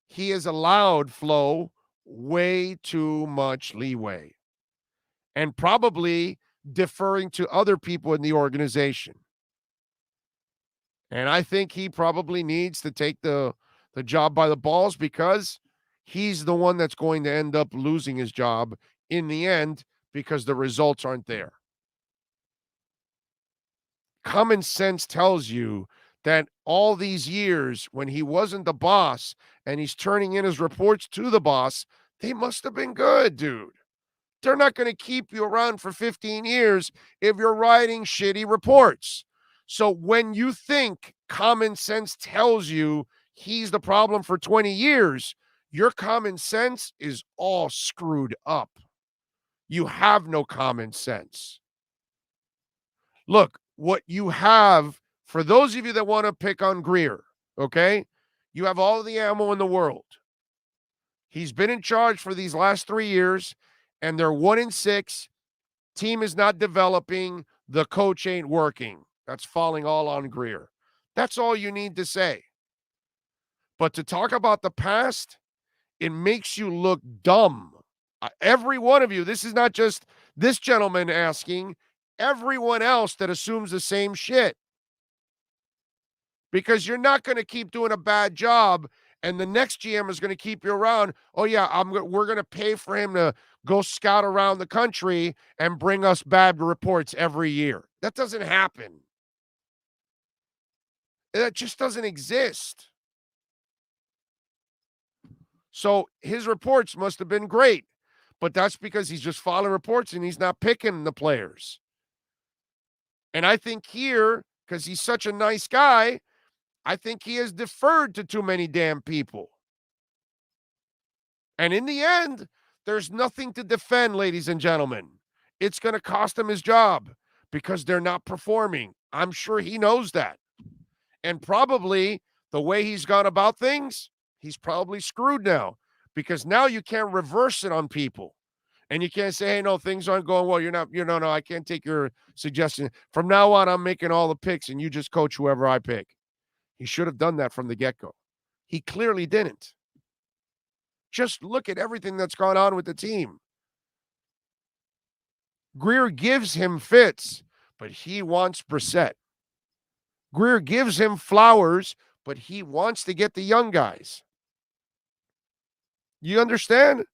he has allowed Flo way too much leeway and probably deferring to other people in the organization. And I think he probably needs to take the job by the balls, because he's the one that's going to end up losing his job in the end, because the results aren't there. Common sense tells you that all these years when he wasn't the boss and he's turning in his reports to the boss, they must have been good, dude. They're not going to keep you around for 15 years if you're writing shitty reports. So when you think common sense tells you he's the problem for 20 years, your common sense is all screwed up. You have no common sense. Look, what you have, for those of you that want to pick on Grier, okay, you have all the ammo in the world. He's been in charge for these last 3 years, and they're 1-6. Team is not developing. The coach ain't working. That's falling all on Grier. That's all you need to say. But to talk about the past, it makes you look dumb. Every one of you, this is not just this gentleman asking, everyone else that assumes the same shit. Because you're not going to keep doing a bad job And the next GM is going to keep you around. Oh yeah, we're going to pay for him to go scout around the country and bring us bad reports every year. That doesn't happen. That just doesn't exist. So his reports must have been great, but that's because he's just following reports and he's not picking the players. And I think here, because he's such a nice guy, I think he has deferred to too many damn people. And in the end, there's nothing to defend, ladies and gentlemen. It's going to cost him his job because they're not performing. I'm sure he knows that. And probably the way he's gone about things, he's probably screwed now because now you can't reverse it on people. And you can't say, hey, no, things aren't going well. No, I can't take your suggestion. From now on, I'm making all the picks and you just coach whoever I pick. He should have done that from the get-go. He clearly didn't. Just look at everything that's gone on with the team. Greer gives him Fitz, but he wants Brissett. Greer gives him Flowers, but he wants to get the young guys. You understand?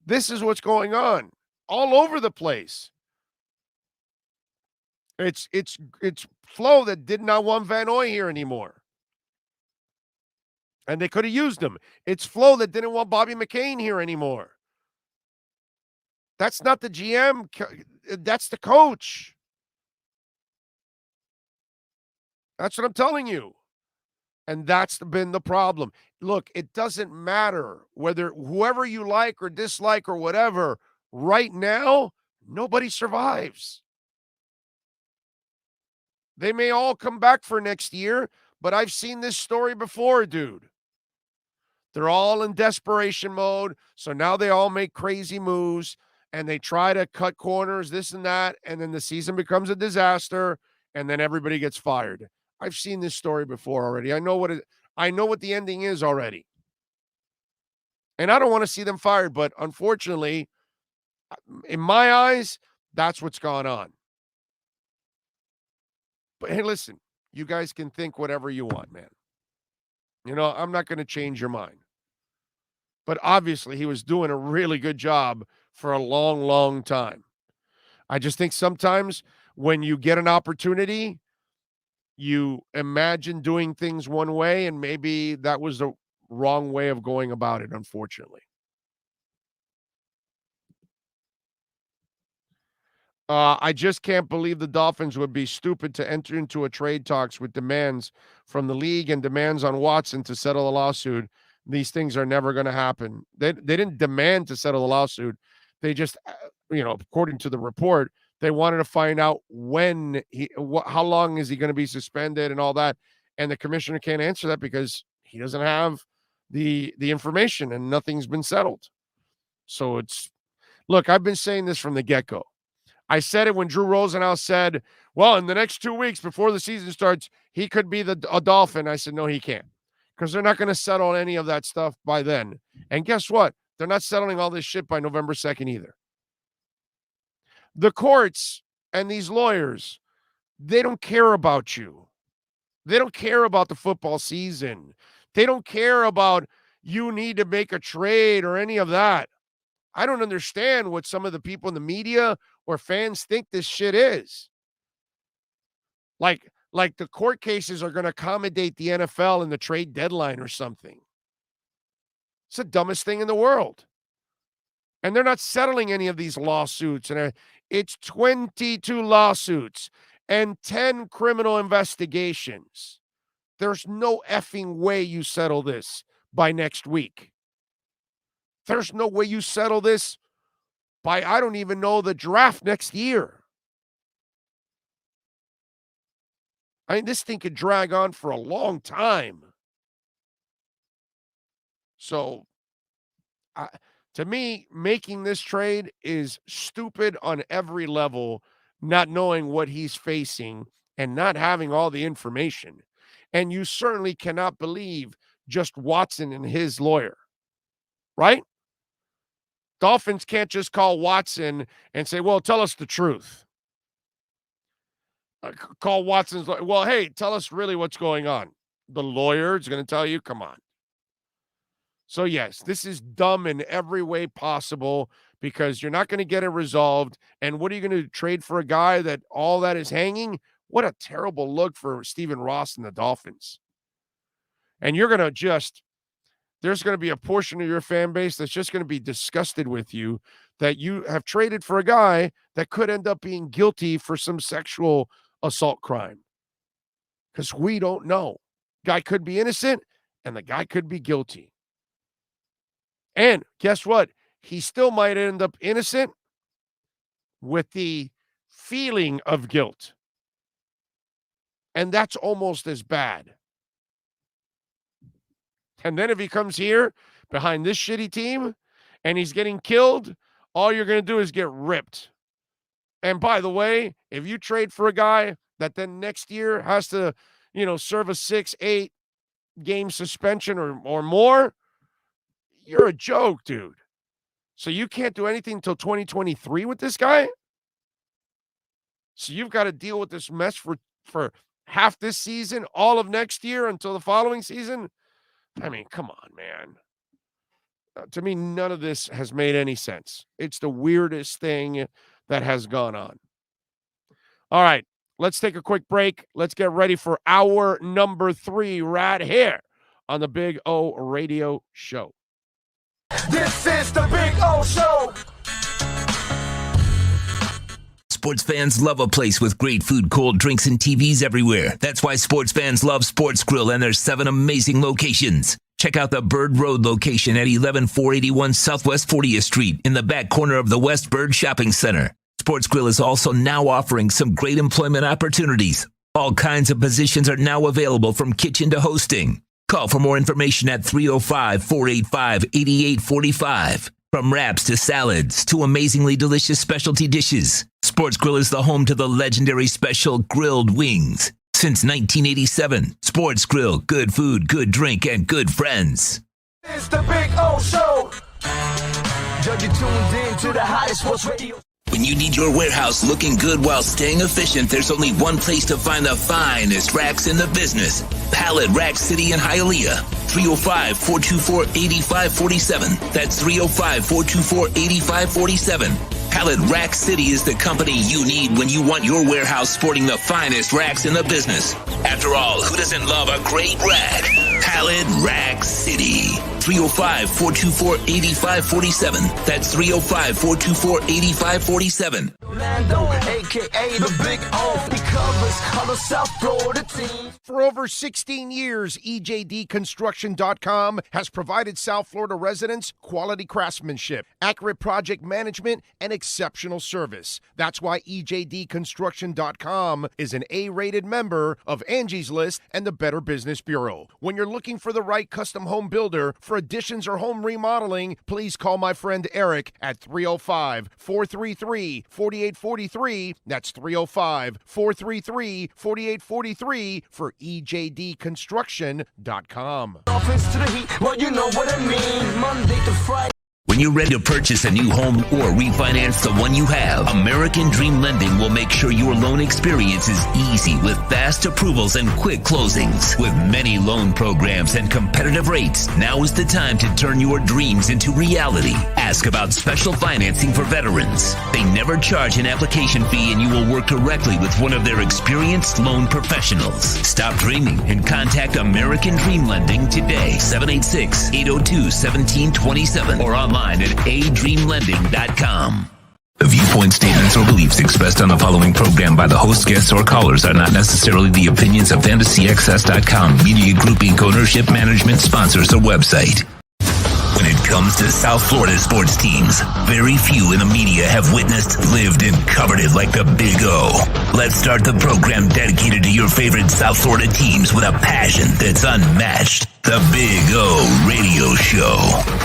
This is what's going on all over the place. It's Flo that did not want Van Noy here anymore. And they could have used him. It's Flo that didn't want Bobby McCain here anymore. That's not the GM. That's the coach. That's what I'm telling you. And that's been the problem. Look, it doesn't matter whether whoever you like or dislike or whatever, right now, nobody survives. They may all come back for next year, but I've seen this story before, dude. They're all in desperation mode, so now they all make crazy moves, and they try to cut corners, this and that, and then the season becomes a disaster, and then everybody gets fired. I've seen this story before already. I know what the ending is already. And I don't want to see them fired, but unfortunately, in my eyes, that's what's gone on. But hey, listen, you guys can think whatever you want, man. I'm not going to change your mind. But obviously, he was doing a really good job for a long, long time. I just think sometimes when you get an opportunity, you imagine doing things one way, and maybe that was the wrong way of going about it, unfortunately. I just can't believe the Dolphins would be stupid to enter into a trade talks with demands from the league and demands on Watson to settle a lawsuit. These things are never going to happen. They didn't demand to settle the lawsuit. They just, according to the report, they wanted to find out how long is he going to be suspended and all that. And the commissioner can't answer that because he doesn't have the information and nothing's been settled. So look, I've been saying this from the get-go. I said it when Drew Rosenhaus said, well, in the next 2 weeks before the season starts, he could be a Dolphin. I said, no, he can't, because they're not going to settle any of that stuff by then. And guess what? They're not settling all this shit by November 2nd either. The courts and these lawyers, they don't care about you. They don't care about the football season. They don't care about you need to make a trade or any of that. I don't understand what some of the people in the media or fans think this shit is. Like the court cases are going to accommodate the NFL in the trade deadline or something. It's the dumbest thing in the world. And they're not settling any of these lawsuits. And it's 22 lawsuits and 10 criminal investigations. There's no effing way you settle this by next week. There's no way you settle this by, I don't even know, the draft next year. I mean, this thing could drag on for a long time. So, to me, making this trade is stupid on every level, not knowing what he's facing and not having all the information. And you certainly cannot believe just Watson and his lawyer, right? Dolphins can't just call Watson and say, well, tell us the truth. Call Watson's, well, hey, tell us really what's going on. The lawyer is going to tell you, come on. So, yes, this is dumb in every way possible because you're not going to get it resolved. And what are you going to trade for a guy that all that is hanging? What a terrible look for Stephen Ross and the Dolphins. And you're going to just, there's going to be a portion of your fan base that's just going to be disgusted with you that you have traded for a guy that could end up being guilty for some sexual assault crime. Because we don't know. Guy could be innocent and the guy could be guilty. And guess what? He still might end up innocent with the feeling of guilt. And that's almost as bad. And then if he comes here behind this shitty team and he's getting killed, all you're going to do is get ripped. And by the way, if you trade for a guy that then next year has to, serve a 6-8 game suspension or more, you're a joke, dude. So you can't do anything until 2023 with this guy? So you've got to deal with this mess for half this season, all of next year until the following season? I mean, come on, man. To me, none of this has made any sense. It's the weirdest thing that has gone on. All right, let's take a quick break. Let's get ready for hour number 3 right here on the Big O Radio Show. This is the Big O Show. Sports fans love a place with great food, cold drinks, and TVs everywhere. That's why sports fans love Sports Grill and their 7 amazing locations. Check out the Bird Road location at 11481 Southwest 40th Street in the back corner of the West Bird Shopping Center. Sports Grill is also now offering some great employment opportunities. All kinds of positions are now available from kitchen to hosting. Call for more information at 305-485-8845. From wraps to salads to amazingly delicious specialty dishes, Sports Grill is the home to the legendary special grilled wings. Since 1987, Sports Grill, good food, good drink, and good friends. It's the Big O Show. Judge, you tuned in to the hottest sports radio. When you need your warehouse looking good while staying efficient, there's only one place to find the finest racks in the business. Pallet Rack City in Hialeah. 305-424-8547. That's 305-424-8547. Pallet Rack City is the company you need when you want your warehouse sporting the finest racks in the business. After all, who doesn't love a great rack? Pallet Rack City. 305-424-8547. That's 305-424-8547. Orlando, a.k.a. the Big O. He covers all the South Florida teams. For over 16 years, EJDconstruction.com has provided South Florida residents quality craftsmanship, accurate project management, and exceptional service. That's why EJDconstruction.com is an A-rated member of Angie's List and the Better Business Bureau. When you're looking for the right custom home builder for additions or home remodeling, please call my friend Eric at 305-433-4843. That's 305-433-4843 for EJDconstruction.com. Dolphins to the Heat, well, you know what I mean. Monday to Friday. When you're ready to purchase a new home or refinance the one you have, American Dream Lending will make sure your loan experience is easy with fast approvals and quick closings. With many loan programs and competitive rates, now is the time to turn your dreams into reality. Ask about special financing for veterans. They never charge an application fee and you will work directly with one of their experienced loan professionals. Stop dreaming and contact American Dream Lending today. 786-802-1727 or online at adreamlending.com. The viewpoint statements or beliefs expressed on the following program by the host, guests, or callers are not necessarily the opinions of FantasyXS.com, Media Group Inc. ownership, management, sponsors, or website. When it comes to South Florida sports teams, very few in the media have witnessed, lived, and covered it like the Big O. Let's start the program dedicated to your favorite South Florida teams with a passion that's unmatched. The Big O Radio Show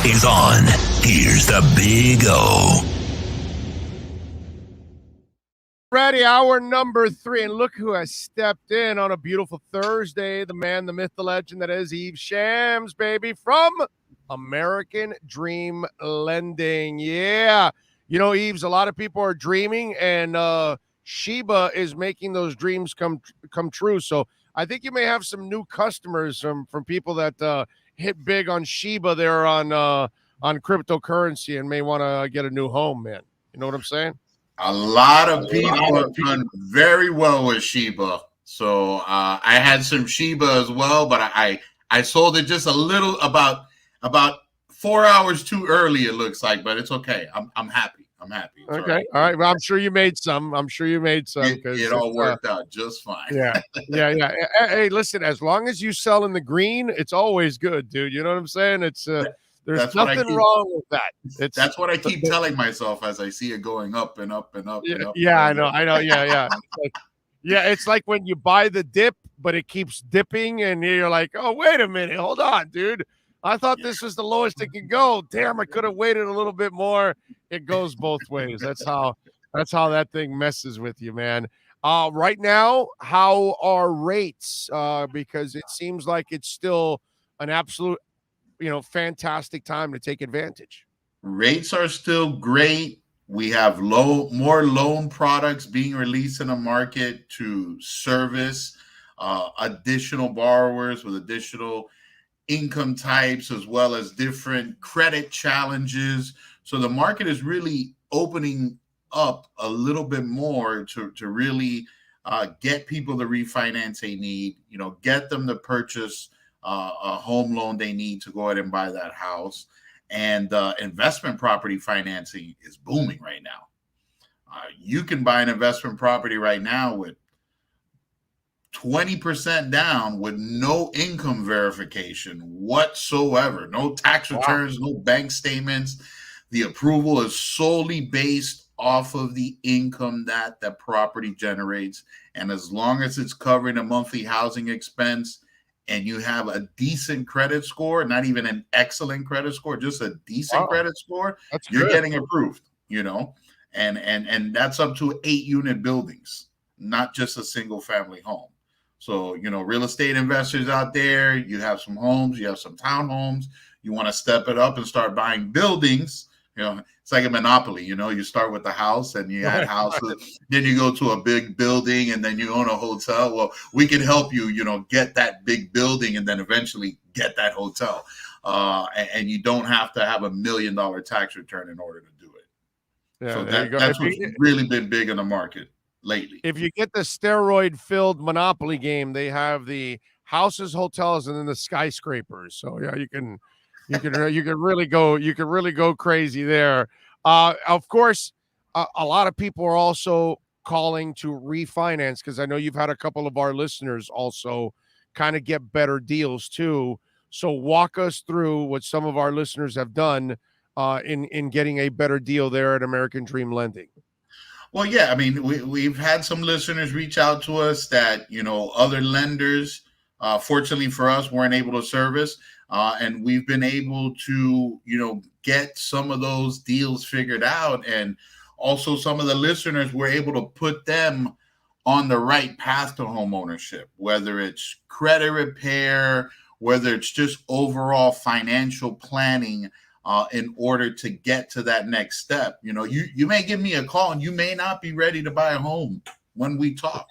is on. Here's the Big O. Ready, hour number 3, and look who has stepped in on a beautiful Thursday. The man, the myth, the legend that is Eve Shams, baby, from American Dream Lending. Yeah. You know, Eves, a lot of people are dreaming, and Sheba is making those dreams come true. So I think you may have some new customers from people that hit big on Shiba there on cryptocurrency and may want to get a new home, man. You know what I'm saying? A lot of people have done very well with Shiba. So I had some Shiba as well, but I sold it just a little about 4 hours too early. It looks like, but it's okay. I'm happy. I'm happy. It's Okay. All right. Well, I'm sure you made some. It all worked out just fine. Yeah. Hey, listen, as long as you sell in the green, it's always good, dude. You know what I'm saying? It's there's nothing wrong with that. That's what I keep telling myself as I see it going up and up and up. Yeah, and up. Yeah, I know. Yeah. It's like when you buy the dip, but it keeps dipping, and you're like, oh, wait a minute, hold on, dude. I thought this was the lowest it could go. Damn, I could have waited a little bit more. It goes both ways. That's how that thing messes with you, man. Right now, how are rates? Because it seems like it's still an absolute, fantastic time to take advantage. Rates are still great. We have more loan products being released in the market to service additional borrowers with additional income types, as well as different credit challenges. So the market is really opening up a little bit more to really get people the refinance they need, get them to purchase a home loan they need to go ahead and buy that house. And investment property financing is booming right now. You can buy an investment property right now with 20% down with no income verification whatsoever, no tax returns, no bank statements. The approval is solely based off of the income that the property generates. And as long as it's covering a monthly housing expense and you have a decent credit score, not even an excellent credit score, just a decent credit score, you're getting approved, and that's up to 8-unit buildings, not just a single family home. So, real estate investors out there, you have some homes, you have some townhomes, you want to step it up and start buying buildings. It's like a monopoly, you start with the house and you add houses, then you go to a big building and then you own a hotel. Well, we can help you, get that big building and then eventually get that hotel. And you don't have to have $1 million tax return in order to do it. Yeah, so that's what's really been big in the market lately. If you get the steroid-filled Monopoly game, they have the houses, hotels, and then the skyscrapers. So yeah, you can really go crazy there. Of course, a lot of people are also calling to refinance, because I know you've had a couple of our listeners also kind of get better deals too. So walk us through what some of our listeners have done in getting a better deal there at American Dream Lending. Well, yeah, I mean, we've had some listeners reach out to us that, other lenders, fortunately for us, weren't able to service. And we've been able to, get some of those deals figured out. And also some of the listeners were able to put them on the right path to home ownership, whether it's credit repair, whether it's just overall financial planning in order to get to that next step. You may give me a call and you may not be ready to buy a home when we talk.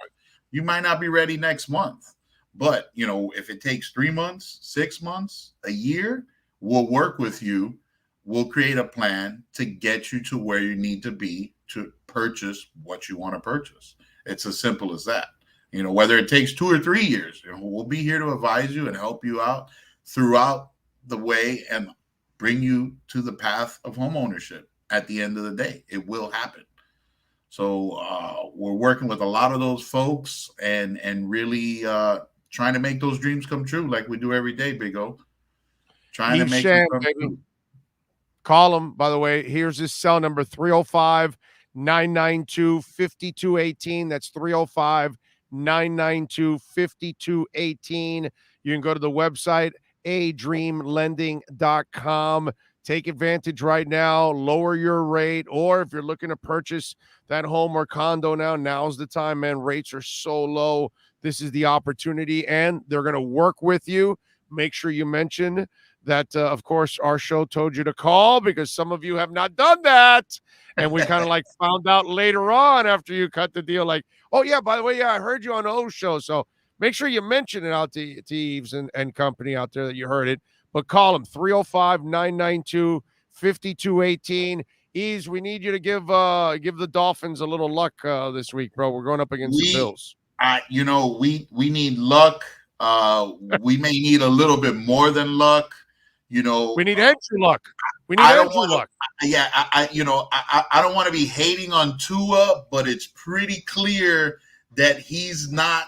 You might not be ready next month. But, if it takes 3 months, 6 months, a year, we'll work with you. We'll create a plan to get you to where you need to be to purchase what you want to purchase. It's as simple as that. Whether it takes 2 or 3 years, we'll be here to advise you and help you out throughout the way and bring you to the path of home ownership. At the end of the day, it will happen. So we're working with a lot of those folks and really trying to make those dreams come true, like we do every day, Big O. Trying to make them come true. Call him, by the way. Here's his cell number, 305-992-5218. That's 305-992-5218. You can go to the website, adreamlending.com. Take advantage right now, lower your rate, or if you're looking to purchase that home or condo now's the time, man. Rates are so low. This is the opportunity, and they're going to work with you. Make sure you mention that, of course, our show told you to call, because some of you have not done that. And we kind of found out later on after you cut the deal, oh, yeah, by the way, I heard you on O's show. So make sure you mention it out to Eves and company out there that you heard it. but call him 305-992-5218. Ease, we need you to give the Dolphins a little luck this week, bro. We're going up against the Bills. We need luck. We may need a little bit more than luck. We need Andrew luck. We need Andrew luck. Yeah, I don't want to be hating on Tua, but it's pretty clear that he's not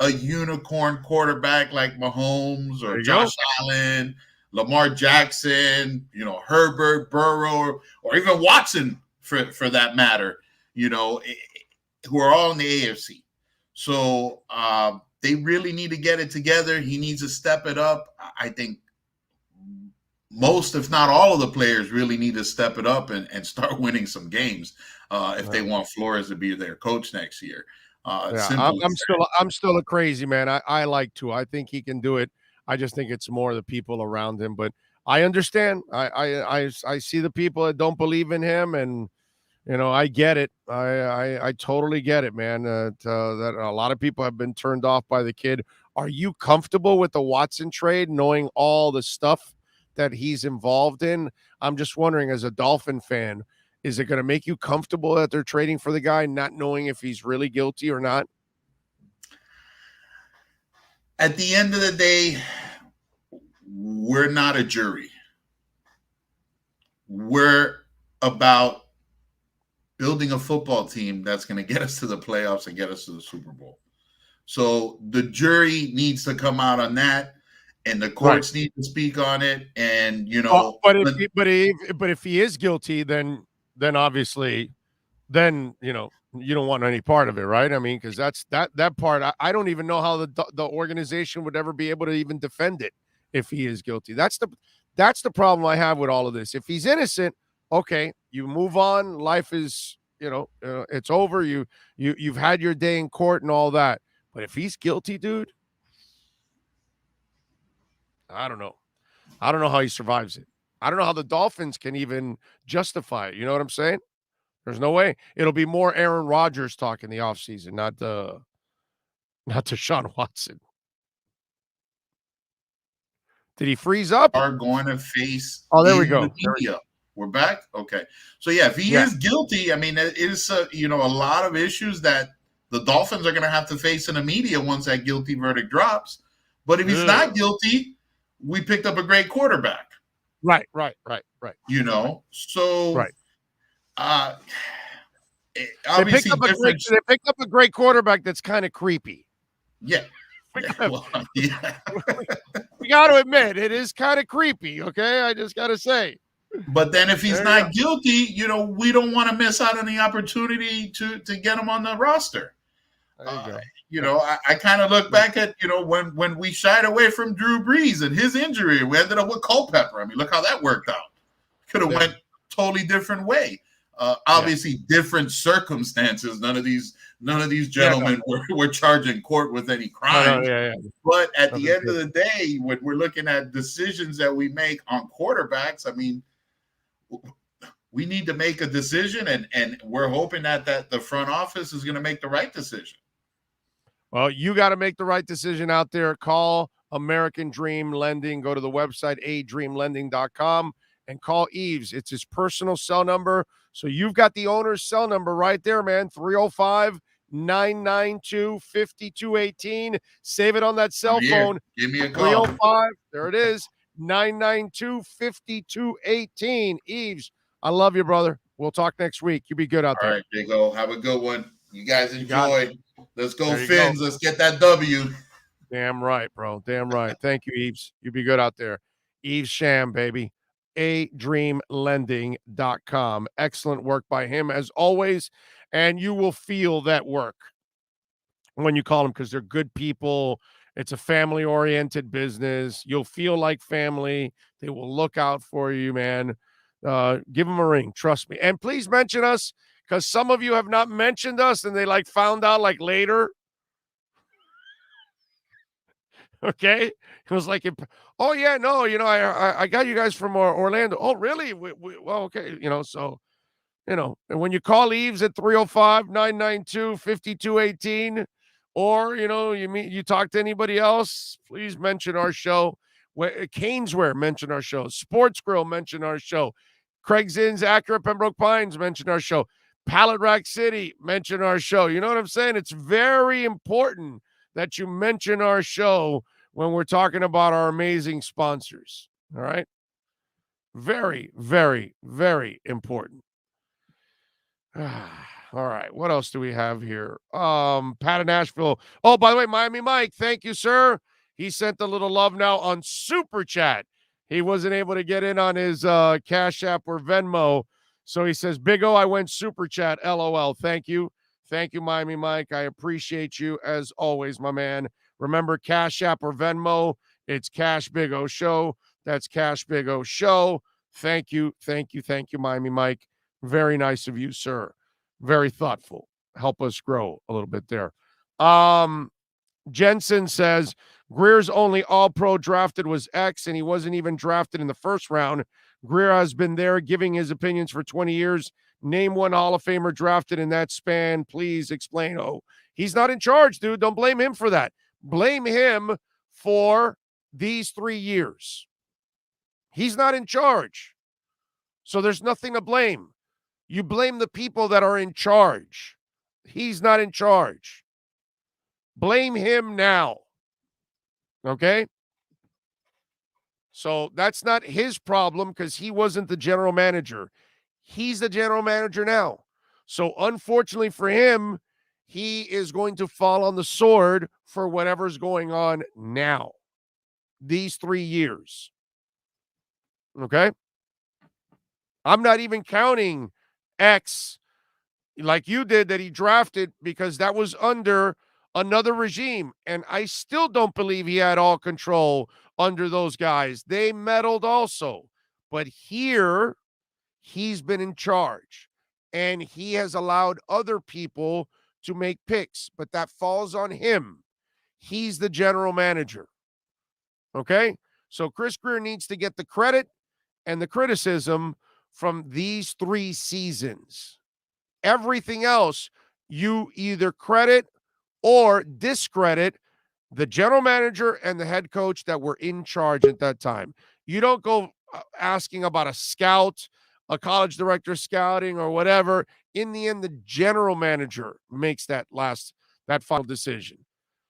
a unicorn quarterback like Mahomes or Josh Allen, Lamar Jackson, Herbert, Burrow, or even Watson for that matter, who are all in the AFC. So they really need to get it together. He needs to step it up. I think most, if not all of the players really need to step it up and start winning some games if they want Flores to be their coach next year. I'm still a crazy man. I like to. I think he can do it. I just think it's more the people around him. But I understand. I see the people that don't believe in him, and I get it. I totally get it, man. That a lot of people have been turned off by the kid. Are you comfortable with the Watson trade, knowing all the stuff that he's involved in? I'm just wondering, as a Dolphin fan, is it going to make you comfortable that they're trading for the guy, not knowing if he's really guilty or not? At the end of the day, we're not a jury. We're about building a football team that's going to get us to the playoffs and get us to the Super Bowl. So the jury needs to come out on that, and the courts need to speak on it. And but if he is guilty, then obviously, then you don't want any part of it, right? I mean, because that's that part. I don't even know how the organization would ever be able to even defend it if he is guilty. That's the problem I have with all of this. If he's innocent, okay, you move on. Life is it's over. You've had your day in court and all that. But if he's guilty, dude, I don't know. I don't know how he survives it. I don't know how the Dolphins can even justify it. You know what I'm saying? There's no way. It'll be more Aaron Rodgers talk in the offseason, not Deshaun Watson. Did he freeze up? Are going to face. Oh, there we go. We're back. Okay. So if he is guilty, I mean, it is a lot of issues that the Dolphins are going to have to face in the media once that guilty verdict drops. But if he's not guilty, we picked up a great quarterback. Right. So right. Obviously, they picked up a great quarterback that's kind of creepy. Yeah. We got to admit, it is kind of creepy. Okay, I just got to say. But then, if he's not guilty, we don't want to miss out on the opportunity to get him on the roster. I kind of look back at when we shied away from Drew Brees and his injury, we ended up with Culpepper. I mean, look how that worked out. Could have went totally different way. Obviously, different circumstances. None of these gentlemen were charged in court with any crime. But at the end of the day, when we're looking at decisions that we make on quarterbacks, I mean, we need to make a decision, and we're hoping that the front office is going to make the right decision. Well, you got to make the right decision out there. Call American Dream Lending. Go to the website, adreamlending.com, and call Eves. It's his personal cell number. So you've got the owner's cell number right there, man, 305-992-5218. Save it on that cell phone. Give me a call. 305, there it is, 992-5218. Eves, I love you, brother. We'll talk next week. You be good out there. All right, Big O. Have a good one. You guys enjoy. Let's go, Fins. Let's get that W. Damn right, bro. Damn right. Thank you, Eves. You be good out there. Eves Sham, baby. adreamlending.com. Excellent work by him, as always. And you will feel that work when you call them, because they're good people. It's a family-oriented business. You'll feel like family. They will look out for you, man. Give them a ring. Trust me. And please mention us, because some of you have not mentioned us and they found out later. Okay. It was like, oh yeah, no, I got you guys from Orlando. Oh, really? Well, okay. So, and when you call Eves at 305-992-5218, or, you talk to anybody else, please mention our show. Caneswear mentioned our show. Sports Grill mentioned our show. Craig Zinn's Accurate Pembroke Pines mentioned our show. Pallet Rack City mentioned our show. You know what I'm saying? It's very important that you mention our show when we're talking about our amazing sponsors. All right? Very, very, very important. All right. What else do we have here? Pat in Nashville. Oh, by the way, Miami Mike, thank you, sir. He sent a little love now on Super Chat. He wasn't able to get in on his Cash App or Venmo. So he says, Big O, I went Super Chat. LOL. Thank you. Thank you, Miami Mike. I appreciate you as always, my man. Remember, Cash App or Venmo, it's Cash Big O Show. That's Cash Big O Show. Thank you. Thank you. Thank you, Miami Mike. Very nice of you, sir. Very thoughtful. Help us grow a little bit there. Jensen says Greer's only all-pro drafted was X, and he wasn't even drafted in the first round. Greer has been there giving his opinions for 20 years. Name one Hall of Famer drafted in that span. Please explain. Oh, he's not in charge, dude. Don't blame him for that. Blame him for these 3 years. He's not in charge. So there's nothing to blame. You blame the people that are in charge. He's not in charge. Blame him now. Okay? So that's not his problem because he wasn't the general manager. He's the general manager now. So unfortunately for him, he is going to fall on the sword for whatever's going on now. These 3 years. Okay? I'm not even counting X like you did that he drafted because that was under another regime. And I still don't believe he had all control under those guys. They meddled also. But here, he's been in charge. And he has allowed other people to make picks. But that falls on him. He's the general manager. Okay? So Chris Greer needs to get the credit and the criticism from these 3 seasons. Everything else, you either credit or discredit the general manager and the head coach that were in charge at that time. You don't go asking about a scout, a college director scouting or whatever. In the end, the general manager makes that final decision.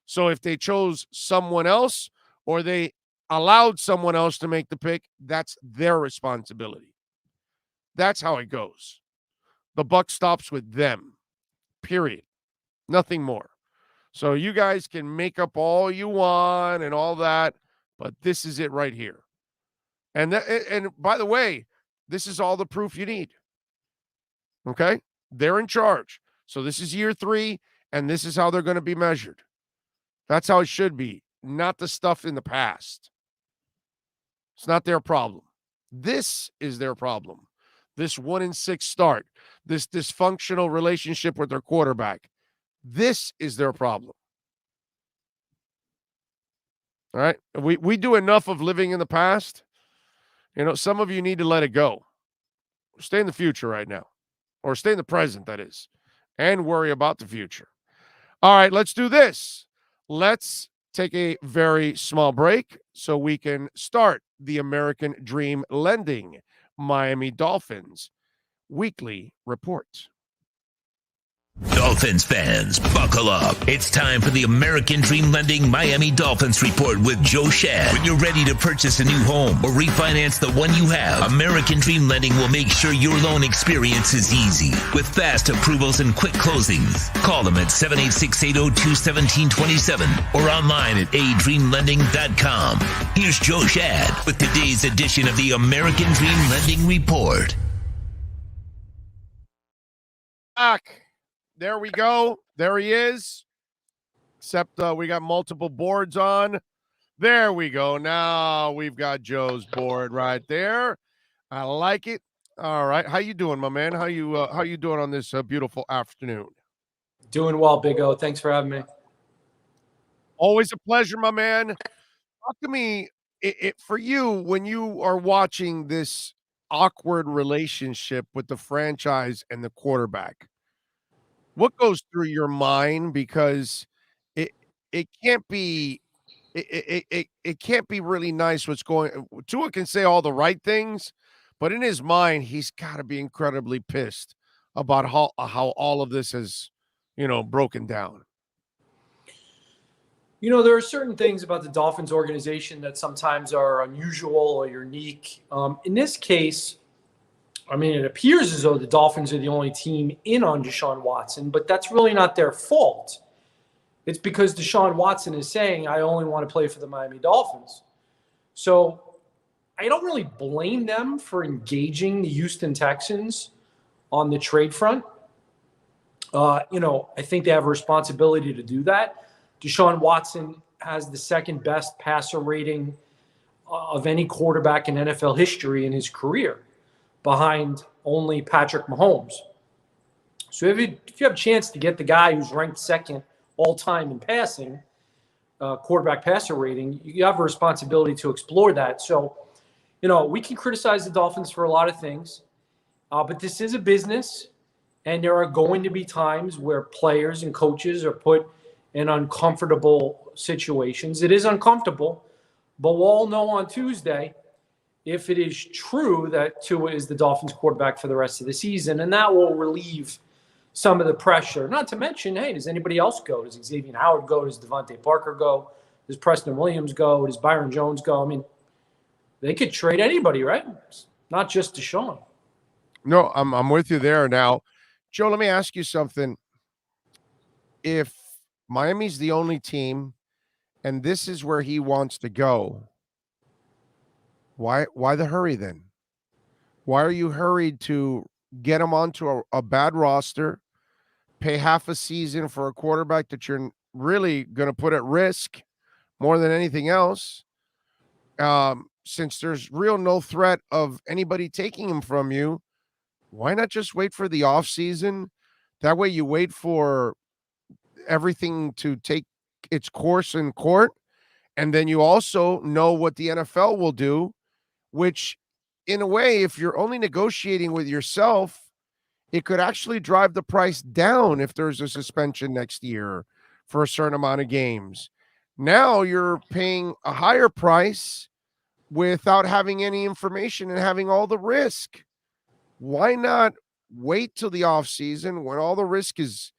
So if they chose someone else or they allowed someone else to make the pick, that's their responsibility. That's how it goes. The buck stops with them, period. Nothing more. So you guys can make up all you want and all that, but this is it right here. And by the way, this is all the proof you need. Okay? They're in charge. So this is year 3, and this is how they're going to be measured. That's how it should be, not the stuff in the past. It's not their problem. This is their problem. This 1-6 start, this dysfunctional relationship with their quarterback. This is their problem. All right? We do enough of living in the past. You know, some of you need to let it go. Stay in the future right now. Or stay in the present, that is. And worry about the future. All right, let's do this. Let's take a very small break so we can start the American Dream Lending Miami Dolphins weekly report. Dolphins fans, buckle up. It's time for the American Dream Lending Miami Dolphins report with Joe Shad. When you're ready to purchase a new home or refinance the one you have, American Dream Lending will make sure your loan experience is easy with fast approvals and quick closings. Call them at 786-802-1727 or online at adreamlending.com. Here's Joe Shad with today's edition of the American Dream Lending report. Back. There we go. There he is. Except we got multiple boards on. There we go. Now we've got Joe's board right there. I like it. All right. How you doing, my man? How you doing on this beautiful afternoon? Doing well, Big O. Thanks for having me. Always a pleasure, my man. Talk to me for you when you are watching this awkward relationship with the franchise and the quarterback. What goes through your mind? Because it can't be it can't be really nice what's going. Tua can say all the right things, but in his mind, he's got to be incredibly pissed about how all of this has, broken down. There are certain things about the Dolphins organization that sometimes are unusual or unique. In this case, it appears as though the Dolphins are the only team in on Deshaun Watson, but that's really not their fault. It's because Deshaun Watson is saying, I only want to play for the Miami Dolphins. So I don't really blame them for engaging the Houston Texans on the trade front. I think they have a responsibility to do that. Deshaun Watson has the second best passer rating of any quarterback in NFL history in his career, behind only Patrick Mahomes. So if you have a chance to get the guy who's ranked second all time in passing, quarterback passer rating, you have a responsibility to explore that. So, we can criticize the Dolphins for a lot of things, but this is a business, and there are going to be times where players and coaches are put in uncomfortable situations. It is uncomfortable, but we'll all know on Tuesday if it is true that Tua is the Dolphins quarterback for the rest of the season, and that will relieve some of the pressure. Not to mention, hey, does anybody else go? Does Xavier Howard go? Does Devontae Parker go? Does Preston Williams go? Does Byron Jones go? They could trade anybody, right? It's not just Deshaun. No, I'm with you there. Now, Joe, let me ask you something. If Miami's the only team, and this is where he wants to go, why the hurry then? Why are you hurried to get him onto a bad roster, pay half a season for a quarterback that you're really going to put at risk more than anything else? Since there's no threat of anybody taking him from you, why not just wait for the offseason? That way you wait for everything to take its course in court, and then you also know what the NFL will do, which in a way, if you're only negotiating with yourself, it could actually drive the price down if there's a suspension next year for a certain amount of games. Now you're paying a higher price without having any information and having all the risk. Why not wait till the offseason when all the risk is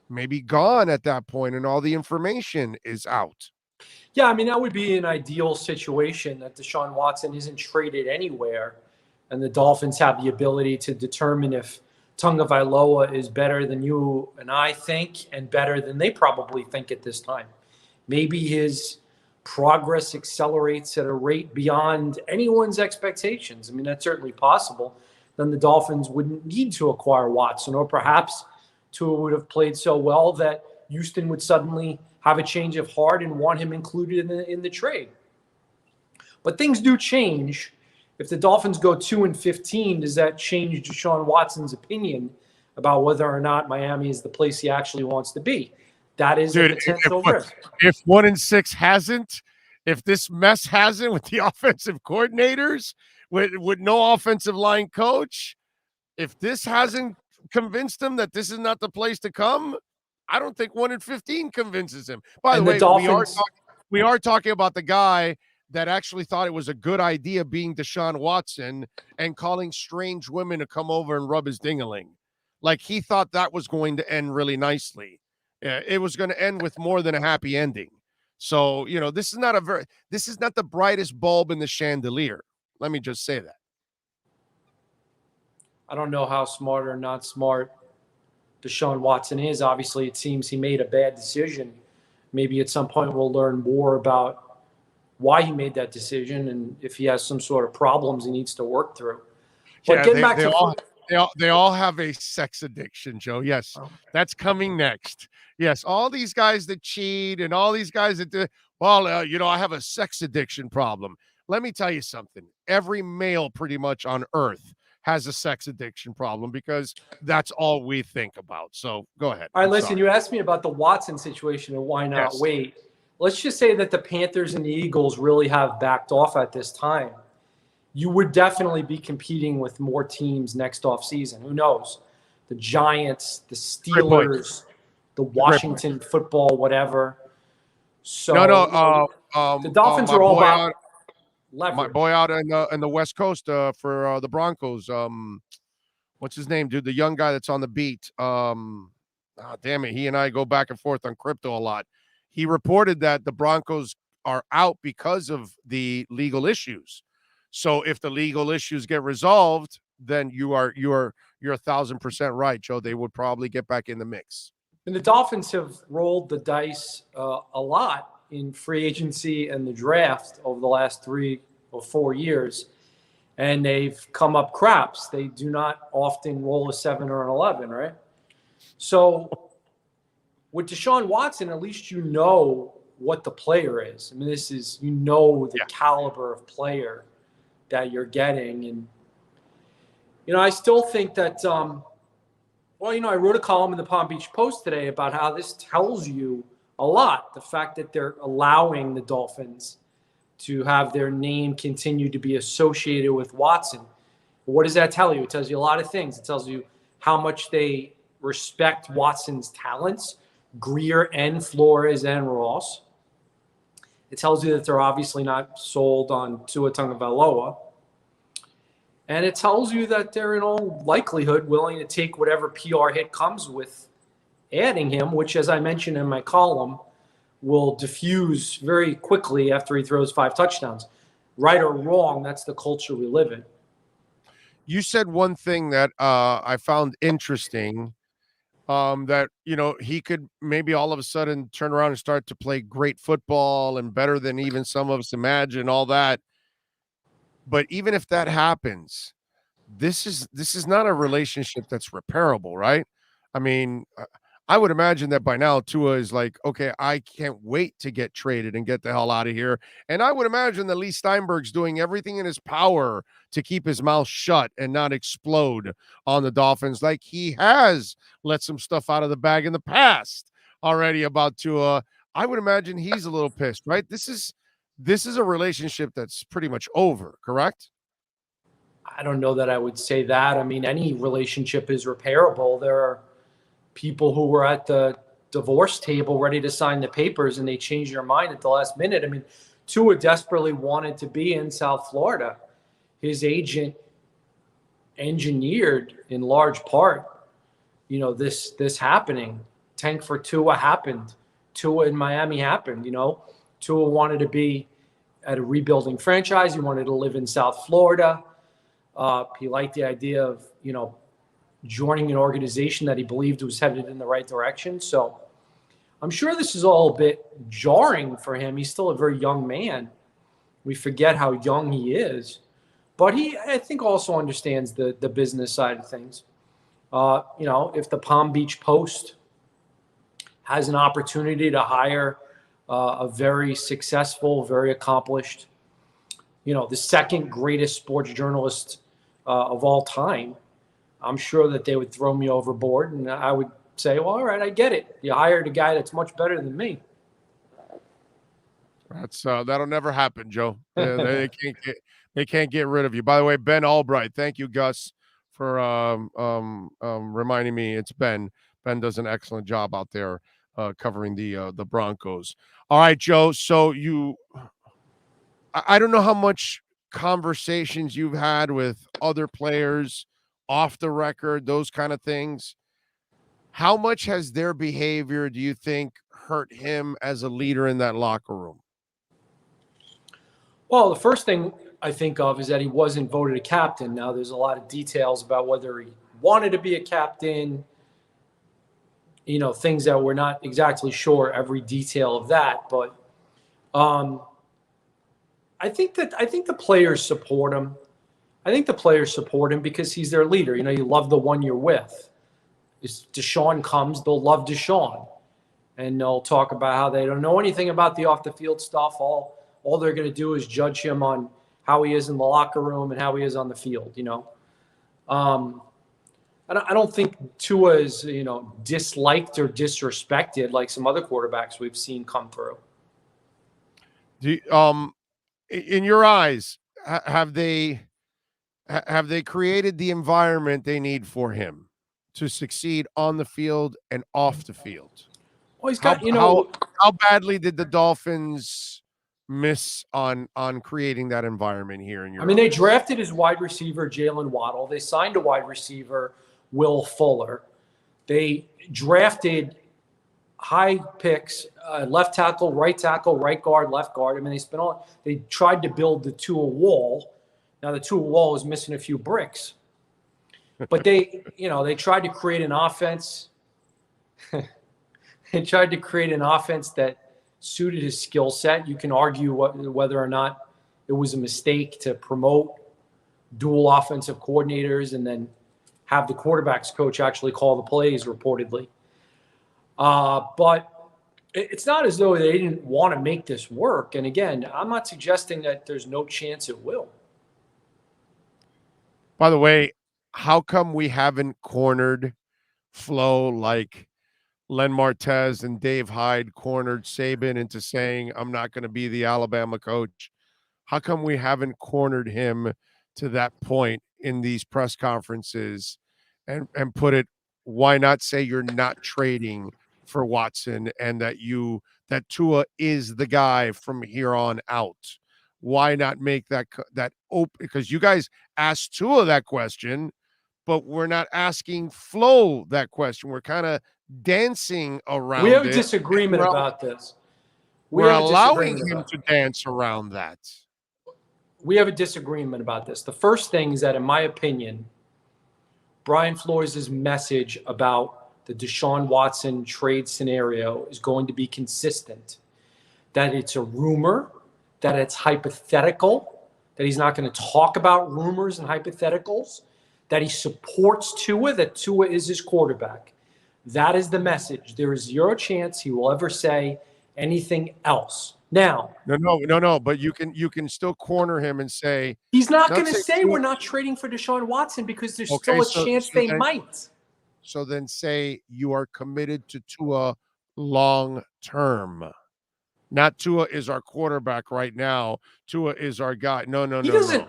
maybe gone at that point and all the information is out? Yeah, that would be an ideal situation, that Deshaun Watson isn't traded anywhere, and the Dolphins have the ability to determine if Tua Tagovailoa is better than you and I think, and better than they probably think at this time. Maybe his progress accelerates at a rate beyond anyone's expectations. That's certainly possible. Then the Dolphins wouldn't need to acquire Watson, or perhaps Tua would have played so well that Houston would suddenly have a change of heart and want him included in the trade. But things do change. If the Dolphins go 2-15, does that change Deshaun Watson's opinion about whether or not Miami is the place he actually wants to be? That is a potential risk. If 1-6 hasn't, if this mess hasn't with the offensive coordinators, with no offensive line coach, if this hasn't convinced him that this is not the place to come, I don't think 1-15 convinces him. By the way, we are talking about the guy that actually thought it was a good idea being Deshaun Watson and calling strange women to come over and rub his ding-a-ling. Like he thought that was going to end really nicely. It was going to end with more than a happy ending. So, this is not the brightest bulb in the chandelier. Let me just say that. I don't know how smart or not smart Deshaun Watson is. Obviously, it seems he made a bad decision. Maybe at some point we'll learn more about why he made that decision and if he has some sort of problems he needs to work through. But they all have a sex addiction, Joe. Yes, that's coming next. Yes, all these guys that cheat and all these guys that do, I have a sex addiction problem. Let me tell you something. Every male pretty much on earth has a sex addiction problem because that's all we think about. So go ahead. All right, listen, you asked me about the Watson situation and why not wait. Let's just say that the Panthers and the Eagles really have backed off at this time. You would definitely be competing with more teams next offseason. Who knows? The Giants, the Steelers, the Washington football, whatever. So The Dolphins are all about leverage. My boy out in the West Coast for the Broncos. What's his name, dude? The young guy that's on the beat. Damn it. He and I go back and forth on crypto a lot. He reported that the Broncos are out because of the legal issues. So if the legal issues get resolved, then you're 1,000% right, Joe. They would probably get back in the mix. And the Dolphins have rolled the dice a lot in free agency and the draft over the last 3 or 4 years, and they've come up craps. They do not often roll a 7 or an 11, right? So with Deshaun Watson, at least you know what the player is. I mean, the caliber of player that you're getting. And, I still think that, I wrote a column in the Palm Beach Post today about how this tells you a lot. The fact that they're allowing the Dolphins to have their name continue to be associated with Watson. What does that tell you? It tells you a lot of things. It tells you how much they respect Watson's talents, Greer and Flores and Ross. It tells you that they're obviously not sold on Tua Tagovailoa. And it tells you that they're in all likelihood willing to take whatever PR hit comes with adding him, which, as I mentioned in my column, will diffuse very quickly after he throws 5 touchdowns. Right or wrong, that's the culture we live in. You said one thing that I found interesting, that, he could maybe all of a sudden turn around and start to play great football and better than even some of us imagine, all that. But even if that happens, this is not a relationship that's repairable, right? I mean, I would imagine that by now Tua is like, okay, I can't wait to get traded and get the hell out of here. And I would imagine that Lee Steinberg's doing everything in his power to keep his mouth shut and not explode on the Dolphins, like he has let some stuff out of the bag in the past already about Tua. I would imagine he's a little pissed, right? This is a relationship that's pretty much over, correct? I don't know that I would say that. I mean, any relationship is repairable. There are people who were at the divorce table ready to sign the papers and they changed their mind at the last minute. I mean, Tua desperately wanted to be in South Florida. His agent engineered in large part, this happening. Tank for Tua happened. Tua in Miami happened, Tua wanted to be at a rebuilding franchise. He wanted to live in South Florida. He liked the idea of, joining an organization that he believed was headed in the right direction. So I'm sure this is all a bit jarring for him. He's still a very young man. We forget how young he is. But he, I think, also understands the business side of things. If the Palm Beach Post has an opportunity to hire a very successful, very accomplished, the second greatest sports journalist of all time, I'm sure that they would throw me overboard, and I would say, well, all right, I get it. You hired a guy that's much better than me. That'll never happen, Joe. They can't get rid of you. By the way, Ben Albright, thank you, Gus, for reminding me. It's Ben. Ben does an excellent job out there covering the Broncos. All right, Joe. So I don't know how much conversations you've had with other players off the record, those kind of things. How much has their behavior, do you think, hurt him as a leader in that locker room? Well, the first thing I think of is that he wasn't voted a captain. Now, there's a lot of details about whether he wanted to be a captain, things that we're not exactly sure every detail of that. But I think the players support him. I think the players support him because he's their leader. You love the one you're with. If Deshaun comes, they'll love Deshaun. And they'll talk about how they don't know anything about the off-the-field stuff. All they're going to do is judge him on how he is in the locker room and how he is on the field, I don't think Tua is, disliked or disrespected like some other quarterbacks we've seen come through. In your eyes, have they created the environment they need for him to succeed on the field and off the field? Well, he's got, how badly did the Dolphins miss on creating that environment here in your they eyes? drafted his wide receiver, Jalen Waddle. They signed a wide receiver, Will Fuller. They drafted high picks, left tackle, right guard, left guard. They tried to build the Tua wall. Now the Tua wall is missing a few bricks. But they tried to create an offense. They tried to create an offense that suited his skill set. You can argue whether or not it was a mistake to promote dual offensive coordinators and then have the quarterbacks coach actually call the plays reportedly. But it's not as though they didn't want to make this work. And again, I'm not suggesting that there's no chance it will. By the way, how come we haven't cornered Flo like Len Martez and Dave Hyde cornered Saban into saying, I'm not going to be the Alabama coach? How come we haven't cornered him to that point in these press conferences and put it, why not say you're not trading for Watson and that Tua is the guy from here on out? Why not make that open? Because you guys asked Tua that question, but we're not asking Flo that question. We're kind of dancing around it. We have a disagreement about this. We're allowing him to dance around that. We have a disagreement about this. The first thing is that, in my opinion, Brian Flores' message about the Deshaun Watson trade scenario is going to be consistent. That it's a rumor, that it's hypothetical, that he's not going to talk about rumors and hypotheticals, that he supports Tua, that Tua is his quarterback. That is the message. There is zero chance he will ever say anything else. Now, no. But you can still corner him and say he's not going to say we're not trading for Deshaun Watson because there's still a chance they might. So then say you are committed to Tua long term. Not Tua is our quarterback right now. Tua is our guy. No. He doesn't.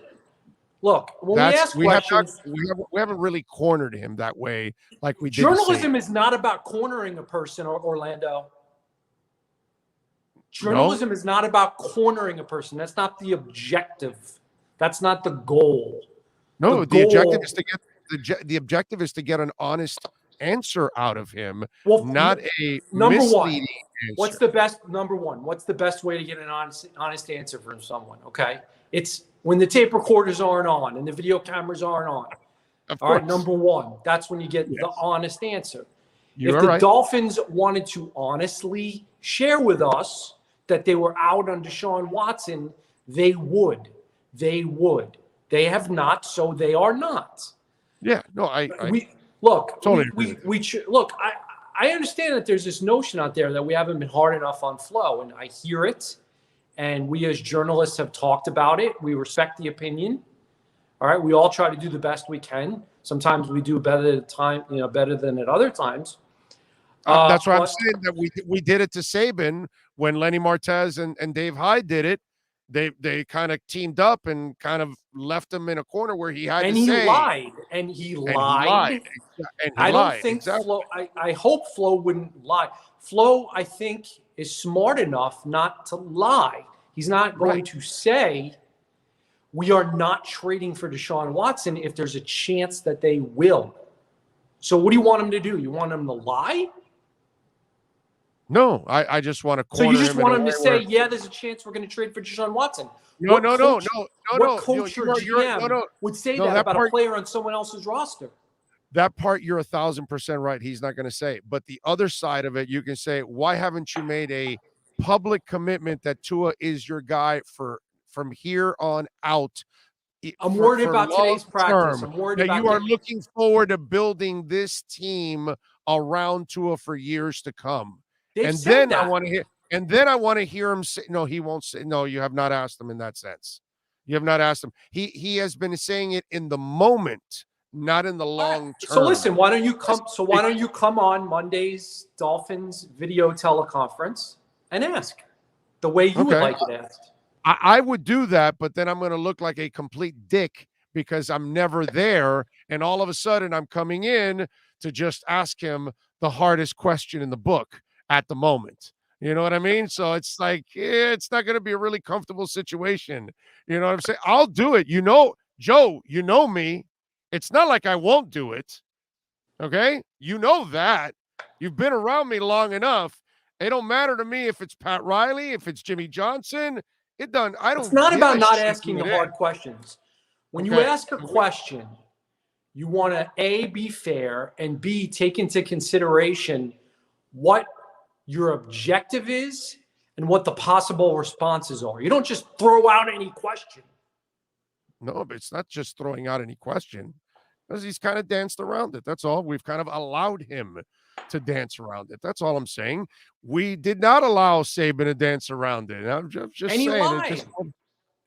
Look, when we ask questions, we haven't really cornered him that way like we did. Journalism is not about cornering a person, Orlando. Journalism is not about cornering a person. That's not the objective. That's not the goal. No, the objective is to get the objective is to get an honest answer out of him, not a number one. Answer. What's the best way to get an honest answer from someone? Okay, it's when the tape recorders aren't on and the video cameras aren't on. All right, number one, that's when you get the honest answer. If the Dolphins wanted to honestly share with us that they were out on Deshaun Watson, they would. They have not, so they are not. Yeah, no, I understand that there's this notion out there that we haven't been hard enough on Flo, and I hear it. And we as journalists have talked about it. We respect the opinion. All right, we all try to do the best we can. Sometimes we do better than at other times. That's why I'm saying that we did it to Saban when Lenny Martez and Dave Hyde did it. They kind of teamed up and kind of left him in a corner where he had to say. And he lied. I don't think Flo. I hope Flo wouldn't lie. Flo, I think, is smart enough not to lie. He's not going to say we are not trading for Deshaun Watson if there's a chance that they will. So what do you want him to do? You want him to lie? No, I just want to corner him. So you just want him to say, yeah, there's a chance we're going to trade for Deshaun Watson. No. What coach or GM would say that about a player on someone else's roster? That part, you're 1,000% right. He's not going to say. But the other side of it, you can say, why haven't you made a public commitment that Tua is your guy from here on out? I'm worried about today's practice. I'm worried about you are looking forward to building this team around Tua for years to come. I want to hear him say, no, he won't say, no, you have not asked him in that sense. You have not asked him. He has been saying it in the moment, not in the long term. So listen, why don't you come on Monday's Dolphins video teleconference and ask the way you would like it asked? I would do that, but then I'm going to look like a complete dick because I'm never there. And all of a sudden I'm coming in to just ask him the hardest question in the book at the moment. You know what I mean? So it's like, it's not going to be a really comfortable situation. You know what I'm saying? I'll do it. Joe, you know me. It's not like I won't do it. Okay? You know that. You've been around me long enough. It don't matter to me if it's Pat Riley, if it's Jimmy Johnson. I It's don't not give about a not shit asking who the it hard is. questions. When you Okay. ask a question, you want to A, be fair, and B, take into consideration what your objective is and what the possible responses are. You don't just throw out any question. No, but it's not just throwing out any question, because he's kind of danced around it. That's all. We've kind of allowed him to dance around it. That's all I'm saying. We did not allow Saban to dance around it. I'm just And he saying it. lied.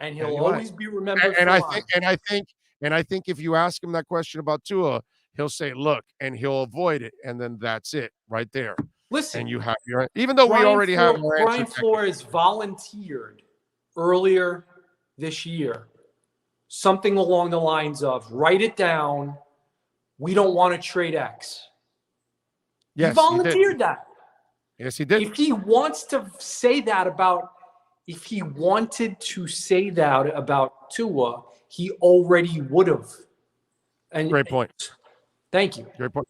And Yeah, he'll he lied. always be remembered And for I lying. think if you ask him that question about Tua, he'll say, "Look," and he'll avoid it, and then that's it right there. Listen, And you have your, even though we already have our answer. Brian Flores volunteered earlier this year something along the lines of, write it down, we don't want to trade X. Yes, he volunteered did. that. Yes, he did. If he wanted to say that about Tua, he already would have. And Great point. Thank you. Great point.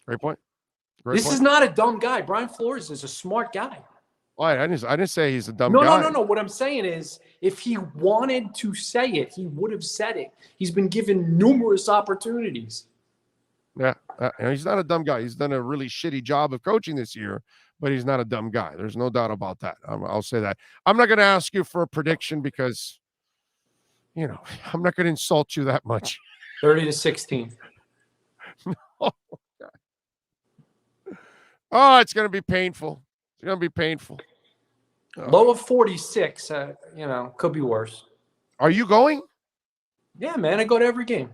Great point. This is not a dumb guy. Brian Flores is a smart guy. Why? I didn't say he's a dumb guy. No. What I'm saying is, if he wanted to say it, he would have said it. He's been given numerous opportunities. Yeah, he's not a dumb guy. He's done a really shitty job of coaching this year, but he's not a dumb guy. There's no doubt about that. I'll say that. I'm not going to ask you for a prediction because, I'm not going to insult you that much. 30-16. Oh, it's going to be painful. It's going to be painful. Low of 46, could be worse. Are you going? Yeah, man, I go to every game.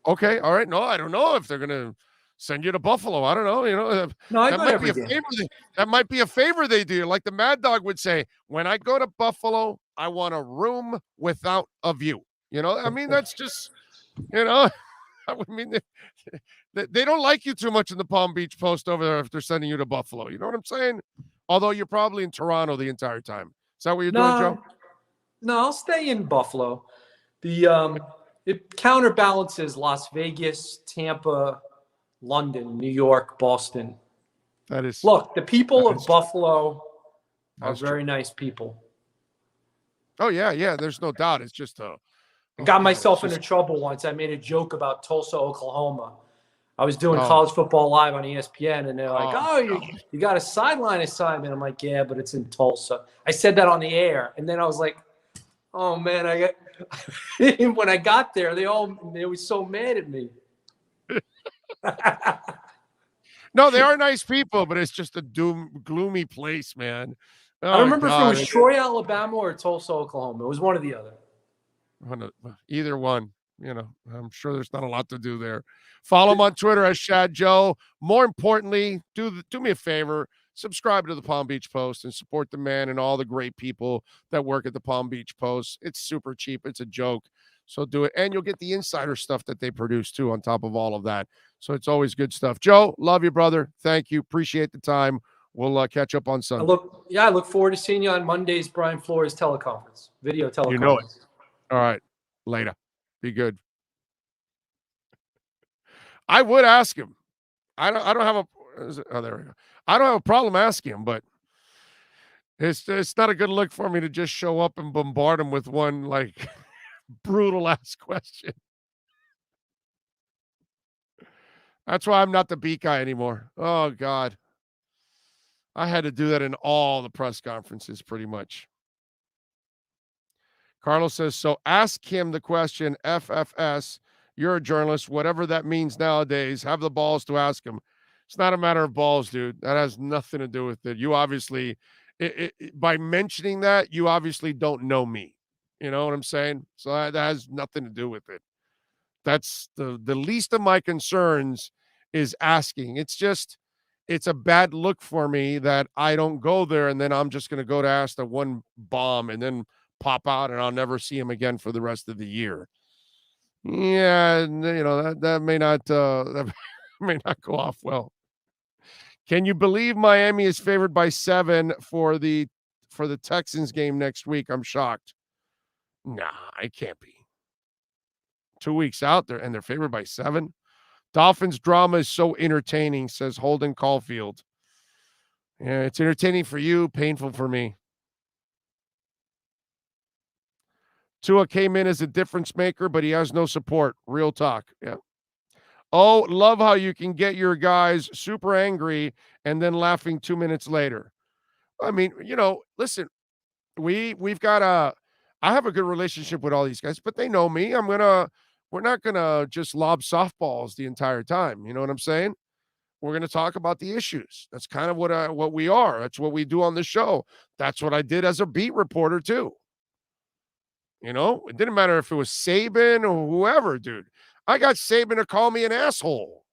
Okay, all right. No, I don't know if they're going to send you to Buffalo. I don't know. No, I that go might to be a every game. favor. That might be a favor they do. Like the Mad Dog would say, when I go to Buffalo, I want a room without a view. I mean, that's just, I mean, they don't like you too much in the Palm Beach Post over there if they're sending you to Buffalo. You know what I'm saying? Although you're probably in Toronto the entire time. Is that what you're doing, Joe? No, I'll stay in Buffalo. It counterbalances Las Vegas, Tampa, London, New York, Boston. That is. Look, the people of Buffalo are very nice people. Oh, yeah. There's no doubt. It's just I got myself into trouble once. I made a joke about Tulsa, Oklahoma. I was doing college football live on ESPN, and they're like, you got a sideline assignment. I'm like, yeah, but it's in Tulsa. I said that on the air, and then I was like, oh, man, when I got there, they were so mad at me. No, they are nice people, but it's just a gloomy place, man. I don't remember if it was Troy, Alabama, or Tulsa, Oklahoma. It was one or the other. Either one. I'm sure there's not a lot to do there. Follow him on Twitter as Shad Joe. More importantly, do me a favor. Subscribe to the Palm Beach Post and support the man and all the great people that work at the Palm Beach Post. It's super cheap. It's a joke. So do it. And you'll get the insider stuff that they produce too on top of all of that. So it's always good stuff. Joe, love you, brother. Thank you. Appreciate the time. We'll catch up on Sunday. I look forward to seeing you on Monday's Brian Flores video teleconference. You know it. All right. Later. Be good. I would ask him. I don't have a there we go. I don't have a problem asking him, but it's not a good look for me to just show up and bombard him with one like brutal ass question. That's why I'm not the beat guy anymore. Oh God. I had to do that in all the press conferences pretty much. Carlos says, so ask him the question, FFS, you're a journalist, whatever that means nowadays, have the balls to ask him. It's not a matter of balls, dude. That has nothing to do with it. You obviously, by mentioning that, you obviously don't know me. You know what I'm saying? So that has nothing to do with it. That's the least of my concerns is asking. It's a bad look for me that I don't go there and then I'm just going to go to ask the one bomb and then pop out and I'll never see him again for the rest of the year. Yeah, that may not that may not go off well. Can you believe Miami is favored by 7 for the Texans game next week? I'm shocked. Nah, it can't be. 2 weeks out there, and they're favored by 7. Dolphins drama is so entertaining, says Holden Caulfield. Yeah, it's entertaining for you, painful for me. Tua came in as a difference maker, but he has no support. Real talk. Yeah. Oh, love how you can get your guys super angry and then laughing 2 minutes later. I mean, listen, we've got I have a good relationship with all these guys, but they know me. We're not gonna just lob softballs the entire time. You know what I'm saying? We're gonna talk about the issues. That's kind of what we are. That's what we do on the show. That's what I did as a beat reporter too. It didn't matter if it was Saban or whoever, dude. I got Saban to call me an asshole.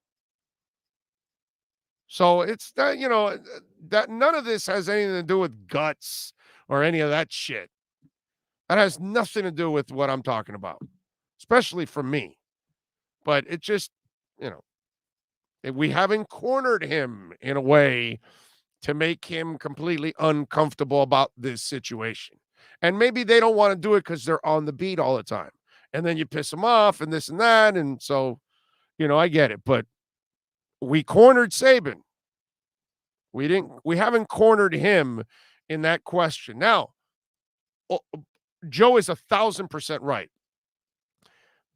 So it's that, that none of this has anything to do with guts or any of that shit. That has nothing to do with what I'm talking about, especially for me. But it just, we haven't cornered him in a way to make him completely uncomfortable about this situation. And maybe they don't want to do it because they're on the beat all the time. And then you piss them off and this and that. And so, I get it. But we cornered Saban. We haven't cornered him in that question. Now, Joe is 1,000% right.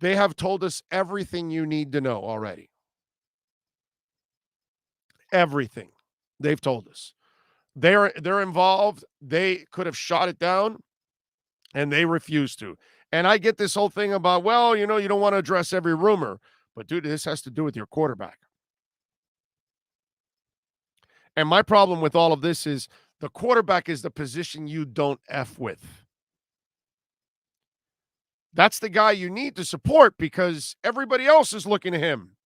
They have told us everything you need to know already. Everything they've told us. They're involved. They could have shot it down, and they refuse to. And I get this whole thing about, well, you don't want to address every rumor. But, dude, this has to do with your quarterback. And my problem with all of this is the quarterback is the position you don't F with. That's the guy you need to support because everybody else is looking to him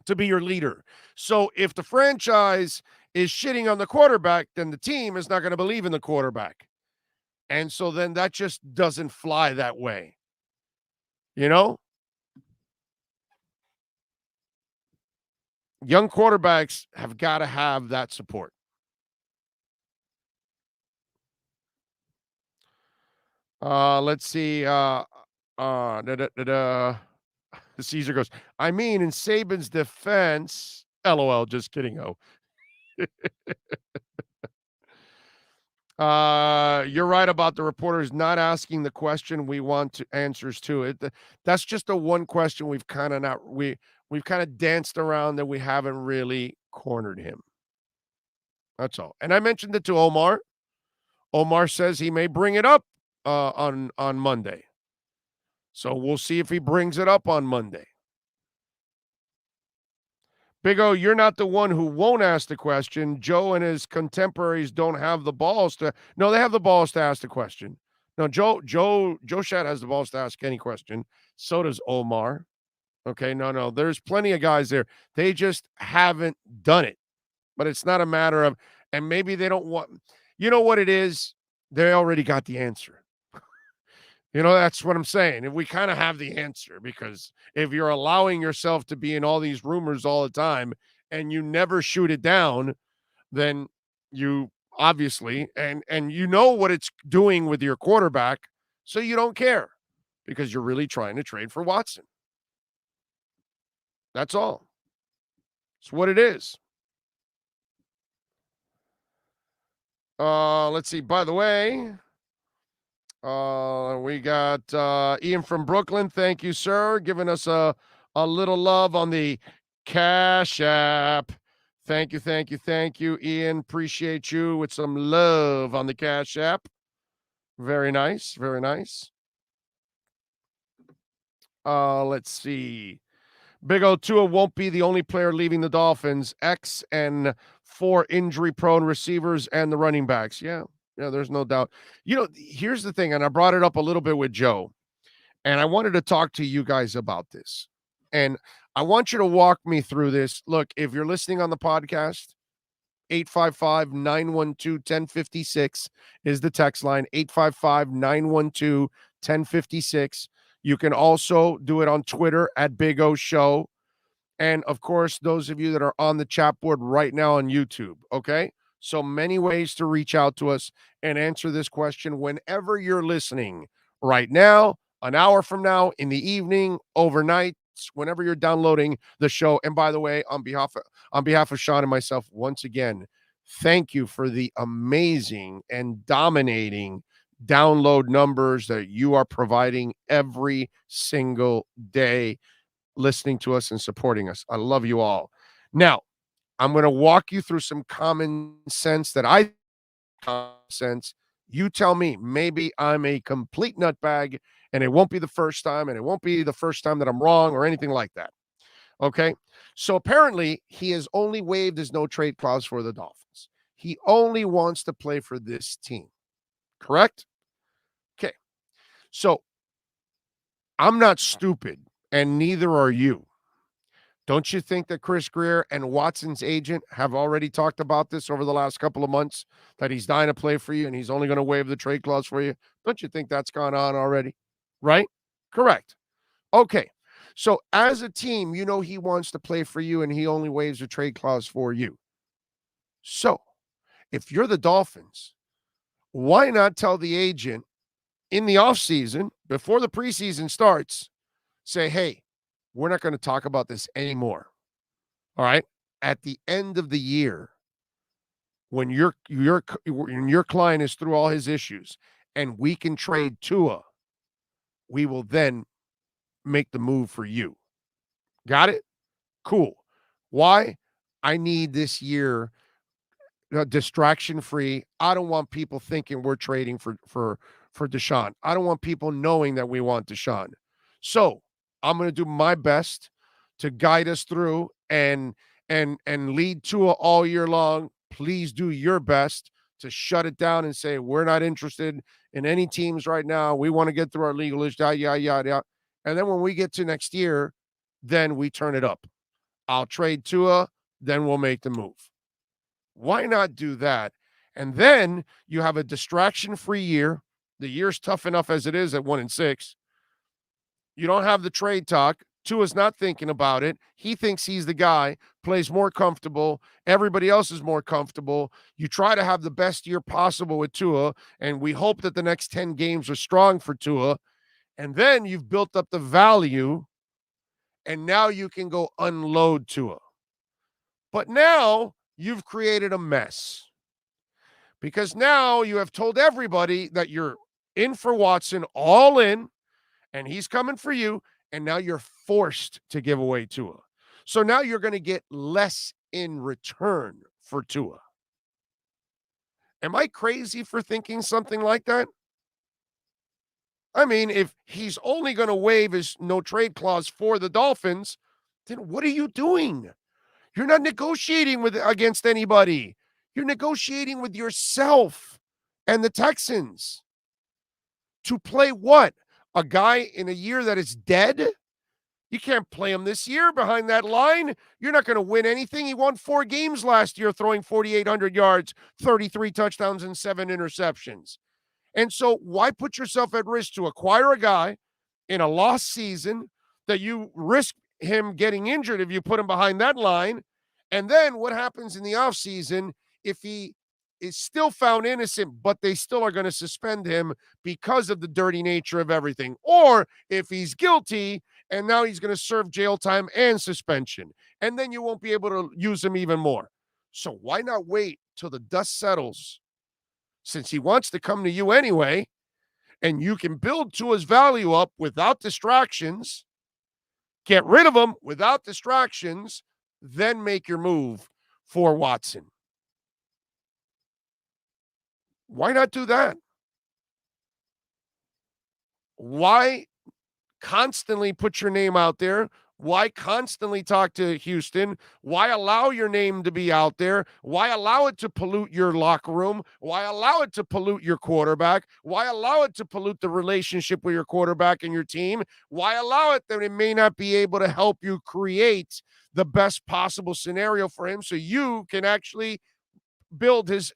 to be your leader. So if the franchise is shitting on the quarterback, then the team is not going to believe in the quarterback. And so then that just doesn't fly that way. Young quarterbacks have got to have that support. Let's see. Caesar goes, I mean, in Saban's defense, LOL, just kidding. You're right about the reporters not asking the question we want answers to it. That's just the one question we've kind of danced around that we haven't really cornered him. That's all. And I mentioned it to Omar. Omar says he may bring it up on Monday. So we'll see if he brings it up on Monday. Big O, you're not the one who won't ask the question. Joe and his contemporaries don't have the balls to. No, they have the balls to ask the question. No, Joe Shat has the balls to ask any question. So does Omar. Okay, no. There's plenty of guys there. They just haven't done it. But it's not a matter of, and maybe they don't want. You know what it is? They already got the answer. That's what I'm saying. If we kind of have the answer, because if you're allowing yourself to be in all these rumors all the time and you never shoot it down, then you obviously, and what it's doing with your quarterback, so you don't care because you're really trying to trade for Watson. That's all. It's what it is. Let's see. By the way, we got Ian from Brooklyn. Thank you, sir. Giving us a little love on the Cash App. Thank you, Ian. Appreciate you with some love on the Cash App. Very nice. Let's see. Big O, Tua won't be the only player leaving the Dolphins. X and 4 injury-prone receivers and the running backs. Yeah, there's no doubt. Here's the thing, and I brought it up a little bit with Joe, and I wanted to talk to you guys about this. And I want you to walk me through this. Look, if you're listening on the podcast, 855-912-1056 is the text line, 855-912-1056. You can also do it on Twitter at Big O Show. And of course, those of you that are on the chat board right now on YouTube, okay? So many ways to reach out to us and answer this question whenever you're listening right now, an hour from now, in the evening, overnight, whenever you're downloading the show. And by the way, on behalf of Sean and myself, once again, thank you for the amazing and dominating download numbers that you are providing every single day, listening to us and supporting us. I love you all. Now, I'm going to walk you through some common sense that I common sense. You tell me, maybe I'm a complete nutbag and it won't be the first time, and it won't be the first time that I'm wrong or anything like that. Okay. So apparently he has only waived his no trade clause for the Dolphins. He only wants to play for this team. Correct? Okay. So I'm not stupid, and neither are you. Don't you think that Chris Greer and Watson's agent have already talked about this over the last couple of months, that he's dying to play for you and he's only going to waive the trade clause for you? Don't you think that's gone on already? Right? Correct. Okay. So as a team, you know he wants to play for you and he only waives a trade clause for you. So if you're the Dolphins, why not tell the agent in the offseason, before the preseason starts, say, hey, we're not going to talk about this anymore. All right. At the end of the year, when your client is through all his issues and we can trade Tua, we will then make the move for you. Got it? Cool. Why? I need this year distraction free. I don't want people thinking we're trading for Deshaun. I don't want people knowing that we want Deshaun. So I'm going to do my best to guide us through and lead Tua all year long. Please do your best to shut it down and say, we're not interested in any teams right now. We want to get through our legal issue, yada, yada. And then when we get to next year, then we turn it up. I'll trade Tua, then we'll make the move. Why not do that? And then you have a distraction-free year. The year's tough enough as it is at 1-6. You don't have the trade talk. Tua's not thinking about it. He thinks he's the guy, plays more comfortable. Everybody else is more comfortable. You try to have the best year possible with Tua, and we hope that the next 10 games are strong for Tua. And then you've built up the value, and now you can go unload Tua. But now you've created a mess, because now you have told everybody that you're in for Watson, all in, and he's coming for you, and now you're forced to give away Tua. So now you're going to get less in return for Tua. Am I crazy for thinking something like that? I mean, if he's only going to waive his no trade clause for the Dolphins, then what are you doing? You're not negotiating against anybody. You're negotiating with yourself and the Texans. To play what? A guy in a year that is dead? You can't play him this year behind that line. You're not going to win anything. He won 4 games last year, throwing 4,800 yards, 33 touchdowns, and 7 interceptions. And so why put yourself at risk to acquire a guy in a lost season that you risk him getting injured if you put him behind that line? And then what happens in the offseason if he is still found innocent, but they still are going to suspend him because of the dirty nature of everything? Or if he's guilty and now he's going to serve jail time and suspension, and then you won't be able to use him even more. So why not wait till the dust settles, since he wants to come to you anyway, and you can build Tua's value up without distractions, get rid of him without distractions, then make your move for Watson. Why not do that? Why constantly put your name out there? Why constantly talk to Houston? Why allow your name to be out there? Why allow it to pollute your locker room? Why allow it to pollute your quarterback? Why allow it to pollute the relationship with your quarterback and your team? Why allow it that it may not be able to help you create the best possible scenario for him so you can actually build his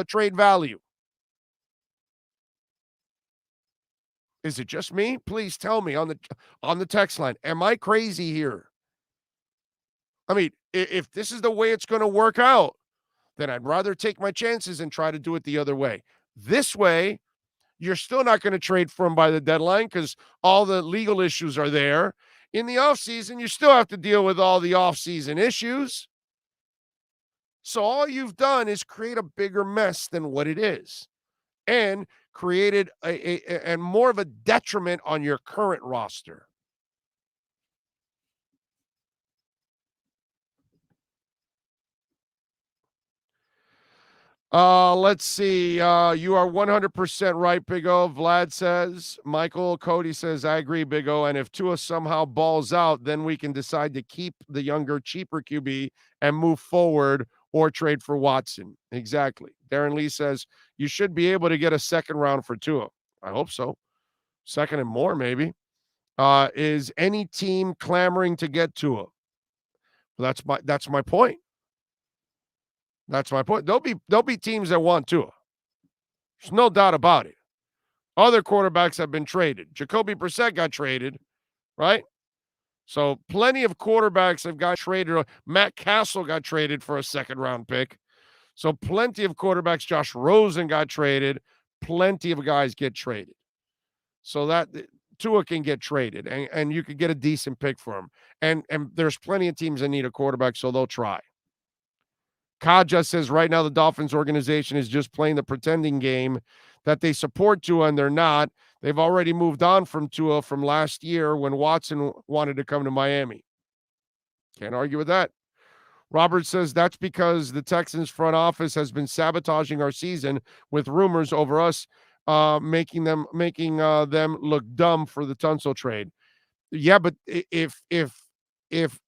trade value? Is it just me? Please tell me on the text line. Am I crazy here? I mean, if this is the way it's going to work out, then I'd rather take my chances and try to do it the other way. This way, you're still not going to trade for him by the deadline because all the legal issues are there. In the offseason, you still have to deal with all the offseason issues. So all you've done is create a bigger mess than what it is and created and more of a detriment on your current roster. Let's see. You are 100% right, Big O. Vlad says. Michael Cody says, I agree, Big O. And if Tua somehow balls out, then we can decide to keep the younger, cheaper QB and move forward or trade for Watson. Exactly. Darren Lee says, you should be able to get a second round for Tua. I hope so. Second and more, maybe. Is any team clamoring to get Tua? Well, that's my point. That's my point. There'll be teams that want Tua. There's no doubt about it. Other quarterbacks have been traded. Jacoby Brissett got traded, right? So plenty of quarterbacks have got traded. Matt Castle got traded for a second-round pick. So plenty of quarterbacks. Josh Rosen got traded. Plenty of guys get traded. So that Tua can get traded, and you could get a decent pick for him. And there's plenty of teams that need a quarterback, so they'll try. Kaja says right now the Dolphins organization is just playing the pretending game that they support Tua, and they're not. They've already moved on from Tua from last year when Watson wanted to come to Miami. Can't argue with that. Robert says that's because the Texans front office has been sabotaging our season with rumors over us making them look dumb for the Tunsil trade. Yeah, but if the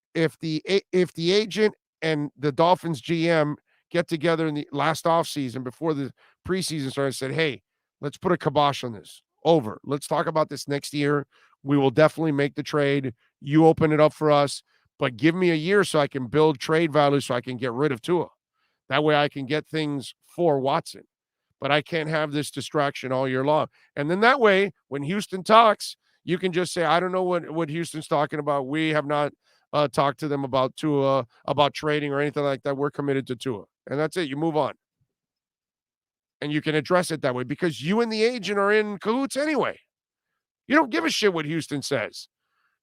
agent and the Dolphins GM get together in the last offseason before the preseason started and said, hey, let's put a kibosh on this. Over. Let's talk about this next year. We will definitely make the trade. You open it up for us, but give me a year so I can build trade value so I can get rid of Tua. That way I can get things for Watson. But I can't have this distraction all year long. And then that way, when Houston talks, you can just say, I don't know what Houston's talking about. We have not talk to them about Tua, about trading or anything like that. We're committed to Tua. And that's it. You move on. And you can address it that way because you and the agent are in cahoots anyway. You don't give a shit what Houston says.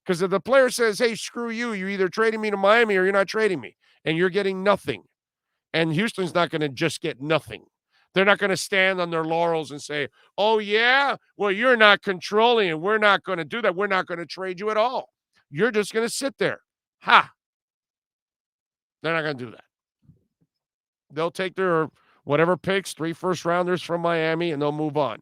Because if the player says, hey, screw you, you're either trading me to Miami or you're not trading me. And you're getting nothing. And Houston's not going to just get nothing. They're not going to stand on their laurels and say, oh, yeah, well, you're not controlling and we're not going to do that. We're not going to trade you at all. You're just going to sit there. Ha! They're not going to do that. They'll take their whatever picks, 3 first-rounders from Miami, and they'll move on.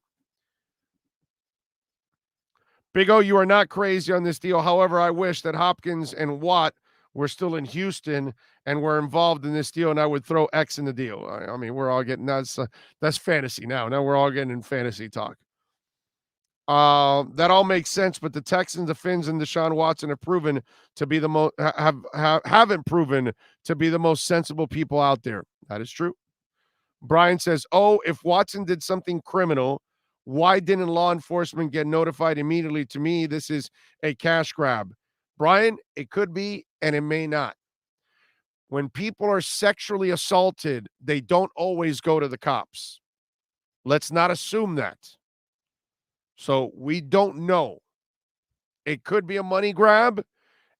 Big O, you are not crazy on this deal. However, I wish that Hopkins and Watt were still in Houston and were involved in this deal, and I would throw X in the deal. I mean, we're all getting that's fantasy now. Now we're all getting in fantasy talk. That all makes sense, but the Texans, the Finns, and Deshaun Watson have proven to be the most haven't proven to be the most sensible people out there. That is true. Brian says, "Oh, if Watson did something criminal, why didn't law enforcement get notified immediately? To me, this is a cash grab." Brian, it could be, and it may not. When people are sexually assaulted, they don't always go to the cops. Let's not assume that. So we don't know. It could be a money grab,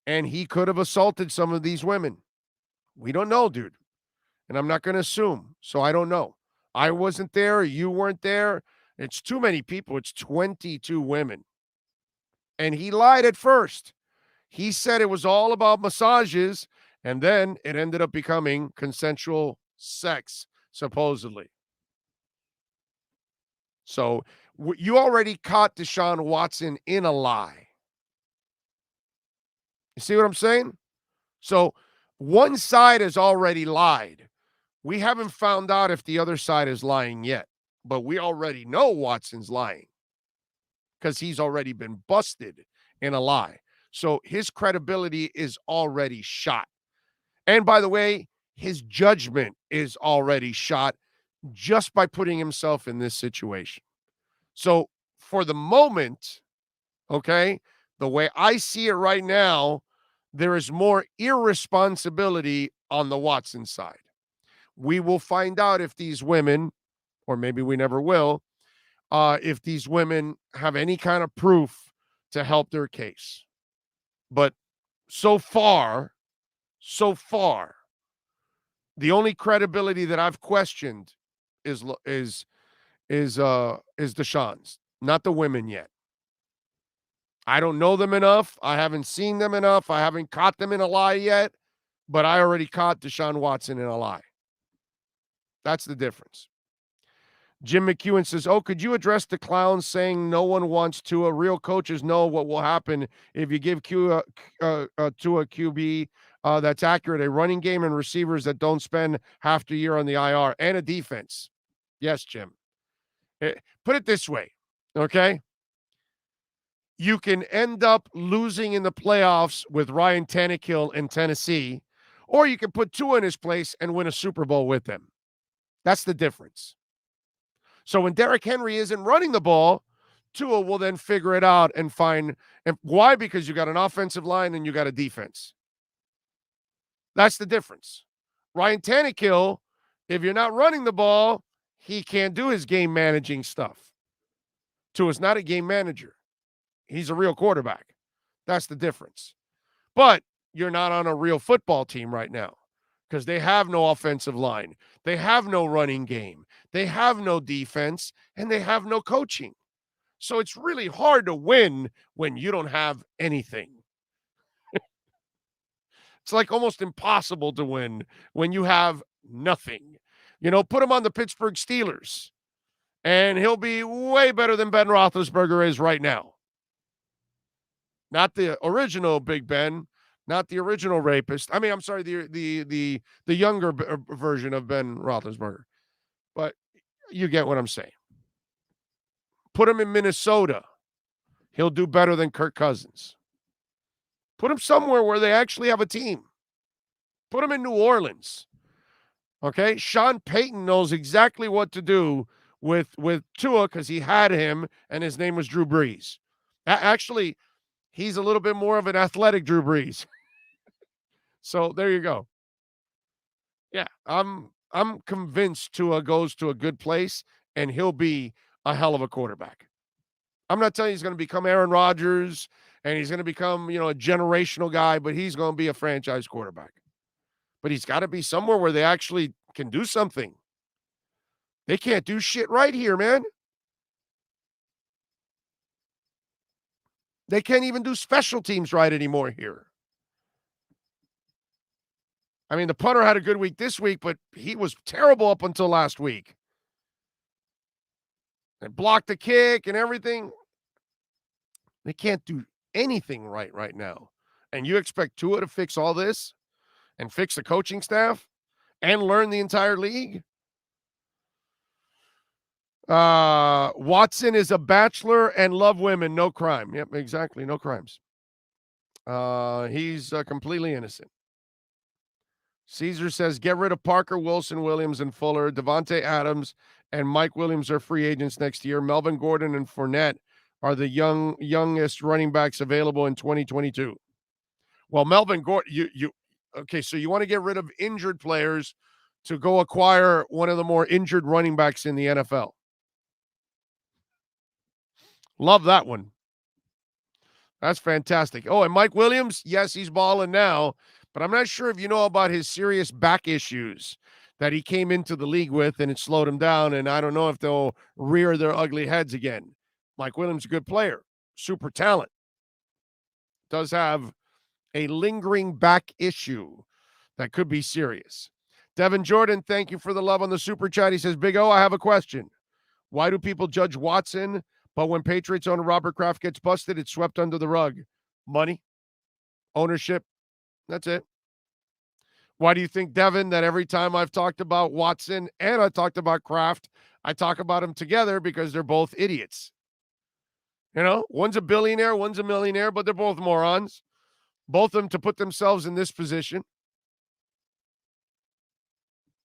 and he could have assaulted some of these women. We don't know, dude. And I'm not going to assume. So I don't know. I wasn't there. You weren't there. It's too many people. It's 22 women. And he lied at first. He said it was all about massages, and then it ended up becoming consensual sex, supposedly. So you already caught Deshaun Watson in a lie. You see what I'm saying? So one side has already lied. We haven't found out if the other side is lying yet, but we already know Watson's lying because he's already been busted in a lie. So his credibility is already shot. And by the way, his judgment is already shot just by putting himself in this situation. So for the moment, okay, the way I see it right now, there is more irresponsibility on the Watson side. We will find out if these women, or maybe we never will, if these women have any kind of proof to help their case. But so far, the only credibility that I've questioned is Deshaun's, not the women yet. I don't know them enough. I haven't seen them enough. I haven't caught them in a lie yet, but I already caught Deshaun Watson in a lie. That's the difference. Jim McEwen says, oh, could you address the clowns saying no one wants Tua? Real coaches know what will happen if you give Tua a QB that's accurate, a running game and receivers that don't spend half the year on the IR, and a defense. Yes, Jim. Put it this way, okay? You can end up losing in the playoffs with Ryan Tannehill in Tennessee, or you can put Tua in his place and win a Super Bowl with them. That's the difference. So when Derrick Henry isn't running the ball, Tua will then figure it out and find – and why? Because you got an offensive line and you got a defense. That's the difference. Ryan Tannehill, if you're not running the ball, he can't do his game managing stuff. Tua's not a game manager. He's a real quarterback. That's the difference. But you're not on a real football team right now because they have no offensive line. They have no running game. They have no defense, and they have no coaching. So it's really hard to win when you don't have anything. It's like almost impossible to win when you have nothing. You know, put him on the Pittsburgh Steelers, and he'll be way better than Ben Roethlisberger is right now. Not the original Big Ben, not the original rapist. I mean, I'm sorry, the younger version of Ben Roethlisberger. But you get what I'm saying. Put him in Minnesota. He'll do better than Kirk Cousins. Put him somewhere where they actually have a team. Put him in New Orleans. Okay? Sean Payton knows exactly what to do with Tua because he had him, and his name was Drew Brees. Actually, he's a little bit more of an athletic Drew Brees. So there you go. Yeah, I'm convinced Tua goes to a good place, and he'll be a hell of a quarterback. I'm not telling you he's going to become Aaron Rodgers, and he's going to become, a generational guy, but he's going to be a franchise quarterback. But he's got to be somewhere where they actually can do something. They can't do shit right here, man. They can't even do special teams right anymore here. I mean, the punter had a good week this week, but he was terrible up until last week. They blocked the kick and everything. They can't do anything right now. And you expect Tua to fix all this and fix the coaching staff and learn the entire league? Watson is a bachelor and love women, no crime. Yep, exactly, no crimes. He's completely innocent. Caesar says, get rid of Parker, Wilson, Williams, and Fuller. Devontae Adams and Mike Williams are free agents next year. Melvin Gordon and Fournette are the youngest running backs available in 2022. Well, Melvin Gordon, okay, so you want to get rid of injured players to go acquire one of the more injured running backs in the NFL. Love that one. That's fantastic. Oh, and Mike Williams, yes, he's balling now, but I'm not sure if you know about his serious back issues that he came into the league with, and it slowed him down, and I don't know if they'll rear their ugly heads again. Mike Williams, a good player, super talent. Does have a lingering back issue that could be serious. Devin Jordan, thank you for the love on the super chat. He says, Big O, I have a question. Why do people judge Watson, but when Patriots owner Robert Kraft gets busted, it's swept under the rug? Money, ownership, that's it. Why do you think, Devin, that every time I've talked about Watson and I talked about Kraft, I talk about them together because they're both idiots? One's a billionaire, one's a millionaire, but they're both morons. Both of them to put themselves in this position.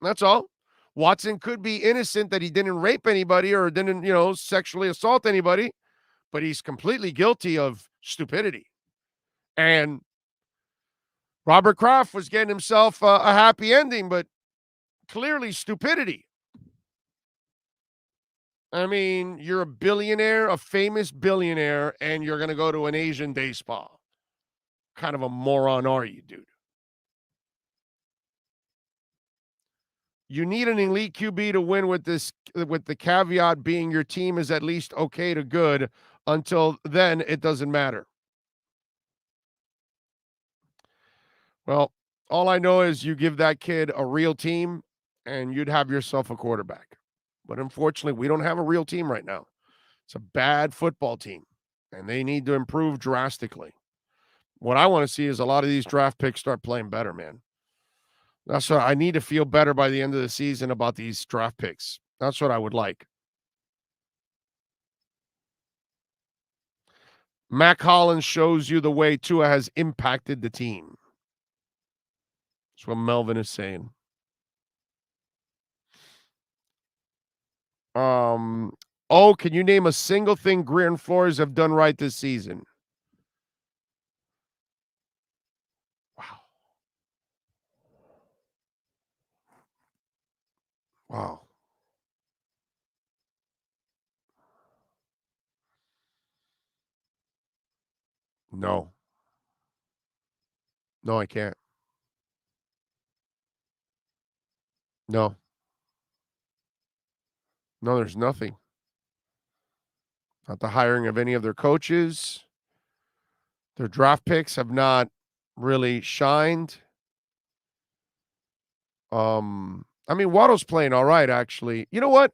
That's all. Watson could be innocent that he didn't rape anybody or didn't, sexually assault anybody, but he's completely guilty of stupidity. And Robert Kraft was getting himself a happy ending, but clearly stupidity. I mean, you're a billionaire, a famous billionaire, and you're going to go to an Asian day spa. Kind of a moron are you, dude? You need an elite QB to win with the caveat being your team is at least okay to good. Until then, it doesn't matter. Well, all I know is you give that kid a real team and you'd have yourself a quarterback. But unfortunately, we don't have a real team right now. It's a bad football team, and they need to improve drastically. What I want to see is a lot of these draft picks start playing better, man. That's what I need to feel better by the end of the season about these draft picks. That's what I would like. Mac Hollins shows you the way Tua has impacted the team. That's what Melvin is saying. Can you name a single thing Greer and Flores have done right this season? Wow. No. No, I can't. No. No, there's nothing. Not the hiring of any of their coaches. Their draft picks have not really shined. I mean, Waddle's playing all right, actually. You know what?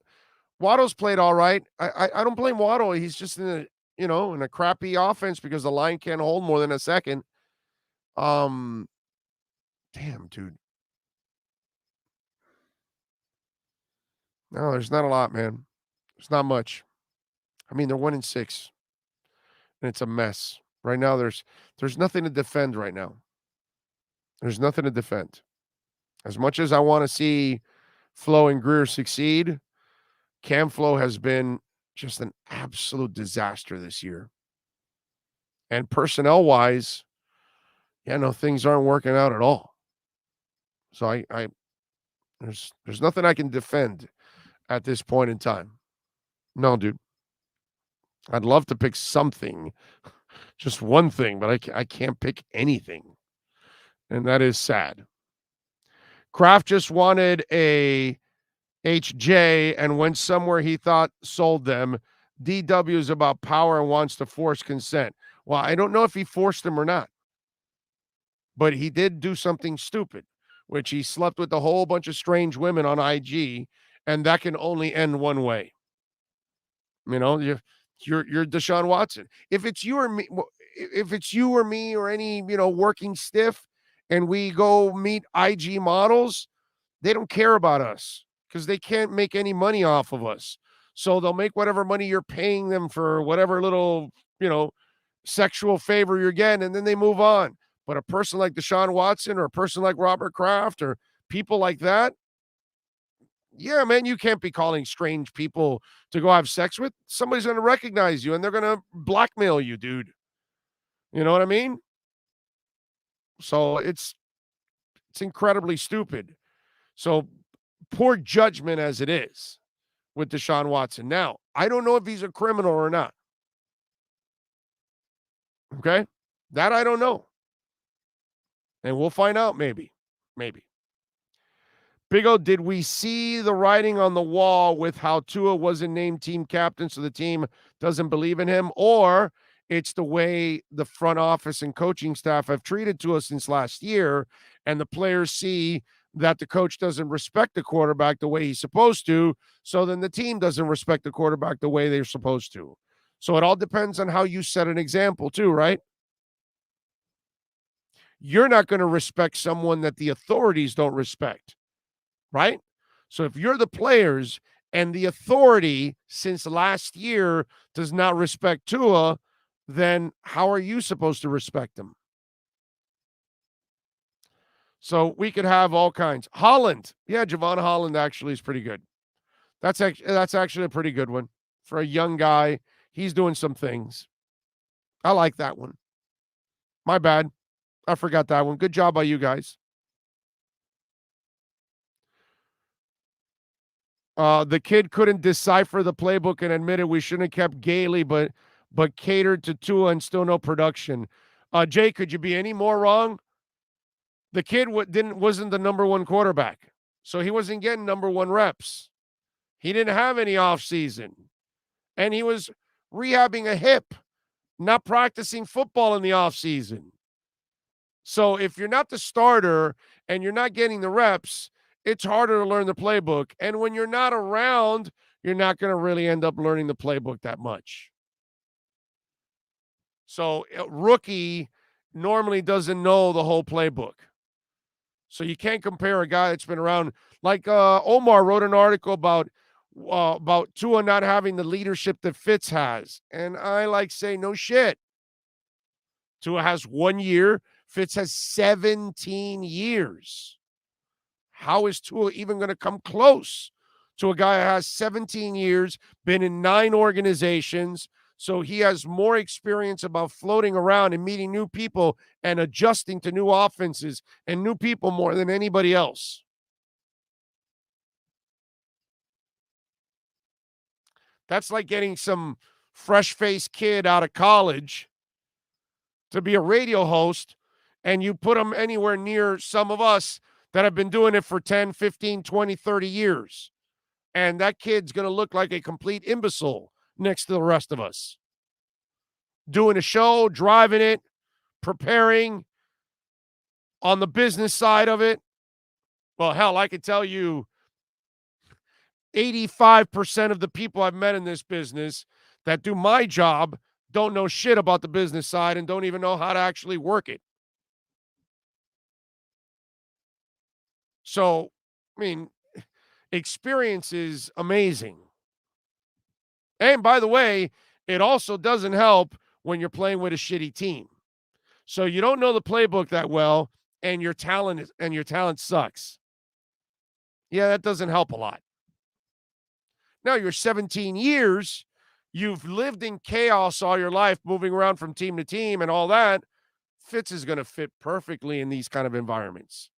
Waddle's played all right. I don't blame Waddle. He's just in a crappy offense because the line can't hold more than a second. Damn, dude. No, there's not a lot, man. There's not much. I mean, they're 1-6, and it's a mess right now. There's nothing to defend right now. There's nothing to defend. As much as I want to see Flo and Greer succeed, Cam Flo has been just an absolute disaster this year. And personnel-wise, things aren't working out at all. So there's nothing I can defend at this point in time. No, dude. I'd love to pick something, just one thing, but I can't pick anything. And that is sad. Kraft just wanted a HJ and went somewhere he thought sold them. DW is about power and wants to force consent. Well, I don't know if he forced them or not, but he did do something stupid, which he slept with a whole bunch of strange women on IG, and that can only end one way. You're Deshaun Watson. If it's you or me or any, working stiff and we go meet IG models, they don't care about us because they can't make any money off of us. So they'll make whatever money you're paying them for whatever little, sexual favor you're getting, and then they move on. But a person like Deshaun Watson or a person like Robert Kraft or people like that, yeah, man, you can't be calling strange people to go have sex with. Somebody's going to recognize you and they're going to blackmail you, dude. You know what I mean? So it's incredibly stupid. So poor judgment as it is with Deshaun Watson. Now, I don't know if he's a criminal or not. Okay? That I don't know. And we'll find out maybe. Maybe. Big O, did we see the writing on the wall with how Tua wasn't named team captain so the team doesn't believe in him? Or it's the way the front office and coaching staff have treated Tua since last year, and the players see that the coach doesn't respect the quarterback the way he's supposed to, so then the team doesn't respect the quarterback the way they're supposed to. So it all depends on how you set an example too, right? You're not going to respect someone that the authorities don't respect. Right? So if you're the players and the authority since last year does not respect Tua, then how are you supposed to respect them? So we could have all kinds. Holland. Yeah, Javon Holland actually is pretty good. That's actually a pretty good one. For a young guy, he's doing some things. I like that one. My bad. I forgot that one. Good job by you guys. The kid couldn't decipher the playbook and admitted we shouldn't have kept Gailey, but catered to Tua and still no production. Jay, could you be any more wrong? The kid wasn't the number one quarterback, so he wasn't getting number one reps. He didn't have any offseason, and he was rehabbing a hip, not practicing football in the offseason. So if you're not the starter and you're not getting the reps, it's harder to learn the playbook. And when you're not around, you're not going to really end up learning the playbook that much. So a rookie normally doesn't know the whole playbook. So you can't compare a guy that's been around. Like Omar wrote an article about Tua not having the leadership that Fitz has. And I say, no shit. Tua has 1 year. Fitz has 17 years. How is Tua even going to come close to a guy who has 17 years, been in 9 organizations? So he has more experience about floating around and meeting new people and adjusting to new offenses and new people more than anybody else. That's like getting some fresh-faced kid out of college to be a radio host, and you put them anywhere near some of us that have been doing it for 10, 15, 20, 30 years. And that kid's going to look like a complete imbecile next to the rest of us. Doing a show, driving it, preparing on the business side of it. Well, hell, I could tell you 85% of the people I've met in this business that do my job don't know shit about the business side and don't even know how to actually work it. So, I mean, experience is amazing. And by the way, it also doesn't help when you're playing with a shitty team. So you don't know the playbook that well, and your talent sucks. Yeah, that doesn't help a lot. Now you're 17 years, you've lived in chaos all your life, moving around from team to team and all that. Fitz is going to fit perfectly in these kind of environments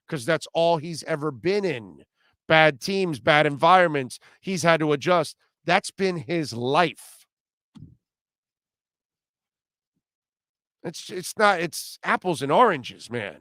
because that's all he's ever been in. Bad teams, bad environments. He's had to adjust. That's been his life. It's apples and oranges, man.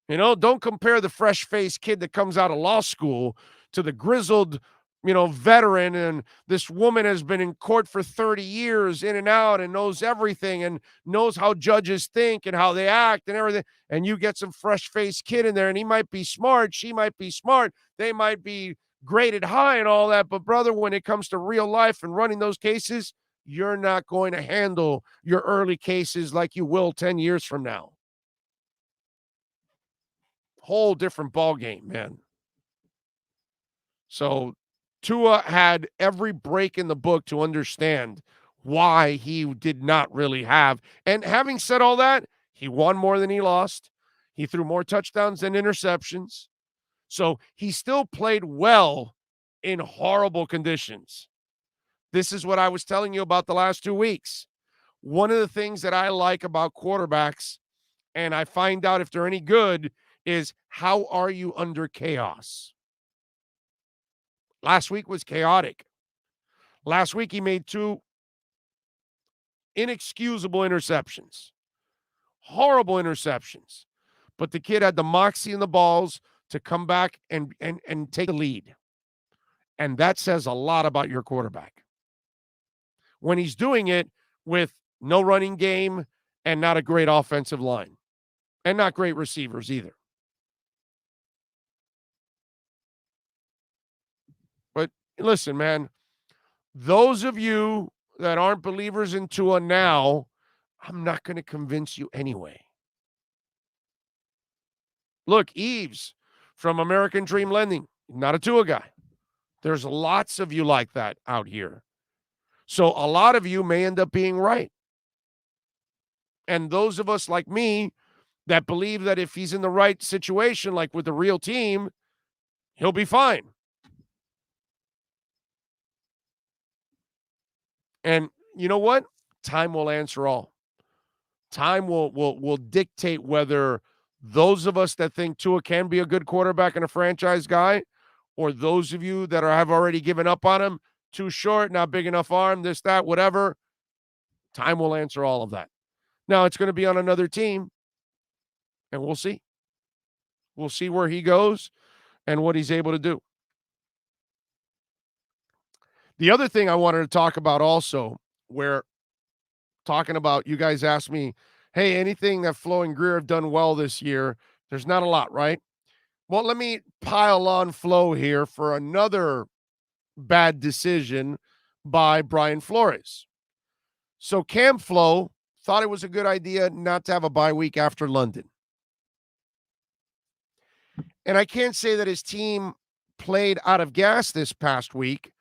You know, don't compare the fresh-faced kid that comes out of law school to the grizzled, veteran. And this woman has been in court for 30 years in and out and knows everything and knows how judges think and how they act and everything. And you get some fresh-faced kid in there and he might be smart. She might be smart. They might be graded high and all that. But brother, when it comes to real life and running those cases, you're not going to handle your early cases like you will 10 years from now. Whole different ball game, man. So Tua had every break in the book to understand why he did not really have. And having said all that, he won more than he lost. He threw more touchdowns than interceptions. So he still played well in horrible conditions. This is what I was telling you about the last 2 weeks. One of the things that I like about quarterbacks, and I find out if they're any good, is how are you under chaos? Last week was chaotic. Last week he made 2 inexcusable interceptions. Horrible interceptions. But the kid had the moxie and the balls to come back and take the lead. And that says a lot about your quarterback. When he's doing it with no running game and not a great offensive line and not great receivers either. But listen, man, those of you that aren't believers in Tua now, I'm not going to convince you anyway. Look, Eves from American Dream Lending, not a Tua guy. There's lots of you like that out here. So a lot of you may end up being right. And those of us like me that believe that if he's in the right situation, like with the real team, he'll be fine. And you know what? Time will answer all. Time will dictate whether those of us that think Tua can be a good quarterback and a franchise guy, or those of you that have already given up on him, too short, not big enough arm, this, that, whatever. Time will answer all of that. Now, it's going to be on another team, and we'll see. We'll see where he goes and what he's able to do. The other thing I wanted to talk about also, where talking about, you guys asked me, hey, anything that Flo and Greer have done well this year? There's not a lot, right? Well, let me pile on Flo here for another bad decision by Brian Flores. So Cam Flo thought it was a good idea not to have a bye week after London. And I can't say that his team played out of gas this past week.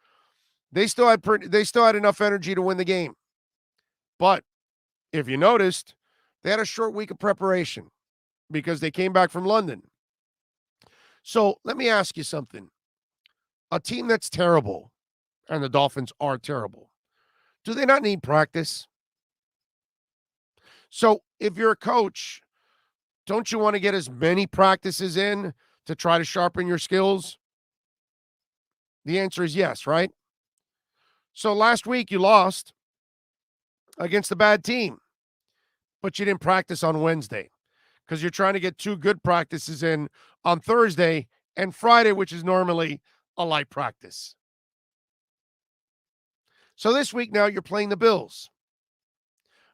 They still had enough energy to win the game. But if you noticed, they had a short week of preparation because they came back from London. So let me ask you something. A team that's terrible, and the Dolphins are terrible, do they not need practice? So if you're a coach, don't you want to get as many practices in to try to sharpen your skills? The answer is yes, right? So last week you lost against a bad team, but you didn't practice on Wednesday because you're trying to get 2 good practices in on Thursday and Friday, which is normally a light practice. So this week now you're playing the Bills,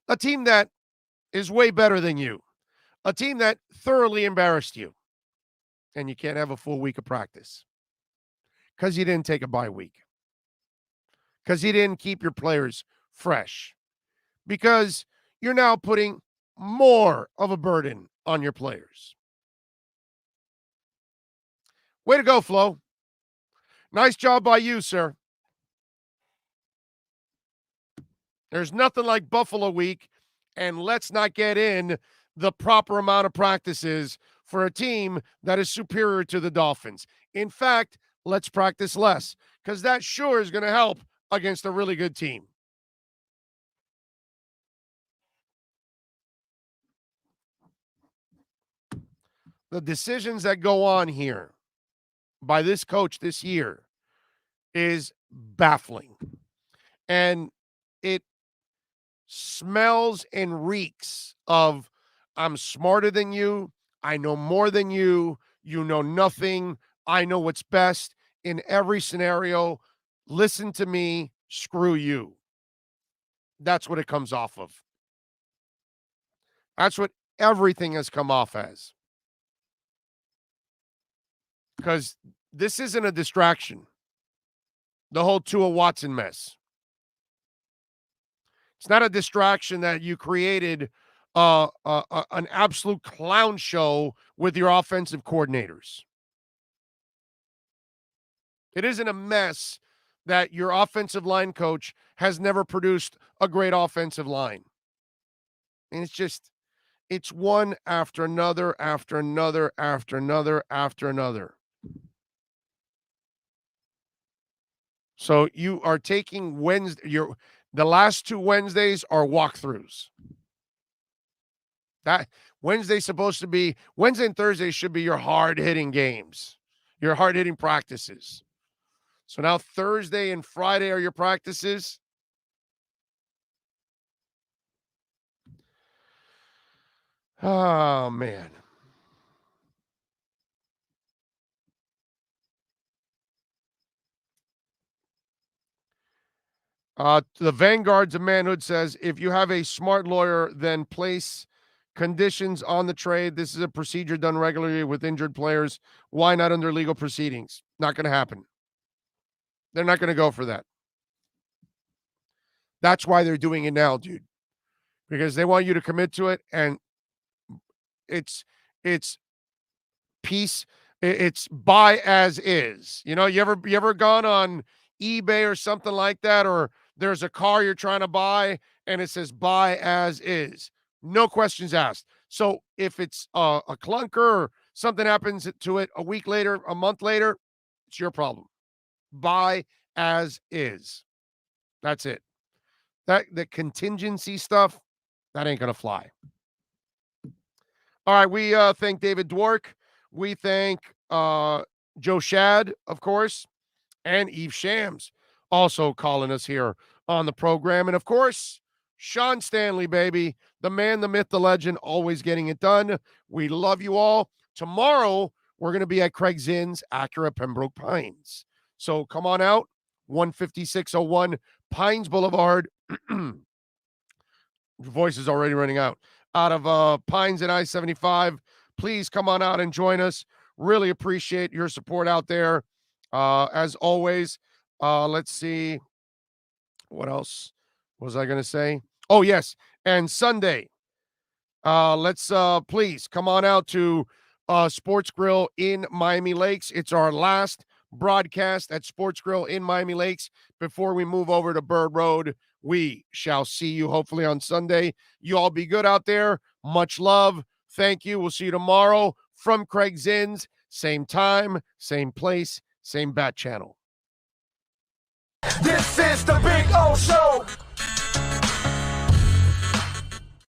a team that is way better than you, a team that thoroughly embarrassed you, and you can't have a full week of practice because you didn't take a bye week, because you didn't keep your players fresh, because you're now putting more of a burden on your players. Way to go, Flo. Nice job by you, sir. There's nothing like Buffalo week, and let's not get in the proper amount of practices for a team that is superior to the Dolphins. In fact, let's practice less, because that sure is going to help against a really good team. The decisions that go on here by this coach this year is baffling. And it smells and reeks of, I'm smarter than you, I know more than you, you know nothing, I know what's best in every scenario, listen to me, screw you. That's what it comes off of. That's what everything has come off as. Because this isn't a distraction. The whole Tua Watson mess. It's not a distraction that you created an absolute clown show with your offensive coordinators. It isn't a mess that your offensive line coach has never produced a great offensive line. And it's one after another, after another, after another, after another. So you are taking the last 2 Wednesdays are walkthroughs. That Wednesday and Thursday should be your hard-hitting games, your hard-hitting practices. So now Thursday and Friday are your practices. Oh, man. The Vanguards of Manhood says, if you have a smart lawyer, then place conditions on the trade. This is a procedure done regularly with injured players. Why not under legal proceedings? Not going to happen. They're not going to go for that. That's why they're doing it now, dude. Because they want you to commit to it, and it's peace. It's buy as is. You know, you ever gone on eBay or something like that, or there's a car you're trying to buy and it says buy as is, no questions asked. So if it's a clunker or something happens to it a week later, a month later, it's your problem. Buy as is. That's it. The contingency stuff, That ain't going to fly. All right, we thank David Dwork. We thank Joe Shad, of course, and Eve Shams also calling us here on the program. And, of course, Sean Stanley, baby, the man, the myth, the legend, always getting it done. We love you all. Tomorrow, we're going to be at Craig Zinn's Acura Pembroke Pines. So come on out, 15601 Pines Boulevard. Your voice is already running out of Pines and I-75. Please come on out and join us. Really appreciate your support out there. As always, let's see. What else was I going to say? Oh, yes. And Sunday, let's please come on out to Sports Grill in Miami Lakes. It's our last broadcast at Sports Grill in Miami Lakes before we move over to Bird Road. We shall see you hopefully on Sunday. You all be good out there. Much love. Thank you. We'll see you tomorrow from Craig Zinn's. Same time, same place, same bat channel. This is the Big O Show.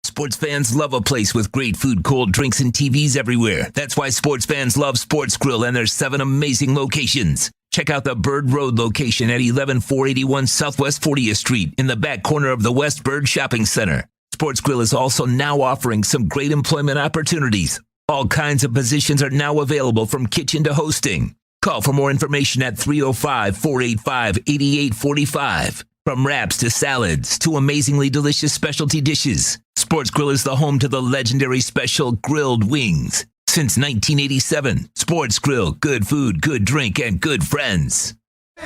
Sports fans love a place with great food, cold drinks, and TVs everywhere. That's why sports fans love Sports Grill and their 7 amazing locations. Check out the Bird Road location at 11481 Southwest 40th Street in the back corner of the West Bird Shopping Center. Sports Grill is also now offering some great employment opportunities. All kinds of positions are now available from kitchen to hosting. Call for more information at 305-485-8845. From wraps to salads to amazingly delicious specialty dishes, Sports Grill is the home to the legendary special grilled wings. Since 1987, Sports Grill, good food, good drink, and good friends.